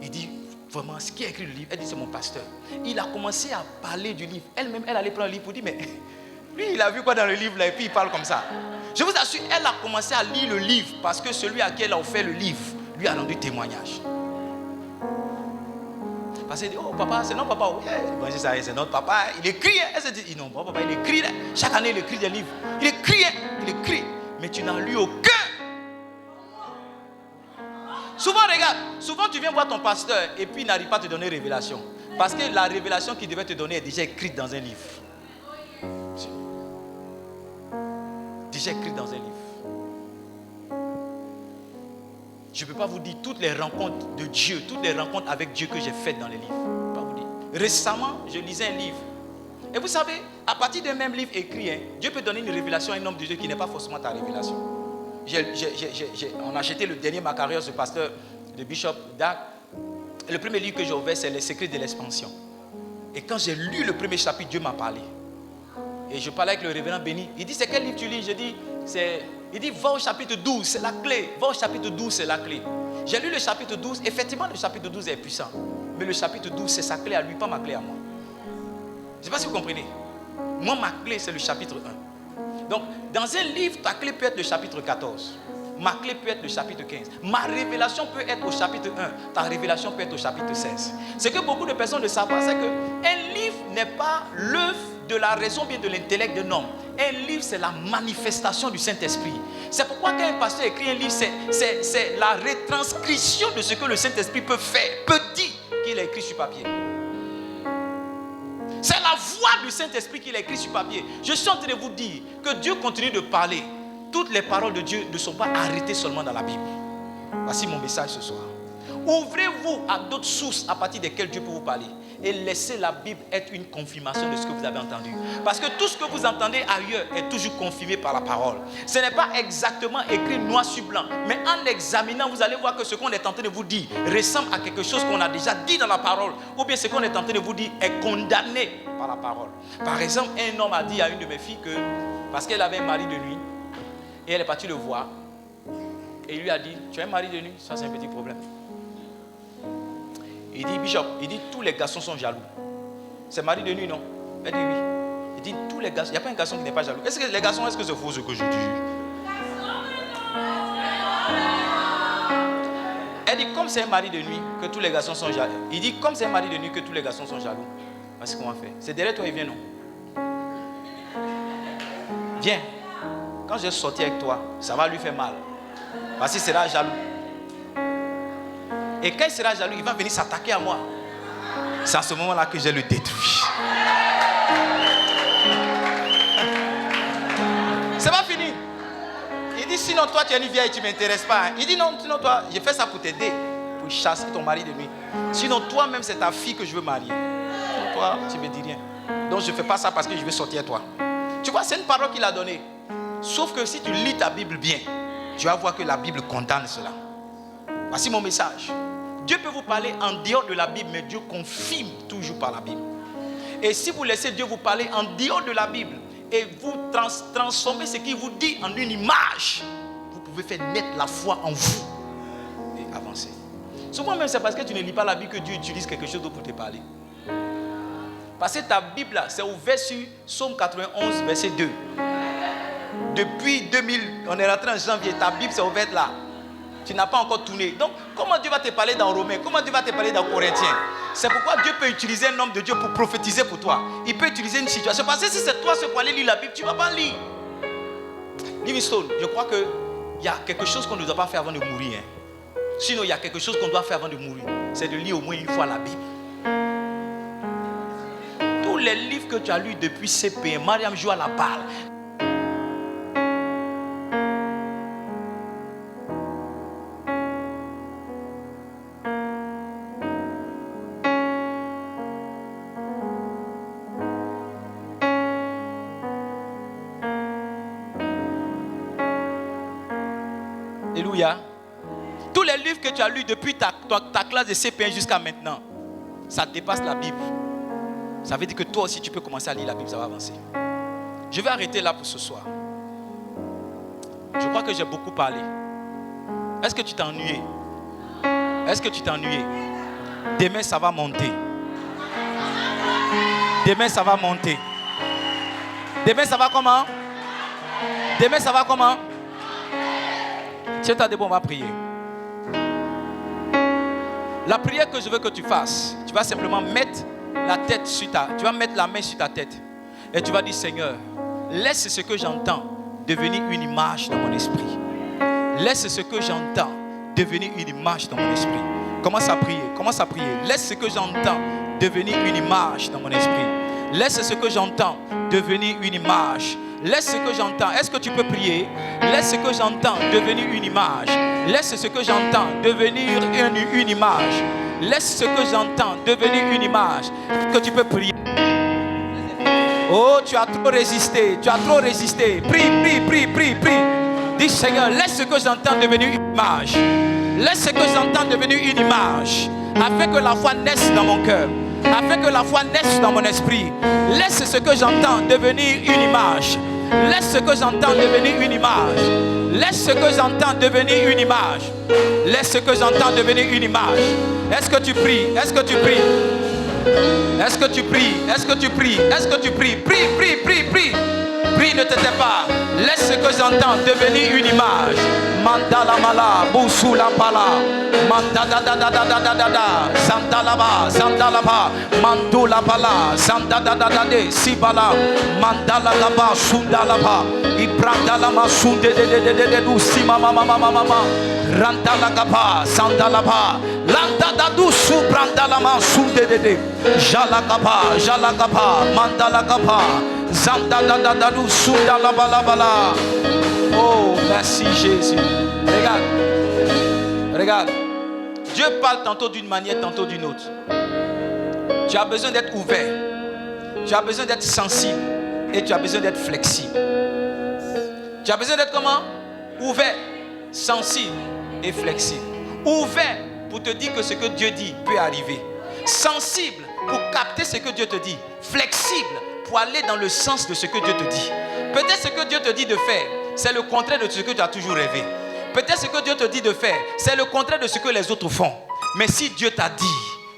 Il dit, vraiment, ce qui a écrit le livre, elle dit, c'est mon pasteur. Il a commencé à parler du livre. Elle-même, elle allait prendre le livre pour dire, mais lui, il a vu quoi dans le livre là? Et puis il parle comme ça. Je vous assure, elle a commencé à lire le livre parce que celui à qui elle a offert le livre lui a rendu témoignage. Parce qu'elle dit, oh papa, c'est notre papa. Bon, c'est notre papa. Il écrit. Elle se dit, non, bon, papa, il écrit. Chaque année, il écrit des livres. Il écrit. Mais tu n'as lu aucun. Souvent, regarde, souvent tu viens voir ton pasteur et puis il n'arrive pas à te donner révélation. Parce que la révélation qu'il devait te donner est déjà écrite dans un livre. Déjà écrite dans un livre. Je ne peux pas vous dire toutes les rencontres de Dieu, toutes les rencontres avec Dieu que j'ai faites dans les livres. Je ne peux pas vous dire. Récemment, je lisais un livre. Et vous savez, à partir d'un même livre écrit, Dieu peut donner une révélation à un homme de Dieu qui n'est pas forcément ta révélation. On a acheté le dernier Macarios de pasteur de Bishop Dag. Le premier livre que j'ai ouvert, c'est Les secrets de l'expansion. Et quand j'ai lu le premier chapitre, Dieu m'a parlé. Et je parlais avec le révérend Béni. Il dit, c'est quel livre tu lis? Je dis, il dit, va au chapitre 12, c'est la clé. Va au chapitre 12, c'est la clé. J'ai lu le chapitre 12. Effectivement, le chapitre 12 est puissant. Mais le chapitre 12, c'est sa clé à lui, pas ma clé à moi. Je ne sais pas si vous comprenez. Moi, ma clé, c'est le chapitre 1. Donc, dans un livre, ta clé peut être le chapitre 14. Ma clé peut être le chapitre 15. Ma révélation peut être au chapitre 1. Ta révélation peut être au chapitre 16. Ce que beaucoup de personnes ne savent pas, c'est qu'un livre n'est pas l'œuvre de la raison, bien de l'intellect d'un homme. Un livre, c'est la manifestation du Saint-Esprit. C'est pourquoi quand un pasteur écrit un livre, c'est la retranscription de ce que le Saint-Esprit peut faire, peut dire qu'il a écrit sur papier. C'est la voix du Saint-Esprit qu'il a écrit sur papier. Je suis en train de vous dire que Dieu continue de parler. Toutes les paroles de Dieu ne sont pas arrêtées seulement dans la Bible. Voici mon message ce soir. Ouvrez-vous à d'autres sources à partir desquelles Dieu peut vous parler. Et laissez la Bible être une confirmation de ce que vous avez entendu. Parce que tout ce que vous entendez ailleurs est toujours confirmé par la parole. Ce n'est pas exactement écrit noir sur blanc. Mais en examinant, vous allez voir que ce qu'on est en train de vous dire ressemble à quelque chose qu'on a déjà dit dans la parole. Ou bien ce qu'on est en train de vous dire est condamné par la parole. Par exemple, un homme a dit à une de mes filles que, parce qu'elle avait un mari de nuit, et elle est partie le voir, et il lui a dit, tu as un mari de nuit? Ça c'est un petit problème. Il dit, Bishop, il dit, tous les garçons sont jaloux. C'est mari de nuit, non? Elle dit oui. Il dit, tous les garçons, il n'y a pas un garçon qui n'est pas jaloux. Est-ce que les garçons, est-ce que c'est faux ce que je dis? Elle dit, comme c'est un mari de nuit que tous les garçons sont jaloux. Il dit, comme c'est un mari de nuit que tous les garçons sont jaloux. Voici ce qu'on va faire. C'est derrière toi, il vient, non? Viens. Quand je sorti avec toi, ça va lui faire mal. Parce qu'il sera jaloux. Et quand il sera jaloux, il va venir s'attaquer à moi. C'est à ce moment-là que je le détruis. C'est pas fini. Il dit, sinon toi tu es une vieille et tu ne m'intéresses pas. Il dit, non, sinon toi, j'ai fait ça pour t'aider, pour chasser ton mari de nuit. Sinon toi-même, c'est ta fille que je veux marier. Toi, tu ne me dis rien. Donc je ne fais pas ça parce que je veux sortir toi. Tu vois, c'est une parole qu'il a donnée. Sauf que si tu lis ta Bible bien, tu vas voir que la Bible condamne cela. Voici mon message. Dieu peut vous parler en dehors de la Bible, mais Dieu confirme toujours par la Bible. Et si vous laissez Dieu vous parler en dehors de la Bible et vous transformez ce qu'il vous dit en une image, vous pouvez faire naître la foi en vous et avancer. Souvent même c'est parce que tu ne lis pas la Bible que Dieu utilise quelque chose d'autre pour te parler. Parce que ta Bible là, c'est ouvert sur Psaume 91 verset 2. Depuis 2000, on est rentré en janvier, ta Bible s'est ouverte là. Tu n'as pas encore tourné. Donc, comment Dieu va te parler dans Romains? Comment Dieu va te parler dans Corinthiens? C'est pourquoi Dieu peut utiliser un homme de Dieu pour prophétiser pour toi. Il peut utiliser une situation. Parce que si c'est toi qui peux aller lire la Bible, tu ne vas pas lire. Livingstone, je crois qu'il y a quelque chose qu'on ne doit pas faire avant de mourir. Sinon, il y a quelque chose qu'on doit faire avant de mourir. C'est de lire au moins une fois la Bible. Tous les livres que tu as lus depuis CP, Mariam joue à la balle. Alléluia. Tous les livres que tu as lus depuis ta classe de CP1 jusqu'à maintenant, ça dépasse la Bible. Ça veut dire que toi aussi tu peux commencer à lire la Bible, ça va avancer. Je vais arrêter là pour ce soir. Je crois que j'ai beaucoup parlé. Est-ce que tu t'es ennuyé? Est-ce que tu t'es ennuyé? Demain ça va monter. Demain ça va monter. Demain ça va comment? Demain ça va comment? Tiens-toi debout, on va prier. La prière que je veux que tu fasses, tu vas simplement mettre la tête sur tu vas mettre la main sur ta tête et tu vas dire Seigneur, laisse ce que j'entends devenir une image dans mon esprit. Laisse ce que j'entends devenir une image dans mon esprit. Commence à prier, commence à prier. Laisse ce que j'entends devenir une image dans mon esprit. Laisse ce que j'entends devenir une image. Laisse ce que j'entends. Est-ce que tu peux prier? Laisse ce que j'entends devenir une image. Laisse ce que j'entends devenir une image. Laisse ce que j'entends devenir une image. Que tu peux prier. Oh, tu as trop résisté. Tu as trop résisté. Prie, prie, prie, prie, prie. Dis Seigneur, laisse ce que j'entends devenir une image. Laisse ce que j'entends devenir une image. Afin que la foi naisse dans mon cœur. Afin que la foi naisse dans mon esprit. Laisse ce que j'entends devenir une image. Laisse ce que j'entends devenir une image. Laisse ce que j'entends devenir une image. Laisse ce que j'entends devenir une image. Est-ce que tu pries? Est-ce que tu pries? Est-ce que tu pries? Est-ce que tu pries? Est-ce que tu pries? Prie, prie, prie, prie. Prie, ne t'étais pas. Laisse ce que j'entends devenir une image. Mandala mala, boussoula pala. Mandada da da da da da da da. Sandalaba, sandalaba. Mandula pala, sandada da da de sibala. Mandala laba, sundalaba. Ibrandala ma sunde de du sima mama mama mama. Randala gaba, sandalaba. Landa da du su brandala ma sunde de. Jalagaba, jalagaba, mandala gaba. Oh, merci Jésus. Regarde. Regarde. Dieu parle tantôt d'une manière, tantôt d'une autre. Tu as besoin d'être ouvert. Tu as besoin d'être sensible. Et tu as besoin d'être flexible. Tu as besoin d'être comment? Ouvert, sensible et flexible. Ouvert pour te dire que ce que Dieu dit peut arriver. Sensible pour capter ce que Dieu te dit. Flexible pour aller dans le sens de ce que Dieu te dit. Peut-être ce que Dieu te dit de faire, c'est le contraire de ce que tu as toujours rêvé. Peut-être ce que Dieu te dit de faire, c'est le contraire de ce que les autres font. Mais si Dieu t'a dit,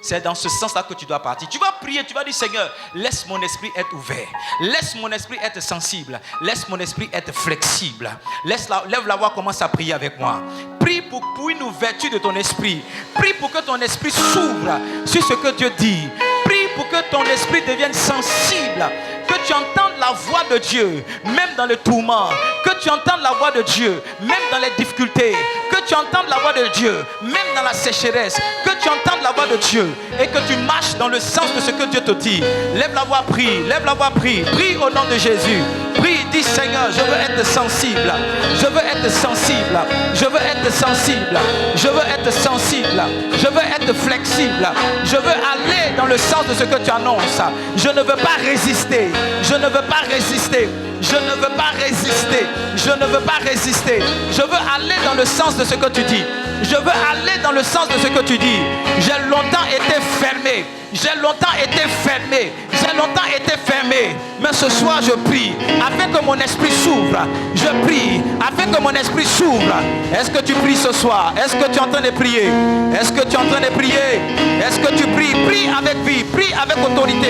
c'est dans ce sens-là que tu dois partir. Tu vas prier, tu vas dire Seigneur, laisse mon esprit être ouvert. Laisse mon esprit être sensible. Laisse mon esprit être flexible. Lève la voix, commence à prier avec moi. Prie pour une ouverture de ton esprit. Prie pour que ton esprit s'ouvre sur ce que Dieu dit. Prie pour que ton esprit devienne sensible. Que tu entendes la voix de Dieu, même dans le tourment. Que tu entendes la voix de Dieu, même dans les difficultés. Que tu entendes la voix de Dieu, même dans la sécheresse. Que tu entendes la voix de Dieu et que tu marches dans le sens de ce que Dieu te dit. Lève la voix, prie. Lève la voix, prie. Prie au nom de Jésus. Prie, dis Seigneur, je veux être sensible. Je veux être sensible. Je veux être sensible. Je veux être sensible. Je veux être flexible. Je veux aller dans le sens de ce que tu annonces. Je ne veux pas résister. Je ne veux pas résister. Je ne veux pas résister. Je ne veux pas résister. Je veux aller dans le sens de ce que tu dis. Je veux aller dans le sens de ce que tu dis. J'ai longtemps été fermé. J'ai longtemps été fermé. J'ai longtemps été fermé. Mais ce soir je prie afin que mon esprit s'ouvre. Je prie afin que mon esprit s'ouvre. Est-ce que tu pries ce soir? Est-ce que tu es en train de prier? Est-ce que tu es en train de prier? Est-ce que tu pries? Prie avec vie. Prie avec autorité.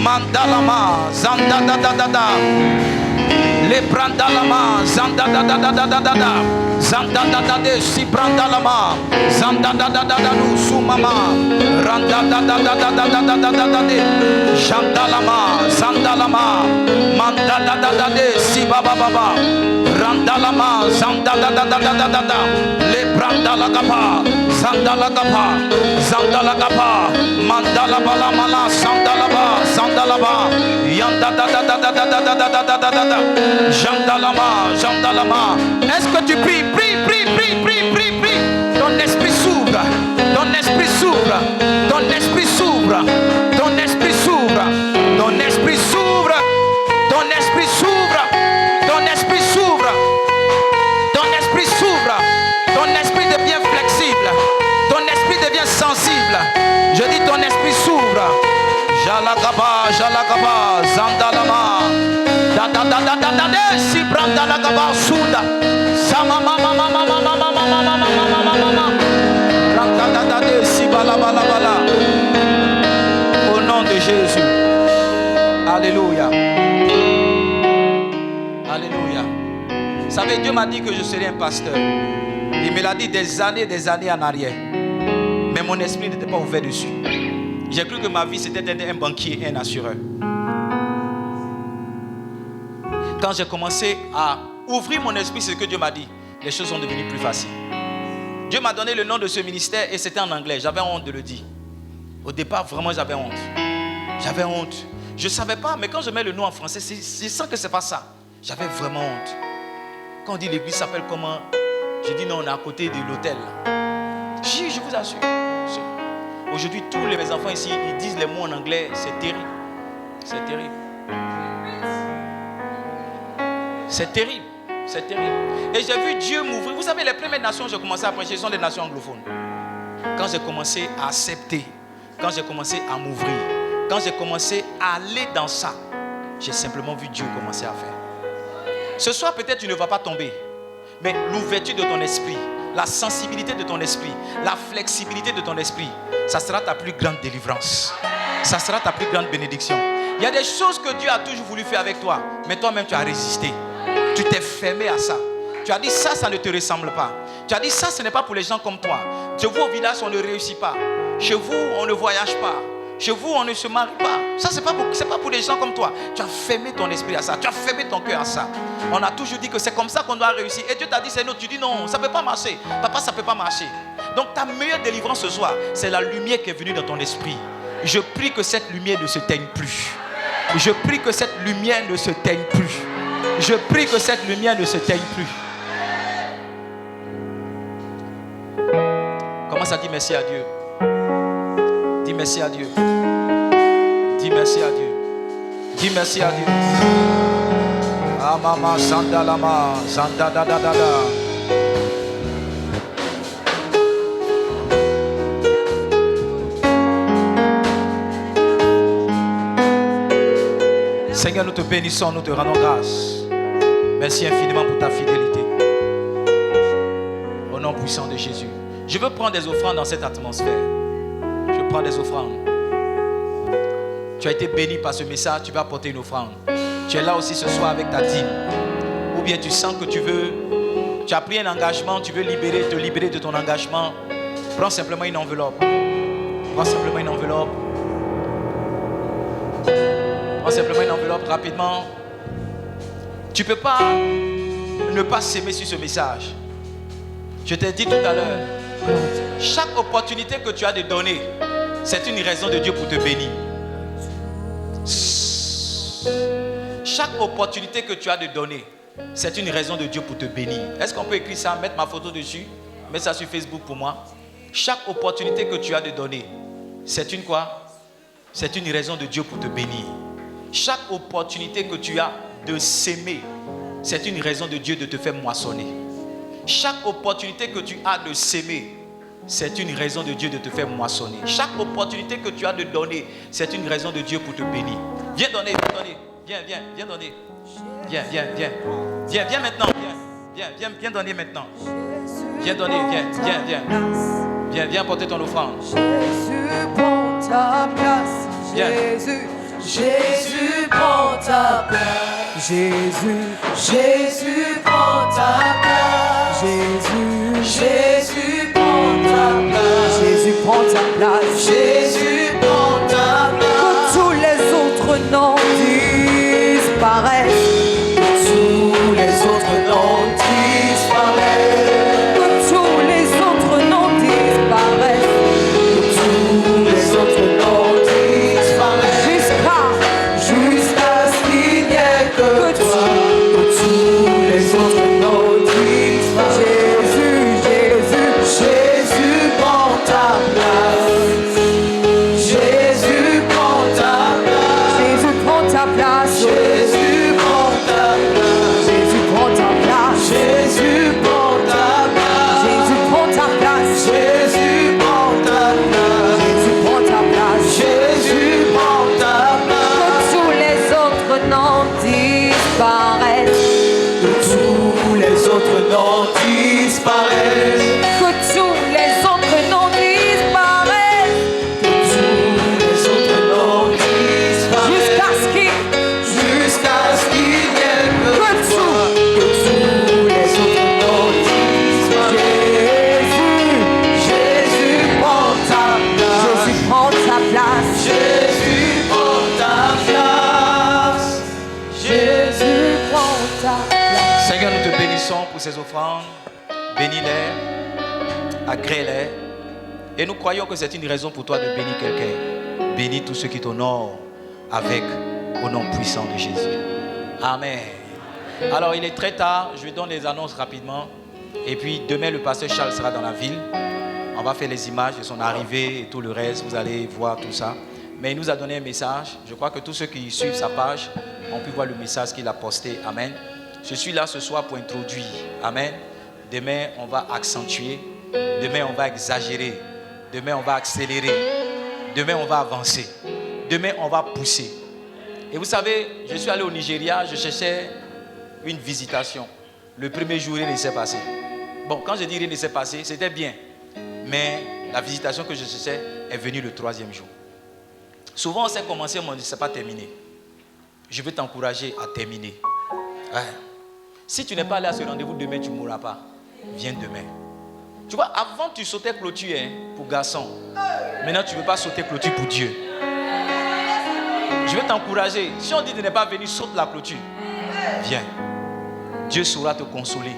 Mandalama, zanda da da da da. Le brandalama, zanda da da da da da da. Zanda da da de si brandalama, zanda da da da da nu sumama, randa da da da da da da da da da de, jandalama, zandalama, manda da da da de si baba baba, randalama, zanda da da da da da da da, le brandalagapa, zandalagapa, zandalagapa, mandalaba la mala, zandalaba, zandalaba, yanda da da da da da da da da da da da, jandalama, jandalama. Est-ce que tu pries? Prie, prie, prie, prie, prie, prie. Ton esprit s'ouvre. Ton esprit s'ouvre. Ton esprit s'ouvre. Ton esprit s'ouvre. Ton esprit s'ouvre. Ton esprit s'ouvre. Ton esprit s'ouvre. Ton esprit s'ouvre. Ton deviens sensible. Je dis ton esprit s'ouvre. Jalakaba, jalakaba, zandalama. Si branda la gaba souda. Sama mama mama mama mama mama mama. Si bala bala bala. Au nom de Jésus. Alléluia. Alléluia. Vous savez, Dieu m'a dit que je serais un pasteur. Il me l'a dit des années en arrière. Mais mon esprit n'était pas ouvert dessus. J'ai cru que ma vie c'était d'être un banquier et un assureur. Quand j'ai commencé à ouvrir mon esprit, c'est ce que Dieu m'a dit, les choses sont devenues plus faciles. Dieu m'a donné le nom de ce ministère et c'était en anglais. J'avais honte de le dire. Au départ, vraiment, j'avais honte. J'avais honte. Je ne savais pas, mais quand je mets le nom en français, je sens que ce n'est pas ça. J'avais vraiment honte. Quand on dit l'église s'appelle comment, je dis non, on est à côté de l'hôtel. Je vous assure. Aujourd'hui, tous mes enfants ici, ils disent les mots en anglais. C'est terrible. C'est terrible. C'est terrible. C'est terrible. Et j'ai vu Dieu m'ouvrir. Vous savez, les premières nations, j'ai commencé à prêcher, sont des nations anglophones. Quand j'ai commencé à accepter, quand j'ai commencé à m'ouvrir, quand j'ai commencé à aller dans ça, j'ai simplement vu Dieu commencer à faire. Ce soir, peut-être tu ne vas pas tomber, mais l'ouverture de ton esprit, la sensibilité de ton esprit, la flexibilité de ton esprit, ça sera ta plus grande délivrance. Ça sera ta plus grande bénédiction. Il y a des choses que Dieu a toujours voulu faire avec toi, mais toi-même tu as résisté. Tu t'es fermé à ça. Tu as dit ça, ça ne te ressemble pas. Tu as dit ça, ce n'est pas pour les gens comme toi. Chez vous au village, on ne réussit pas. Chez vous, on ne voyage pas. Chez vous, on ne se marie pas. Ça, ce n'est pas pour les gens comme toi. Tu as fermé ton esprit à ça. Tu as fermé ton cœur à ça. On a toujours dit que c'est comme ça qu'on doit réussir. Et Dieu t'a dit c'est non. Tu dis non, ça ne peut pas marcher. Papa, ça ne peut pas marcher. Donc ta meilleure délivrance ce soir, c'est la lumière qui est venue dans ton esprit. Je prie que cette lumière ne se teigne plus. Je prie que cette lumière ne se teigne plus. Je prie que cette lumière ne se teigne plus. Commence à dire merci à Dieu. Dis merci à Dieu. Dis merci à Dieu. Dis merci à Dieu. Ah maman, sanda lama, sanda da da da da. Seigneur, nous te bénissons, nous te rendons grâce. Merci infiniment pour ta fidélité. Au nom puissant de Jésus. Je veux prendre des offrandes dans cette atmosphère. Je prends des offrandes. Tu as été béni par ce message, tu vas apporter une offrande. Tu es là aussi ce soir avec ta dîme. Ou bien tu sens que tu as pris un engagement, tu veux te libérer de ton engagement. Prends simplement une enveloppe. Prends simplement une enveloppe. Prends simplement une enveloppe rapidement. Tu ne peux pas ne pas s'aimer sur ce message. Je t'ai dit tout à l'heure, chaque opportunité que tu as de donner, c'est une raison de Dieu pour te bénir. Chaque opportunité que tu as de donner, c'est une raison de Dieu pour te bénir. Est-ce qu'on peut écrire ça, mettre ma photo dessus, mettre ça sur Facebook pour moi? Chaque opportunité que tu as de donner, c'est une quoi? C'est une raison de Dieu pour te bénir. Chaque opportunité que tu as de s'aimer, c'est une raison de Dieu de te faire moissonner. Chaque opportunité que tu as de s'aimer, c'est une raison de Dieu de te faire moissonner. Chaque opportunité que tu as de donner, c'est une raison de Dieu pour te bénir. Viens donner, viens donner. Viens donner. Viens maintenant. Viens donner maintenant. Viens donner, viens porter ton offrande. Jésus prend ta place. Jésus prend ta place. Jésus prend ta place. Jésus prend ta place. Jésus prend ta place. Jésus prend ta place. Que tous les autres noms disparaissent. Que tous les autres noms disparaissent. Que tous les autres noms disparaissent. Que tous les autres noms disparaissent. Jusqu'à ce qu'il n'y ait que toi. Que tous les autres noms disparaissent. Jésus prend ta place. ces offrandes, bénis-les, agrée-les. Et nous croyons que c'est une raison pour toi de bénir quelqu'un. Bénis tous ceux qui t'honorent avec au nom puissant de Jésus. Amen. Alors il est très tard, je donne les annonces rapidement. Et puis demain le pasteur Charles sera dans la ville. On va faire les images de son arrivée et tout le reste. Vous allez voir tout ça. Mais il nous a donné un message. Je crois que tous ceux qui suivent sa page ont pu voir le message qu'il a posté. Amen. Je suis là ce soir pour introduire. Amen. Demain on va accentuer. Demain on va exagérer. Demain on va accélérer. Demain on va avancer. Demain on va pousser. Et vous savez, je suis allé au Nigeria, je cherchais une visitation. Le premier jour, rien ne s'est passé. Bon, quand je dis rien ne s'est passé, c'était bien. Mais la visitation que je cherchais est venue le 3e jour. Souvent, on sait commencer, mais on ne sait pas terminer. Je veux t'encourager à terminer. Ouais. Si tu n'es pas allé à ce rendez-vous demain, tu ne mourras pas. Viens demain. Tu vois, avant, tu sautais clôture pour garçon. Maintenant, tu ne veux pas sauter clôture pour Dieu. Je veux t'encourager. Si on dit de ne pas venir, saute la clôture. Viens. Dieu saura te consoler.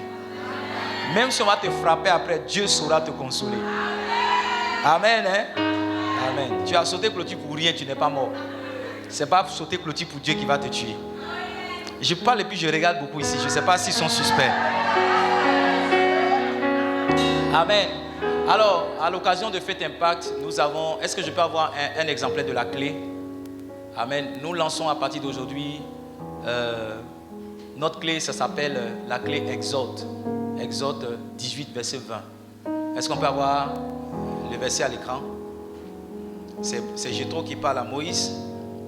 Même si on va te frapper après, Dieu saura te consoler. Amen. Amen. Tu as sauté clôture pour rien, tu n'es pas mort. Ce n'est pas sauter clôture pour Dieu qui va te tuer. Je parle et puis je regarde beaucoup ici. Je ne sais pas s'ils sont suspects. Amen. Alors, à l'occasion de Fête Impact, nous avons... Est-ce que je peux avoir un exemplaire de la clé? Amen. Nous lançons à partir d'aujourd'hui notre clé, ça s'appelle la clé Exode. Exode 18, verset 20. Est-ce qu'on peut avoir le verset à l'écran? C'est Jéthro qui parle à Moïse.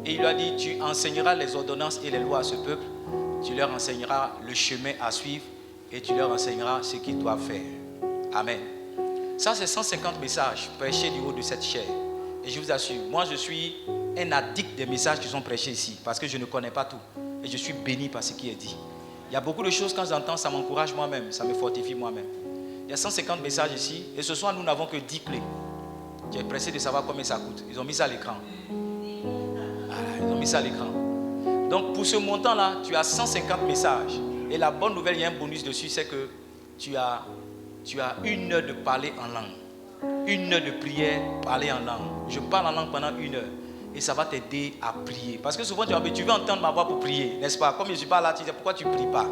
Et il lui a dit, tu enseigneras les ordonnances et les lois à ce peuple. Tu leur enseigneras le chemin à suivre. Et tu leur enseigneras ce qu'ils doivent faire. Amen. Ça, c'est 150 messages prêchés du haut de cette chaire. Et je vous assure, moi je suis un addict des messages qui sont prêchés ici. Parce que je ne connais pas tout. Et je suis béni par ce qui est dit. Il y a beaucoup de choses, quand j'entends, ça m'encourage moi-même. Ça me fortifie moi-même. Il y a 150 messages ici. Et ce soir, nous n'avons que 10 clés. Tu es pressé de savoir combien ça coûte. Ils ont mis ça à l'écran. Voilà, ils ont mis ça à l'écran. Donc pour ce montant-là, tu as 150 messages. Et la bonne nouvelle, il y a un bonus dessus, c'est que tu as 1 heure de parler en langue. 1 heure de prière, parler en langue. Je parle en langue pendant 1 heure. Et ça va t'aider à prier. Parce que souvent tu veux entendre ma voix pour prier, n'est-ce pas? Comme je ne suis pas là, tu dis pourquoi tu ne pries pas?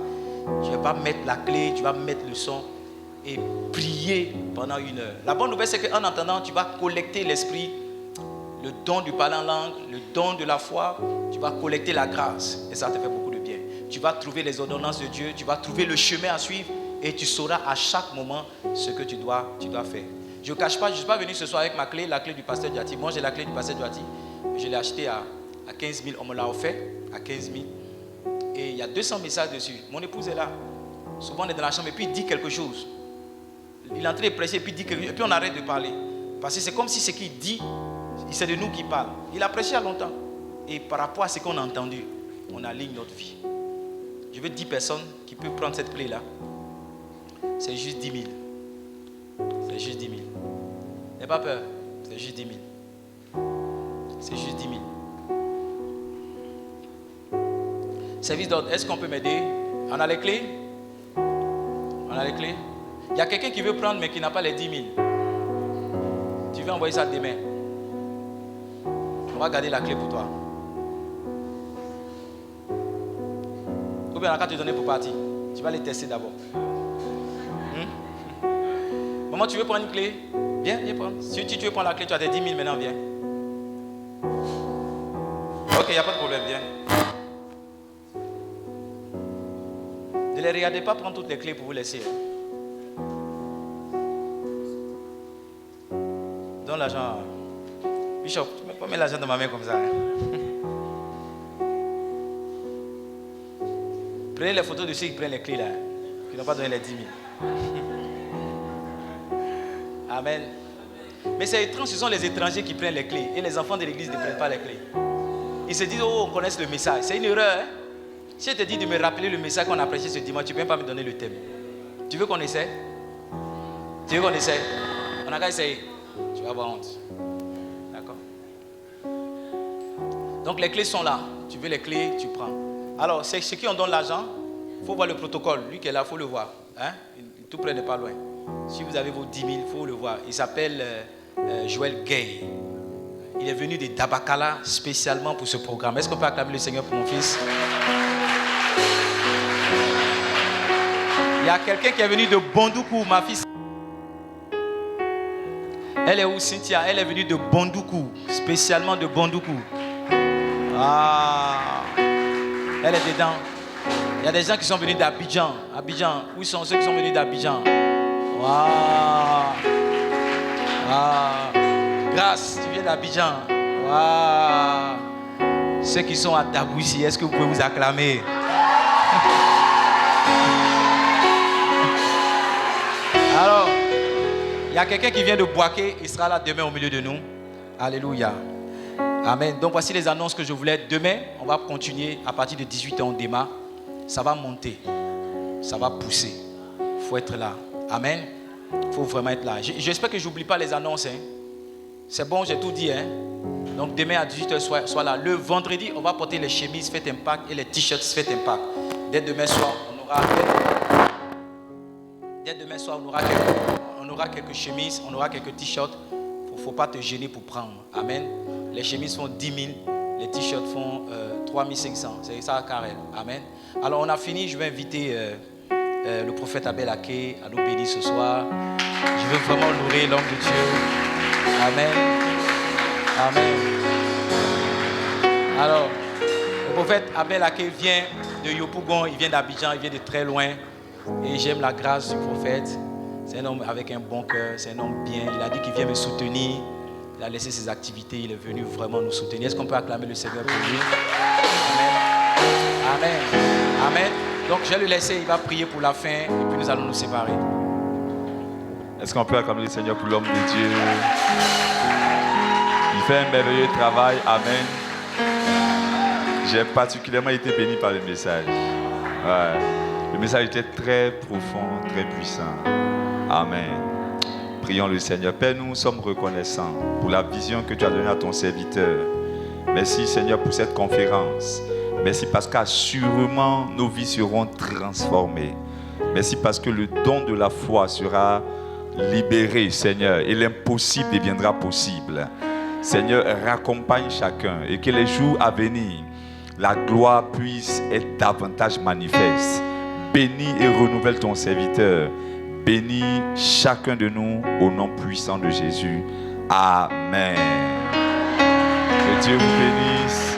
Tu ne vas pas mettre la clé, tu vas mettre le son et prier pendant 1 heure. La bonne nouvelle, c'est qu'en entendant, tu vas collecter l'esprit, le don du parler en langue, le don de la foi. Tu vas collecter la grâce et ça te fait beaucoup de bien. Tu vas trouver les ordonnances de Dieu, tu vas trouver le chemin à suivre et tu sauras à chaque moment ce que tu dois faire. Je ne cache pas, je ne suis pas venu ce soir avec ma clé, la clé du pasteur Diati. Moi, j'ai la clé du pasteur Diati. Je l'ai acheté à 15 000. On me l'a offert à 15 000. Et il y a 200 messages dessus. Mon épouse est là. Souvent, on est dans la chambre et puis il dit quelque chose. Il est en train de prêcher et puis il dit quelque chose. Et puis on arrête de parler. Parce que c'est comme si ce qu'il dit, c'est de nous qui parle. Il a prêché il y a longtemps. Et par rapport à ce qu'on a entendu, on aligne notre vie. Je veux 10 personnes qui peuvent prendre cette clé-là. C'est juste 10 000. C'est juste 10 000. N'aie pas peur. C'est juste 10 000. C'est juste 10 000. Service d'ordre, est-ce qu'on peut m'aider? On a les clés? On a les clés? Il y a quelqu'un qui veut prendre mais qui n'a pas les 10 000. Tu veux envoyer ça demain? On va garder la clé pour toi. Ou bien on a qu'à te donner pour partir. Tu vas les tester d'abord. Maman, tu veux prendre une clé? Viens prendre. Si tu veux prendre la clé, tu as tes 10 000 maintenant, viens. Ok, il n'y a pas de problème, viens. Ne les regardez pas prendre toutes les clés pour vous laisser. Donne l'argent. Bishop, tu ne peux pas mettre l'argent dans ma main comme ça. Prenez les photos de ceux qui prennent les clés là, qui n'ont pas donné les 10 000. Amen. Mais c'est étrange, ce sont les étrangers qui prennent les clés. Et les enfants de l'église ne prennent pas les clés. Ils se disent, oh, on connaît le message. C'est une erreur. Hein? Si je te dis de me rappeler le message qu'on a prêché ce dimanche, tu ne peux même pas me donner le thème. Tu veux qu'on essaie? Tu veux qu'on essaie? On a qu'à essayer. Tu vas avoir honte. D'accord? Donc les clés sont là. Tu veux les clés, tu prends. Alors, c'est ceux qui en donnent l'argent. Il faut voir le protocole. Lui qui est là, il faut le voir. Hein? Tout près n'est pas loin. Si vous avez vos 10 000, il faut le voir. Il s'appelle Joël Gay. Il est venu de Dabakala spécialement pour ce programme. Est-ce qu'on peut acclamer le Seigneur pour mon fils? Il y a quelqu'un qui est venu de Bondoukou, ma fille. Elle est où, Cynthia? Elle est venue de Bondoukou, spécialement de Bondoukou. Ah, elle est dedans. Il y a des gens qui sont venus d'Abidjan. Abidjan, où sont ceux qui sont venus d'Abidjan? Waouh. Ah. Grâce, tu viens d'Abidjan. Waouh. Ceux qui sont à Dagoussi, est-ce que vous pouvez vous acclamer? Alors, il y a quelqu'un qui vient de Boaké, il sera là demain au milieu de nous. Alléluia. Amen. Donc voici les annonces que je voulais. Demain, on va continuer. À partir de 18h, on démarre. Ça va monter. Ça va pousser. Il faut être là. Amen. Il faut vraiment être là. J'espère que je n'oublie pas les annonces. Hein. C'est bon, j'ai tout dit. Hein. Donc demain à 18h, sois là. Le vendredi, on va porter les chemises Faites Impact et les t-shirts Faites Impact. Dès demain soir, on aura quelques chemises, on aura quelques t-shirts. Il ne faut pas te gêner pour prendre. Amen. Les chemises font 10 000, les t-shirts font 3 500. C'est ça, Karel. Amen. Alors, on a fini. Je vais inviter le prophète Abel Aké à nous bénir ce soir. Je veux vraiment louer l'homme de Dieu. Amen. Amen. Alors, le prophète Abel Aké vient de Yopougon, il vient d'Abidjan, il vient de très loin. Et j'aime la grâce du prophète. C'est un homme avec un bon cœur, c'est un homme bien. Il a dit qu'il vient me soutenir. Il a laissé ses activités, il est venu vraiment nous soutenir. Est-ce qu'on peut acclamer le Seigneur pour lui? Amen. Amen. Amen. Donc je vais le laisser, il va prier pour la fin et puis nous allons nous séparer. Est-ce qu'on peut acclamer le Seigneur pour l'homme de Dieu? Il fait un merveilleux travail. Amen. J'ai particulièrement été béni par le message. Ouais. Le message était très profond, très puissant. Amen. Prions le Seigneur. Père, nous sommes reconnaissants pour la vision que tu as donnée à ton serviteur. Merci Seigneur pour cette conférence. Merci parce qu'assurément nos vies seront transformées. Merci parce que le don de la foi sera libéré, Seigneur, et l'impossible deviendra possible. Seigneur, raccompagne chacun et que les jours à venir, la gloire puisse être davantage manifeste. Bénis et renouvelle ton serviteur. Bénis chacun de nous au nom puissant de Jésus. Amen. Que Dieu vous bénisse.